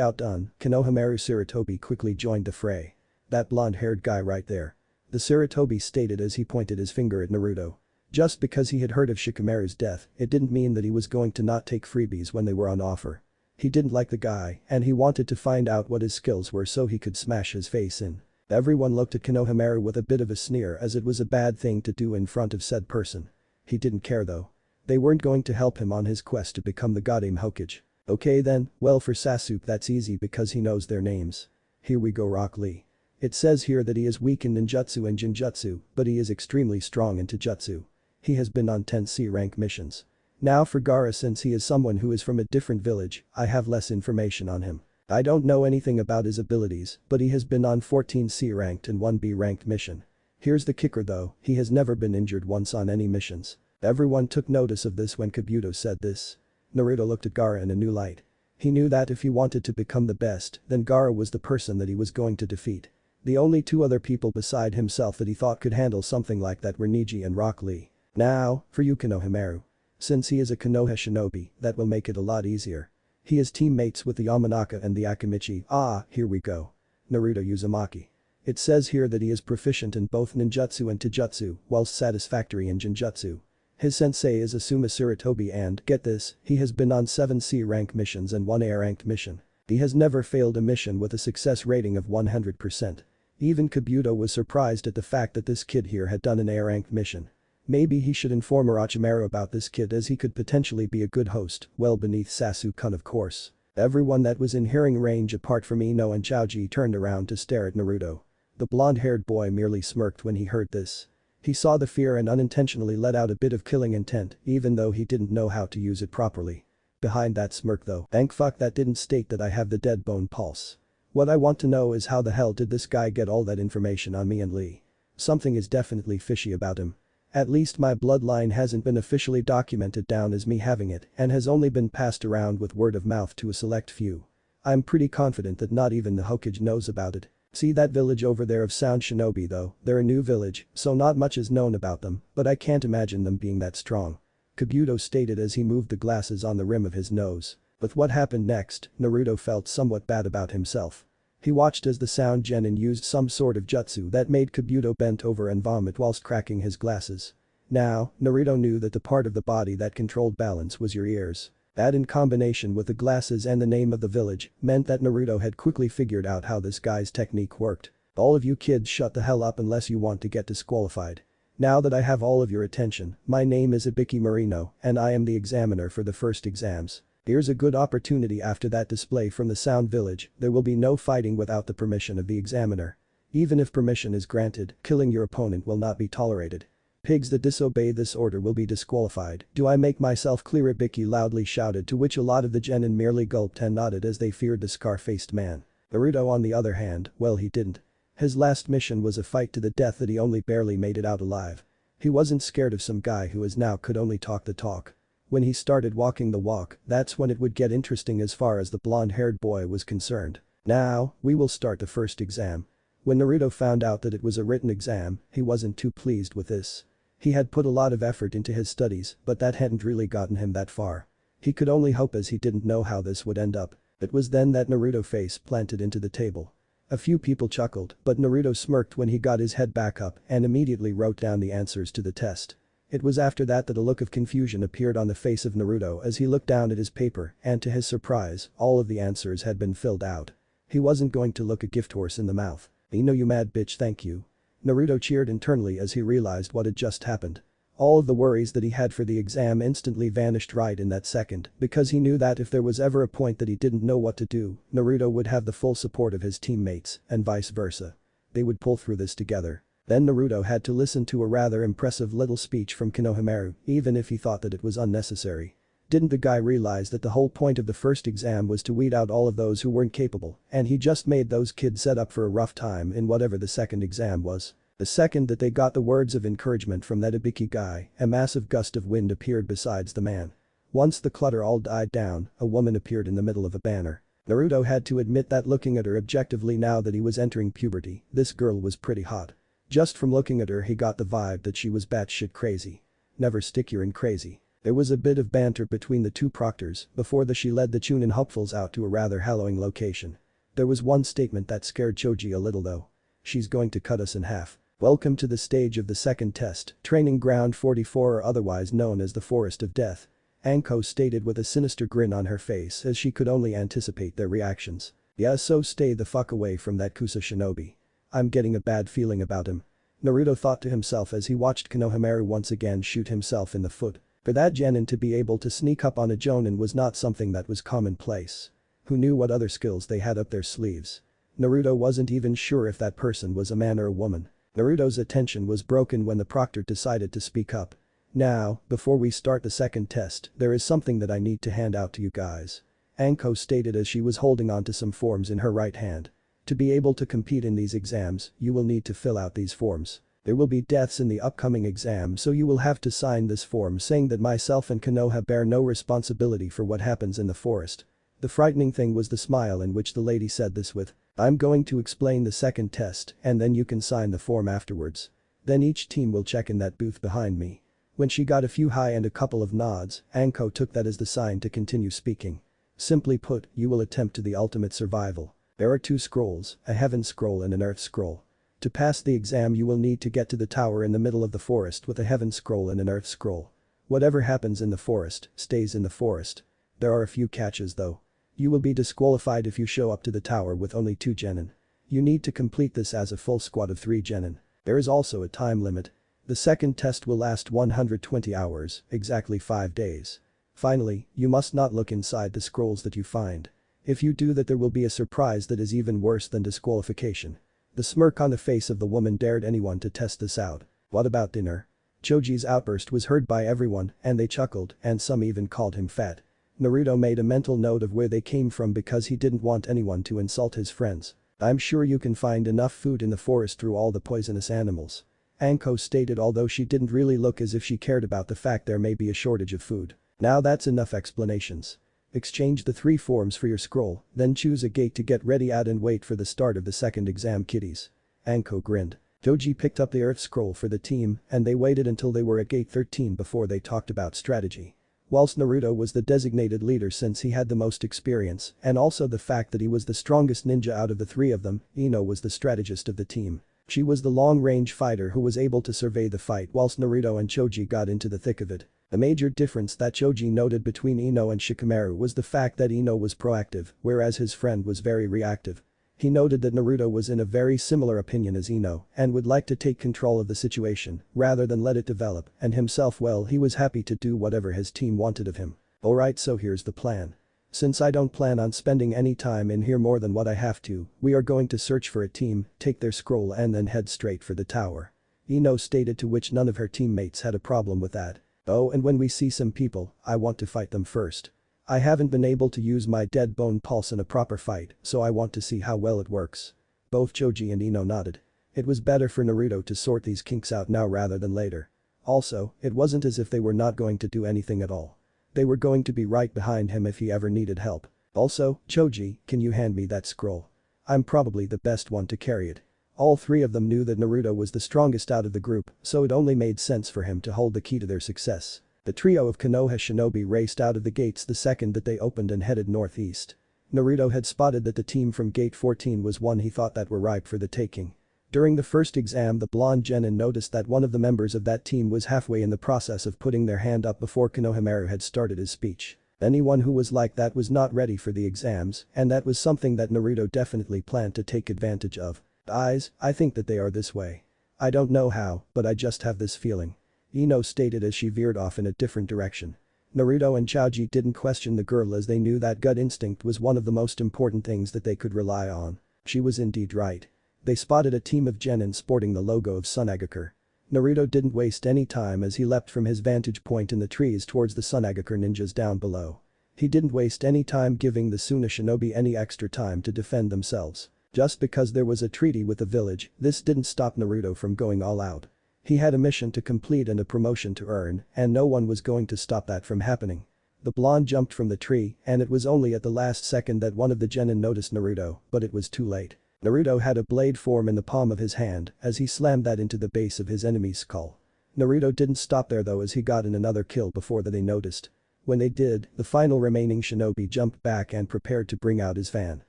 outdone, Konohamaru Sarutobi quickly joined the fray. That blonde-haired guy right there. The Sarutobi stated as he pointed his finger at Naruto. Just because he had heard of Shikamaru's death, it didn't mean that he was going to not take freebies when they were on offer. He didn't like the guy, and he wanted to find out what his skills were so he could smash his face in. Everyone looked at Konohamaru with a bit of a sneer as it was a bad thing to do in front of said person. He didn't care though. They weren't going to help him on his quest to become the Goddamn Hokage. Okay then, well for Sasuke that's easy because he knows their names. Here we go Rock Lee. It says here that he is weak in ninjutsu and jinjutsu, but he is extremely strong in taijutsu. He has been on 10 C rank missions. Now for Gaara, since he is someone who is from a different village, I have less information on him. I don't know anything about his abilities, but he has been on 14 C ranked and 1 B ranked mission. Here's the kicker though, he has never been injured once on any missions. Everyone took notice of this when Kabuto said this. Naruto looked at Gaara in a new light. He knew that if he wanted to become the best, then Gaara was the person that he was going to defeat. The only two other people beside himself that he thought could handle something like that were Neji and Rock Lee. Now, for you Konohamaru. Since he is a Konoha shinobi, that will make it a lot easier. He is teammates with the Yamanaka and the Akamichi. Here we go. Naruto Uzumaki. It says here that he is proficient in both ninjutsu and taijutsu, whilst satisfactory in jinjutsu. His sensei is Asuma Sarutobi and, get this, he has been on 7 C rank missions and 1 A ranked mission. He has never failed a mission with a success rating of 100%. Even Kabuto was surprised at the fact that this kid here had done an A ranked mission. Maybe he should inform Orochimaru about this kid as he could potentially be a good host, well beneath Sasuke-kun of course. Everyone that was in hearing range apart from Ino and Chaoji turned around to stare at Naruto. The blonde-haired boy merely smirked when he heard this. He saw the fear and unintentionally let out a bit of killing intent even though he didn't know how to use it properly. Behind that smirk though, thank fuck that didn't state that I have the dead bone pulse. What I want to know is how the hell did this guy get all that information on me and Lee? Something is definitely fishy about him. At least my bloodline hasn't been officially documented down as me having it and has only been passed around with word of mouth to a select few. I'm pretty confident that not even the Hokage knows about it. See that village over there of Sound Shinobi though, they're a new village, so not much is known about them, but I can't imagine them being that strong. Kabuto stated as he moved the glasses on the rim of his nose. With what happened next, Naruto felt somewhat bad about himself. He watched as the sound genin used some sort of jutsu that made Kabuto bent over and vomit whilst cracking his glasses. Now, Naruto knew that the part of the body that controlled balance was your ears. That in combination with the glasses and the name of the village meant that Naruto had quickly figured out how this guy's technique worked. All of you kids shut the hell up unless you want to get disqualified. Now that I have all of your attention, my name is Ibiki Marino and I am the examiner for the first exams. Here's a good opportunity after that display from the Sound Village, there will be no fighting without the permission of the examiner. Even if permission is granted, killing your opponent will not be tolerated. Pigs that disobey this order will be disqualified. Do I make myself clear? Ibiki loudly shouted, to which a lot of the genin merely gulped and nodded as they feared the scar-faced man. Naruto on the other hand, well he didn't. His last mission was a fight to the death that he only barely made it out alive. He wasn't scared of some guy who as now could only talk the talk. When he started walking the walk, that's when it would get interesting as far as the blonde-haired boy was concerned. Now, we will start the first exam. When Naruto found out that it was a written exam, he wasn't too pleased with this. He had put a lot of effort into his studies, but that hadn't really gotten him that far. He could only hope as he didn't know how this would end up. It was then that Naruto face planted into the table. A few people chuckled, but Naruto smirked when he got his head back up and immediately wrote down the answers to the test. It was after that that a look of confusion appeared on the face of Naruto as he looked down at his paper and to his surprise, all of the answers had been filled out. He wasn't going to look a gift horse in the mouth. "You know you mad bitch, thank you." Naruto cheered internally as he realized what had just happened. All of the worries that he had for the exam instantly vanished right in that second because he knew that if there was ever a point that he didn't know what to do, Naruto would have the full support of his teammates and vice versa. They would pull through this together. Then Naruto had to listen to a rather impressive little speech from Konohamaru even if he thought that it was unnecessary. Didn't the guy realize that the whole point of the first exam was to weed out all of those who weren't capable and he just made those kids set up for a rough time in whatever the second exam was. The second that they got the words of encouragement from that Ibiki guy, a massive gust of wind appeared besides the man. Once the clutter all died down, a woman appeared in the middle of a banner. Naruto had to admit that looking at her objectively now that he was entering puberty, this girl was pretty hot. Just from looking at her he got the vibe that she was batshit crazy. Never stick your in crazy. There was a bit of banter between the two proctors before she led the Chunin hopefuls out to a rather harrowing location. There was one statement that scared Choji a little though. She's going to cut us in half. Welcome to the stage of the second test, training ground 44 or otherwise known as the Forest of Death. Anko stated with a sinister grin on her face as she could only anticipate their reactions. Yeah, so stay the fuck away from that Kusa shinobi. I'm getting a bad feeling about him. Naruto thought to himself as he watched Konohamaru once again shoot himself in the foot. For that genin to be able to sneak up on a jonin was not something that was commonplace. Who knew what other skills they had up their sleeves? Naruto wasn't even sure if that person was a man or a woman. Naruto's attention was broken when the proctor decided to speak up. Now, before we start the second test, there is something that I need to hand out to you guys. Anko stated as she was holding on to some forms in her right hand. To be able to compete in these exams, you will need to fill out these forms. There will be deaths in the upcoming exam so you will have to sign this form saying that myself and Konoha bear no responsibility for what happens in the forest. The frightening thing was the smile in which the lady said this with, I'm going to explain the second test and then you can sign the form afterwards. Then each team will check in that booth behind me. When she got a few hi and a couple of nods, Anko took that as the sign to continue speaking. Simply put, you will attempt to the ultimate survival. There are 2 scrolls, a heaven scroll and an earth scroll. To pass the exam you will need to get to the tower in the middle of the forest with a heaven scroll and an earth scroll. Whatever happens in the forest, stays in the forest. There are a few catches though. You will be disqualified if you show up to the tower with only 2 genin. You need to complete this as a full squad of 3 genin. There is also a time limit. The second test will last 120 hours, exactly 5 days. Finally, you must not look inside the scrolls that you find. If you do that there will be a surprise that is even worse than disqualification. The smirk on the face of the woman dared anyone to test this out. What about dinner? Choji's outburst was heard by everyone and they chuckled and some even called him fat. Naruto made a mental note of where they came from because he didn't want anyone to insult his friends. I'm sure you can find enough food in the forest through all the poisonous animals. Anko stated although she didn't really look as if she cared about the fact there may be a shortage of food. Now that's enough explanations. Exchange the 3 forms for your scroll, then choose a gate to get ready at and wait for the start of the second exam kiddies. Anko grinned. Choji picked up the earth scroll for the team and they waited until they were at gate 13 before they talked about strategy. Whilst Naruto was the designated leader since he had the most experience and also the fact that he was the strongest ninja out of the 3 of them, Ino was the strategist of the team. She was the long-range fighter who was able to survey the fight whilst Naruto and Choji got into the thick of it. The major difference that Choji noted between Ino and Shikamaru was the fact that Ino was proactive, whereas his friend was very reactive. He noted that Naruto was in a very similar opinion as Ino and would like to take control of the situation rather than let it develop, and himself well he was happy to do whatever his team wanted of him. Alright, so here's the plan. Since I don't plan on spending any time in here more than what I have to, we are going to search for a team, take their scroll and then head straight for the tower. Ino stated, to which none of her teammates had a problem with that. Oh, and when we see some people, I want to fight them first. I haven't been able to use my dead bone pulse in a proper fight, so I want to see how well it works. Both Choji and Ino nodded. It was better for Naruto to sort these kinks out now rather than later. Also, it wasn't as if they were not going to do anything at all. They were going to be right behind him if he ever needed help. Also, Choji, can you hand me that scroll? I'm probably the best one to carry it. All 3 of them knew that Naruto was the strongest out of the group, so it only made sense for him to hold the key to their success. The trio of Konoha shinobi raced out of the gates the second that they opened and headed northeast. Naruto had spotted that the team from gate 14 was one he thought that were ripe for the taking. During the first exam the blonde genin noticed that one of the members of that team was halfway in the process of putting their hand up before Konohamaru had started his speech. Anyone who was like that was not ready for the exams, and that was something that Naruto definitely planned to take advantage of. I think that they are this way. I don't know how, but I just have this feeling. Ino stated as she veered off in a different direction. Naruto and Choji didn't question the girl as they knew that gut instinct was one of the most important things that they could rely on. She was indeed right. They spotted a team of genin sporting the logo of Sunagakur. Naruto didn't waste any time as he leapt from his vantage point in the trees towards the Sunagakur ninjas down below. He didn't waste any time giving the Suna shinobi any extra time to defend themselves. Just because there was a treaty with the village, this didn't stop Naruto from going all out. He had a mission to complete and a promotion to earn, and no one was going to stop that from happening. The blonde jumped from the tree, and it was only at the last second that one of the genin noticed Naruto, but it was too late. Naruto had a blade form in the palm of his hand as he slammed that into the base of his enemy's skull. Naruto didn't stop there though as he got in another kill before they noticed. When they did, the final remaining shinobi jumped back and prepared to bring out his fan.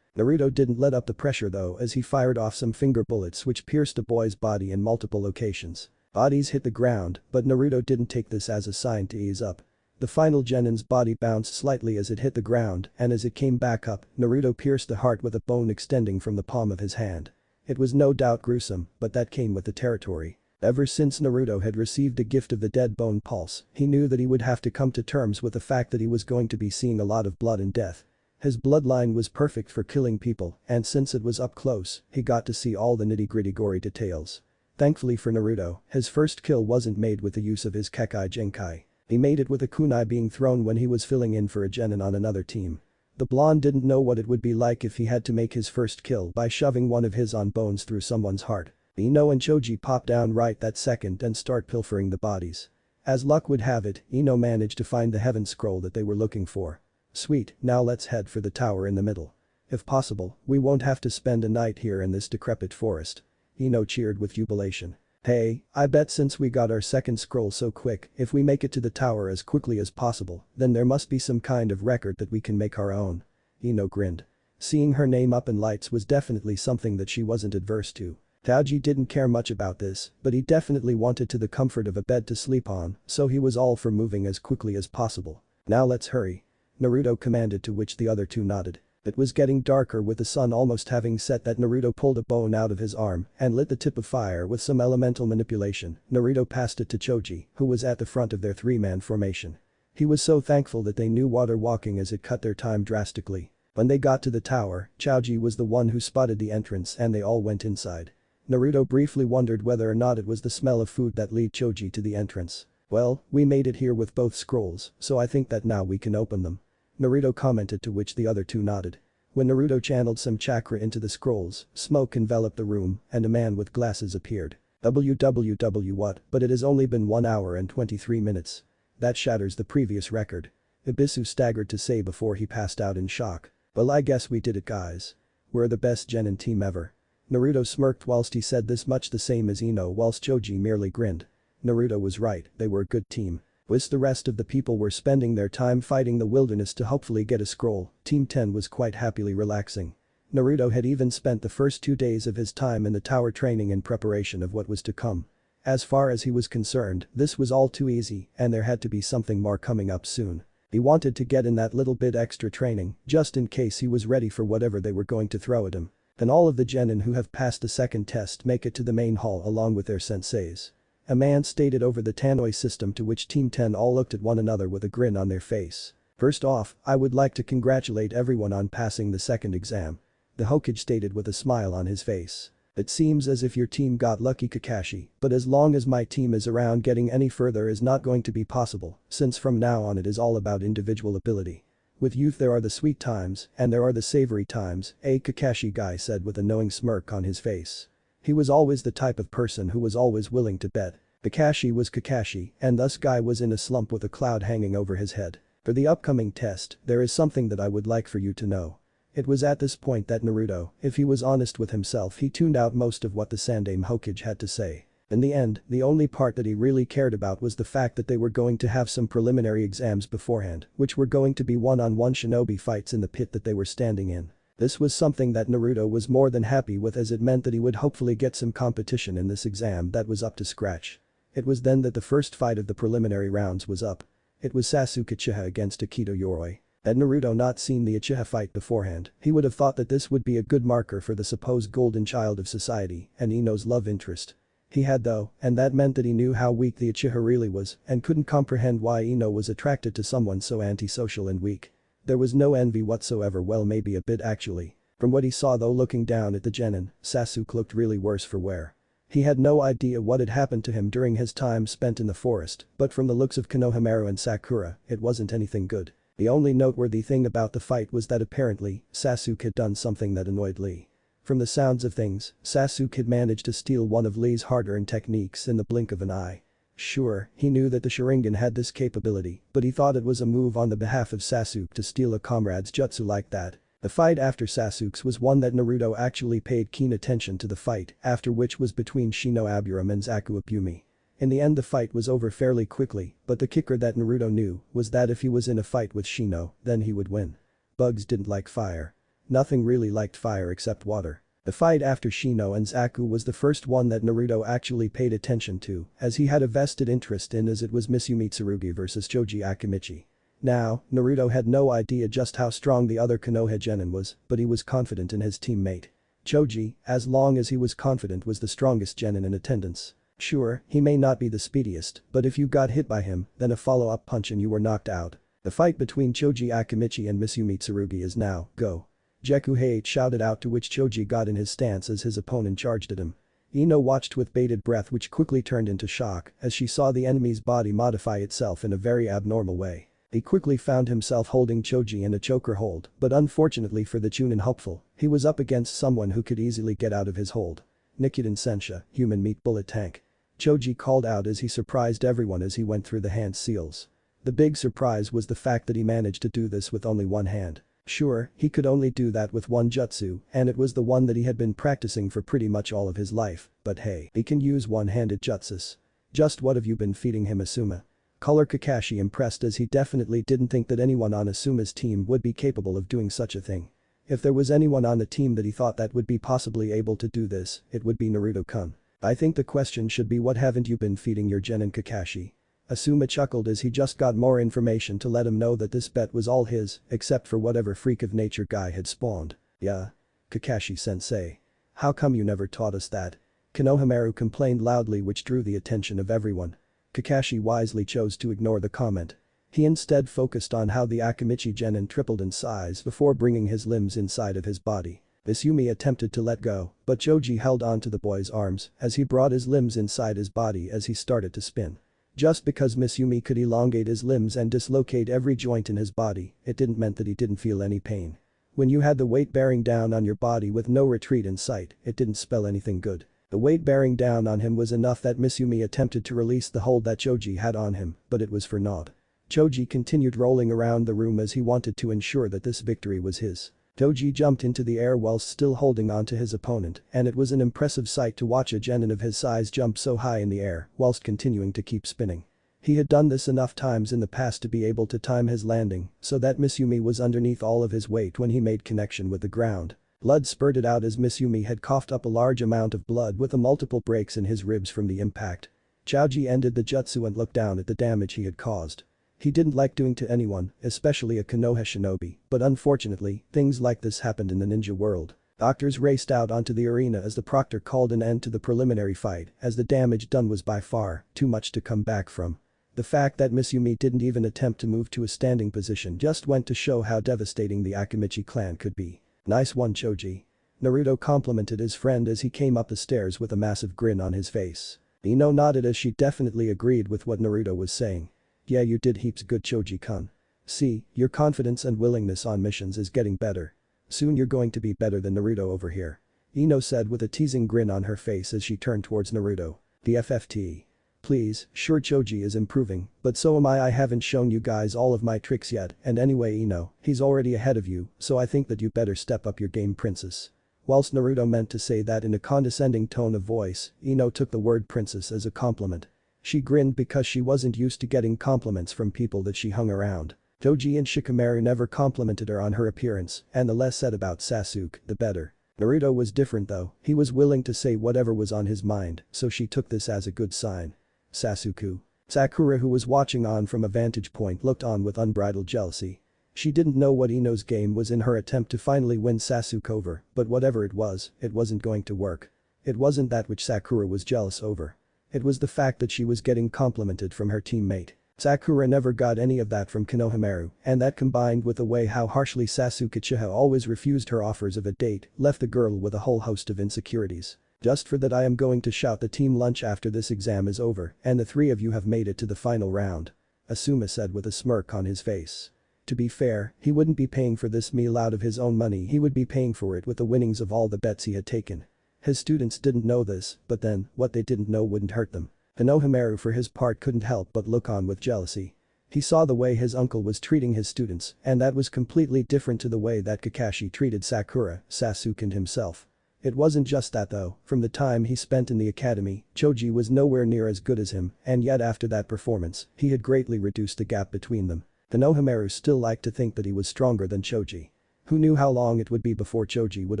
Naruto didn't let up the pressure though as he fired off some finger bullets which pierced a boy's body in multiple locations. Bodies hit the ground, but Naruto didn't take this as a sign to ease up. The final genin's body bounced slightly as it hit the ground, and as it came back up, Naruto pierced the heart with a bone extending from the palm of his hand. It was no doubt gruesome, but that came with the territory. Ever since Naruto had received a gift of the dead bone pulse, he knew that he would have to come to terms with the fact that he was going to be seeing a lot of blood and death. His bloodline was perfect for killing people, and since it was up close, he got to see all the nitty-gritty gory details. Thankfully for Naruto, his first kill wasn't made with the use of his Kekai Genkai. He made it with a kunai being thrown when he was filling in for a genin on another team. The blonde didn't know what it would be like if he had to make his first kill by shoving one of his own bones through someone's heart. Ino and Choji popped down right that second and start pilfering the bodies. As luck would have it, Ino managed to find the heaven scroll that they were looking for. Sweet, now let's head for the tower in the middle. If possible, we won't have to spend a night here in this decrepit forest. Ino cheered with jubilation. Hey, I bet since we got our second scroll so quick, if we make it to the tower as quickly as possible, then there must be some kind of record that we can make our own. Ino grinned. Seeing her name up in lights was definitely something that she wasn't adverse to. Taoji didn't care much about this, but he definitely wanted the comfort of a bed to sleep on, so he was all for moving as quickly as possible. Now let's hurry. Naruto commanded, to which the other two nodded. It was getting darker with the sun almost having set that Naruto pulled a bone out of his arm and lit the tip of fire with some elemental manipulation. Naruto passed it to Choji, who was at the front of their three-man formation. He was so thankful that they knew water walking as it cut their time drastically. When they got to the tower, Choji was the one who spotted the entrance and they all went inside. Naruto briefly wondered whether or not it was the smell of food that led Choji to the entrance. Well, we made it here with both scrolls, so I think that now we can open them. Naruto commented, to which the other two nodded. When Naruto channeled some chakra into the scrolls, smoke enveloped the room and a man with glasses appeared. WWW what, but it has only been 1 hour and 23 minutes. That shatters the previous record. Ibisu staggered to say before he passed out in shock. Well, I guess we did it, guys. We're the best genin team ever. Naruto smirked whilst he said this, much the same as Ino, whilst Choji merely grinned. Naruto was right, they were a good team. Whilst the rest of the people were spending their time fighting the wilderness to hopefully get a scroll, Team 10 was quite happily relaxing. Naruto had even spent the first 2 days of his time in the tower training in preparation of what was to come. As far as he was concerned, this was all too easy and there had to be something more coming up soon. He wanted to get in that little bit extra training, just in case he was ready for whatever they were going to throw at him. Then all of the genin who have passed the second test make it to the main hall along with their senseis. A man stated over the tannoy system, to which Team 10 all looked at one another with a grin on their face. First off, I would like to congratulate everyone on passing the second exam. The Hokage stated with a smile on his face. It seems as if your team got lucky, Kakashi, but as long as my team is around, getting any further is not going to be possible, since from now on it is all about individual ability. With youth there are the sweet times, and there are the savory times, a Kakashi guy said with a knowing smirk on his face. He was always the type of person who was always willing to bet. Kakashi was Kakashi, and thus Guy was in a slump with a cloud hanging over his head. For the upcoming test, there is something that I would like for you to know. It was at this point that Naruto, if he was honest with himself, he tuned out most of what the Sandaime Hokage had to say. In the end, the only part that he really cared about was the fact that they were going to have some preliminary exams beforehand, which were going to be one-on-one shinobi fights in the pit that they were standing in. This was something that Naruto was more than happy with, as it meant that he would hopefully get some competition in this exam that was up to scratch. It was then that the first fight of the preliminary rounds was up. It was Sasuke Uchiha against Akito Yoroi. Had Naruto not seen the Uchiha fight beforehand, he would have thought that this would be a good marker for the supposed golden child of society and Ino's love interest. He had though, and that meant that he knew how weak the Uchiha really was and couldn't comprehend why Ino was attracted to someone so antisocial and weak. There was no envy whatsoever, well maybe a bit actually. From what he saw though, looking down at the genin, Sasuke looked really worse for wear. He had no idea what had happened to him during his time spent in the forest, but from the looks of Konohamaru and Sakura, it wasn't anything good. The only noteworthy thing about the fight was that apparently, Sasuke had done something that annoyed Lee. From the sounds of things, Sasuke had managed to steal one of Lee's hard-earned techniques in the blink of an eye. Sure, he knew that the Sharingan had this capability, but he thought it was a move on the behalf of Sasuke to steal a comrade's jutsu like that. The fight after Sasuke's was one that Naruto actually paid keen attention to. The fight after which was between Shino Aburame and Zaku Apumi. In the end the fight was over fairly quickly, but the kicker that Naruto knew was that if he was in a fight with Shino, then he would win. Bugs didn't like fire. Nothing really liked fire except water. The fight after Shino and Zaku was the first one that Naruto actually paid attention to, as he had a vested interest in, as it was Misumi Tsurugi versus Choji Akimichi. Now, Naruto had no idea just how strong the other Konoha genin was, but he was confident in his teammate. Choji, as long as he was confident, was the strongest genin in attendance. Sure, he may not be the speediest, but if you got hit by him, then a follow-up punch and you were knocked out. The fight between Choji Akimichi and Misumi Tsurugi is now, go. Gekuhei shouted out, to which Choji got in his stance as his opponent charged at him. Ino watched with bated breath, which quickly turned into shock as she saw the enemy's body modify itself in a very abnormal way. He quickly found himself holding Choji in a choker hold, but unfortunately for the Chunin hopeful, he was up against someone who could easily get out of his hold. Nichiren Sensha, human meat bullet tank. Choji called out as he surprised everyone as he went through the hand seals. The big surprise was the fact that he managed to do this with only one hand. Sure, he could only do that with one jutsu, and it was the one that he had been practicing for pretty much all of his life, but hey, he can use one-handed jutsus. Just what have you been feeding him, Asuma? Color Kakashi impressed, as he definitely didn't think that anyone on Asuma's team would be capable of doing such a thing. If there was anyone on the team that he thought that would be possibly able to do this, it would be Naruto-kun. I think the question should be, what haven't you been feeding your genin, Kakashi? Asuma chuckled as he just got more information to let him know that this bet was all his, except for whatever freak of nature guy had spawned. Yeah. Kakashi-sensei. How come you never taught us that? Konohamaru complained loudly, which drew the attention of everyone. Kakashi wisely chose to ignore the comment. He instead focused on how the Akimichi genin tripled in size before bringing his limbs inside of his body. Misumi attempted to let go, but Choji held on to the boy's arms as he brought his limbs inside his body as he started to spin. Just because Misumi could elongate his limbs and dislocate every joint in his body, it didn't mean that he didn't feel any pain. When you had the weight bearing down on your body with no retreat in sight, it didn't spell anything good. The weight bearing down on him was enough that Misumi attempted to release the hold that Choji had on him, but it was for naught. Choji continued rolling around the room as he wanted to ensure that this victory was his. Choji jumped into the air whilst still holding onto his opponent, and it was an impressive sight to watch a genin of his size jump so high in the air whilst continuing to keep spinning. He had done this enough times in the past to be able to time his landing so that Misumi was underneath all of his weight when he made connection with the ground. Blood spurted out as Misumi had coughed up a large amount of blood with the multiple breaks in his ribs from the impact. Choji ended the jutsu and looked down at the damage he had caused. He didn't like doing to anyone, especially a Konoha shinobi, but unfortunately, things like this happened in the ninja world. Doctors raced out onto the arena as the proctor called an end to the preliminary fight, as the damage done was by far too much to come back from. The fact that Misumi didn't even attempt to move to a standing position just went to show how devastating the Akimichi clan could be. Nice one, Choji. Naruto complimented his friend as he came up the stairs with a massive grin on his face. Ino nodded as she definitely agreed with what Naruto was saying. Yeah, you did heaps good, Choji-kun. See, your confidence and willingness on missions is getting better. Soon you're going to be better than Naruto over here. Ino said with a teasing grin on her face as she turned towards Naruto. The FFT. Please, sure Choji is improving, but so am I. I haven't shown you guys all of my tricks yet, and anyway Ino, he's already ahead of you, so I think that you better step up your game, princess. Whilst Naruto meant to say that in a condescending tone of voice, Ino took the word princess as a compliment. She grinned because she wasn't used to getting compliments from people that she hung around. Choji and Shikamaru never complimented her on her appearance, and the less said about Sasuke, the better. Naruto was different though, he was willing to say whatever was on his mind, so she took this as a good sign. Sasuke. Sakura, who was watching on from a vantage point, looked on with unbridled jealousy. She didn't know what Ino's game was in her attempt to finally win Sasuke over, but whatever it wasn't going to work. It wasn't that which Sakura was jealous over. It was the fact that she was getting complimented from her teammate. Sakura never got any of that from Konohamaru, and that combined with the way how harshly Sasuke Uchiha always refused her offers of a date left the girl with a whole host of insecurities. Just for that I am going to shout the team lunch after this exam is over and the three of you have made it to the final round. Asuma said with a smirk on his face. To be fair, he wouldn't be paying for this meal out of his own money, he would be paying for it with the winnings of all the bets he had taken. His students didn't know this, but then, what they didn't know wouldn't hurt them. Konohamaru for his part couldn't help but look on with jealousy. He saw the way his uncle was treating his students, and that was completely different to the way that Kakashi treated Sakura, Sasuke and himself. It wasn't just that though, from the time he spent in the academy, Choji was nowhere near as good as him, and yet after that performance, he had greatly reduced the gap between them. Konohamaru still liked to think that he was stronger than Choji. Who knew how long it would be before Choji would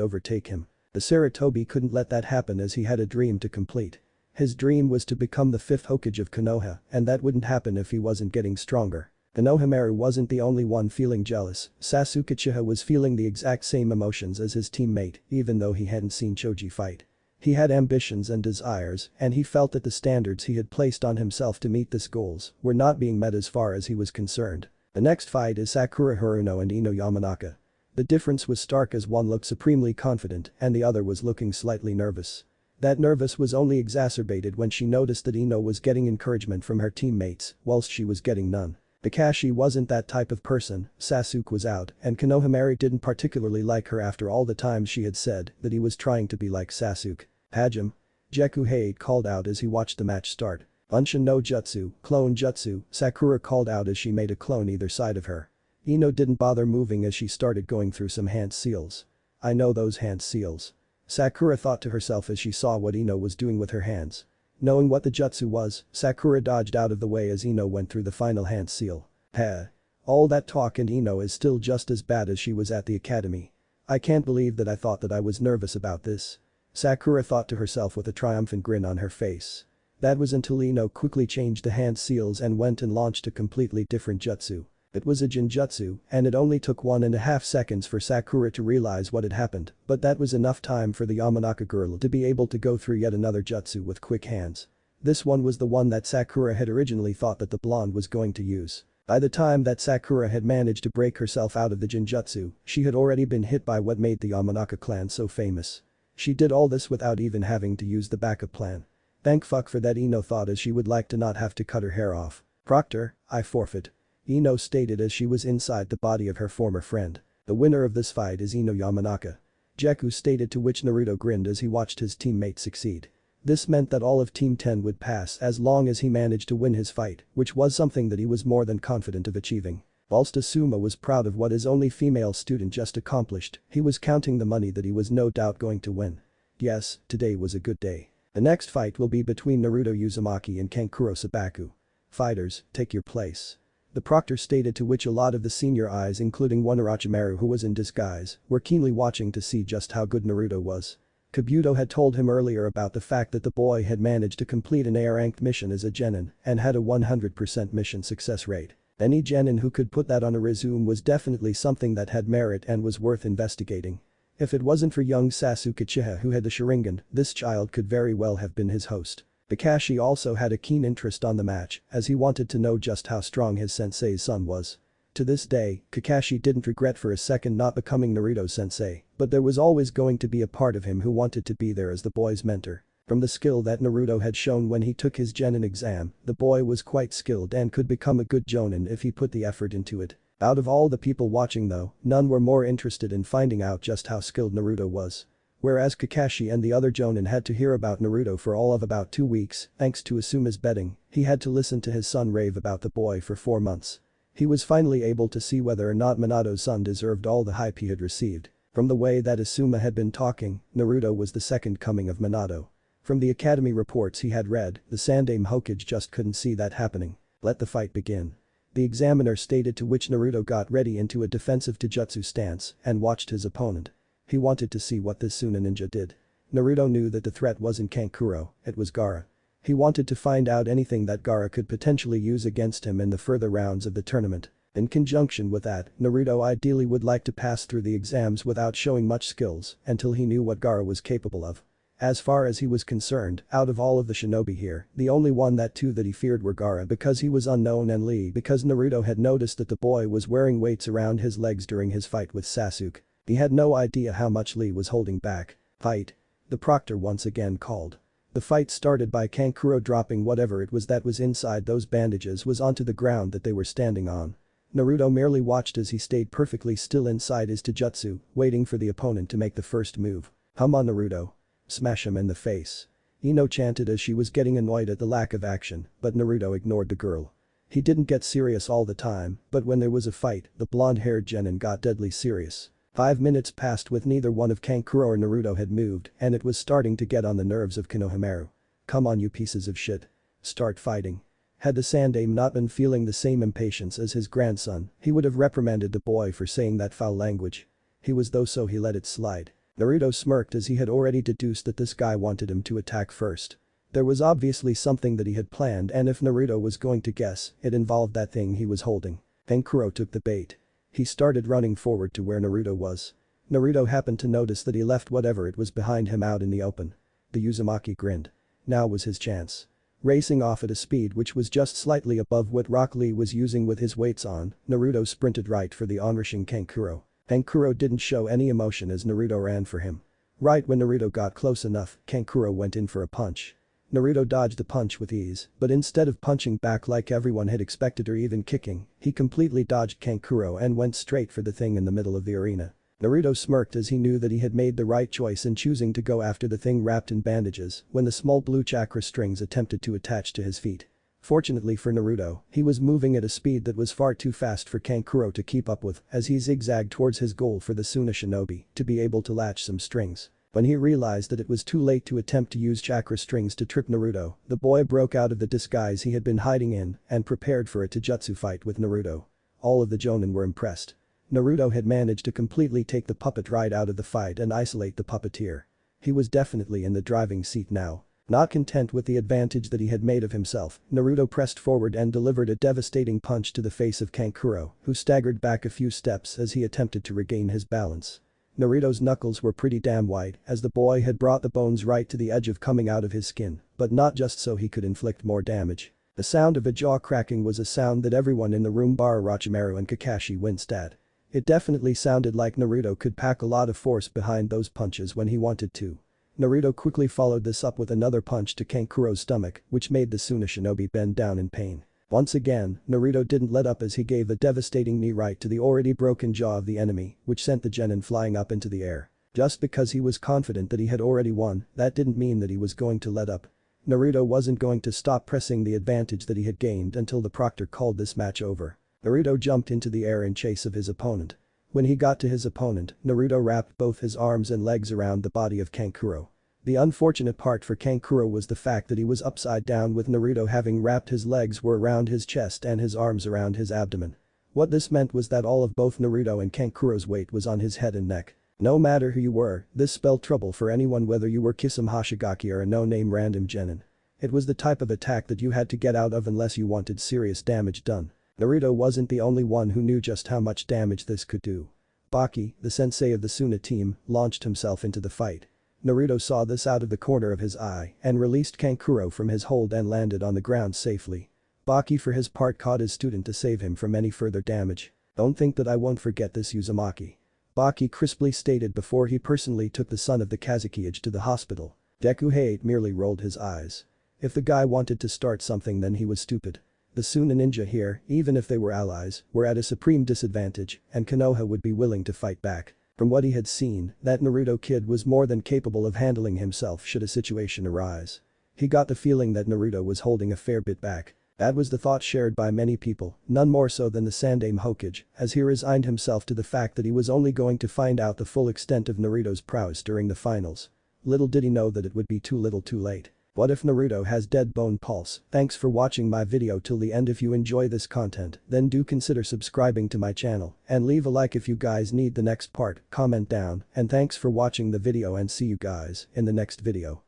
overtake him? The Sarutobi couldn't let that happen as he had a dream to complete. His dream was to become the 5th Hokage of Konoha, and that wouldn't happen if he wasn't getting stronger. Konohamaru wasn't the only one feeling jealous, Sasuke Uchiha was feeling the exact same emotions as his teammate, even though he hadn't seen Choji fight. He had ambitions and desires, and he felt that the standards he had placed on himself to meet these goals were not being met as far as he was concerned. The next fight is Sakura Haruno and Ino Yamanaka. The difference was stark as one looked supremely confident and the other was looking slightly nervous. That nervous was only exacerbated when she noticed that Ino was getting encouragement from her teammates whilst she was getting none. Kakashi wasn't that type of person, Sasuke was out, and Konohamaru didn't particularly like her after all the times she had said that he was trying to be like Sasuke. Hajime. Gekuhei called out as he watched the match start. Unshin no Jutsu, clone jutsu, Sakura called out as she made a clone either side of her. Ino didn't bother moving as she started going through some hand seals. I know those hand seals. Sakura thought to herself as she saw what Ino was doing with her hands. Knowing what the jutsu was, Sakura dodged out of the way as Ino went through the final hand seal. Heh. All that talk and Ino is still just as bad as she was at the academy. I can't believe that I thought that I was nervous about this. Sakura thought to herself with a triumphant grin on her face. That was until Ino quickly changed the hand seals and went and launched a completely different jutsu. It was a Jinjutsu, and it only took 1.5 seconds for Sakura to realize what had happened, but that was enough time for the Yamanaka girl to be able to go through yet another jutsu with quick hands. This one was the one that Sakura had originally thought that the blonde was going to use. By the time that Sakura had managed to break herself out of the Jinjutsu, she had already been hit by what made the Yamanaka clan so famous. She did all this without even having to use the backup plan. Thank fuck for that, Ino thought as she would like to not have to cut her hair off. Proctor, I forfeit. Ino stated as she was inside the body of her former friend. The winner of this fight is Ino Yamanaka. Jeku stated, to which Naruto grinned as he watched his teammate succeed. This meant that all of Team 10 would pass as long as he managed to win his fight, which was something that he was more than confident of achieving. Whilst Asuma was proud of what his only female student just accomplished, he was counting the money that he was no doubt going to win. Yes, today was a good day. The next fight will be between Naruto Uzumaki and Kankuro Sabaku. Fighters, take your place. The proctor stated, to which a lot of the senior eyes, including one Orochimaru who was in disguise, were keenly watching to see just how good Naruto was. Kabuto had told him earlier about the fact that the boy had managed to complete an A-ranked mission as a genin and had a 100% mission success rate. Any genin who could put that on a resume was definitely something that had merit and was worth investigating. If it wasn't for young Sasuke Uchiha who had the Sharingan, this child could very well have been his host. Kakashi also had a keen interest on the match, as he wanted to know just how strong his sensei's son was. To this day, Kakashi didn't regret for a second not becoming Naruto's sensei, but there was always going to be a part of him who wanted to be there as the boy's mentor. From the skill that Naruto had shown when he took his genin exam, the boy was quite skilled and could become a good jonin if he put the effort into it. Out of all the people watching though, none were more interested in finding out just how skilled Naruto was. Whereas Kakashi and the other jonin had to hear about Naruto for all of about 2 weeks, thanks to Asuma's betting, he had to listen to his son rave about the boy for 4 months. He was finally able to see whether or not Minato's son deserved all the hype he had received. From the way that Asuma had been talking, Naruto was the second coming of Minato. From the academy reports he had read, the Sandaime Hokage just couldn't see that happening. Let the fight begin. The examiner stated, to which Naruto got ready into a defensive taijutsu stance and watched his opponent. He wanted to see what this Suna ninja did. Naruto knew that the threat wasn't Kankuro, it was Gaara. He wanted to find out anything that Gaara could potentially use against him in the further rounds of the tournament. In conjunction with that, Naruto ideally would like to pass through the exams without showing much skills until he knew what Gaara was capable of. As far as he was concerned, out of all of the shinobi here, the only one that he feared were Gaara because he was unknown and Lee because Naruto had noticed that the boy was wearing weights around his legs during his fight with Sasuke. He had no idea how much Lee was holding back. Fight. The proctor once again called. The fight started by Kankuro dropping whatever it was that was inside those bandages was onto the ground that they were standing on. Naruto merely watched as he stayed perfectly still inside his taijutsu, waiting for the opponent to make the first move. Come on, Naruto. Smash him in the face. Ino chanted as she was getting annoyed at the lack of action, but Naruto ignored the girl. He didn't get serious all the time, but when there was a fight, the blonde-haired genin got deadly serious. 5 minutes passed with neither one of Kankuro or Naruto had moved, and it was starting to get on the nerves of Konohamaru. Come on you pieces of shit. Start fighting. Had the Sandaime not been feeling the same impatience as his grandson, he would have reprimanded the boy for saying that foul language. He was though so he let it slide. Naruto smirked as he had already deduced that this guy wanted him to attack first. There was obviously something that he had planned, and if Naruto was going to guess, it involved that thing he was holding. Kankuro took the bait. He started running forward to where Naruto was. Naruto happened to notice that he left whatever it was behind him out in the open. The Uzumaki grinned. Now was his chance. Racing off at a speed which was just slightly above what Rock Lee was using with his weights on, Naruto sprinted right for the onrushing Kankuro. Kankuro didn't show any emotion as Naruto ran for him. Right when Naruto got close enough, Kankuro went in for a punch. Naruto dodged the punch with ease, but instead of punching back like everyone had expected or even kicking, he completely dodged Kankuro and went straight for the thing in the middle of the arena. Naruto smirked as he knew that he had made the right choice in choosing to go after the thing wrapped in bandages when the small blue chakra strings attempted to attach to his feet. Fortunately for Naruto, he was moving at a speed that was far too fast for Kankuro to keep up with as he zigzagged towards his goal for the Suna Shinobi to be able to latch some strings. When he realized that it was too late to attempt to use chakra strings to trip Naruto, the boy broke out of the disguise he had been hiding in and prepared for a taijutsu fight with Naruto. All of the Jonin were impressed. Naruto had managed to completely take the puppet right out of the fight and isolate the puppeteer. He was definitely in the driving seat now. Not content with the advantage that he had made of himself, Naruto pressed forward and delivered a devastating punch to the face of Kankuro, who staggered back a few steps as he attempted to regain his balance. Naruto's knuckles were pretty damn white as the boy had brought the bones right to the edge of coming out of his skin, but not just so he could inflict more damage. The sound of a jaw cracking was a sound that everyone in the room bar Orochimaru and Kakashi winced at. It definitely sounded like Naruto could pack a lot of force behind those punches when he wanted to. Naruto quickly followed this up with another punch to Kankuro's stomach, which made the Suna Shinobi bend down in pain. Once again, Naruto didn't let up as he gave a devastating knee right to the already broken jaw of the enemy, which sent the genin flying up into the air. Just because he was confident that he had already won, that didn't mean that he was going to let up. Naruto wasn't going to stop pressing the advantage that he had gained until the proctor called this match over. Naruto jumped into the air in chase of his opponent. When he got to his opponent, Naruto wrapped both his arms and legs around the body of Kankuro. The unfortunate part for Kankuro was the fact that he was upside down with Naruto having wrapped his legs were around his chest and his arms around his abdomen. What this meant was that all of both Naruto and Kankuro's weight was on his head and neck. No matter who you were, this spelled trouble for anyone whether you were Kisame Hoshigaki or a no-name random genin. It was the type of attack that you had to get out of unless you wanted serious damage done. Naruto wasn't the only one who knew just how much damage this could do. Baki, the sensei of the Suna team, launched himself into the fight. Naruto saw this out of the corner of his eye and released Kankuro from his hold and landed on the ground safely. Baki for his part caught his student to save him from any further damage. Don't think that I won't forget this Uzumaki. Baki crisply stated before he personally took the son of the Kazekage to the hospital. Dekuhei merely rolled his eyes. If the guy wanted to start something then he was stupid. The Suna ninja here, even if they were allies, were at a supreme disadvantage and Konoha would be willing to fight back. From what he had seen, that Naruto kid was more than capable of handling himself should a situation arise. He got the feeling that Naruto was holding a fair bit back. That was the thought shared by many people, none more so than the Sandaime Hokage, as he resigned himself to the fact that he was only going to find out the full extent of Naruto's prowess during the finals. Little did he know that it would be too little too late. What if Naruto has dead bone pulse? Thanks for watching my video till the end. If you enjoy this content, then do consider subscribing to my channel and leave a like if you guys need the next part, comment down, and thanks for watching the video and see you guys in the next video.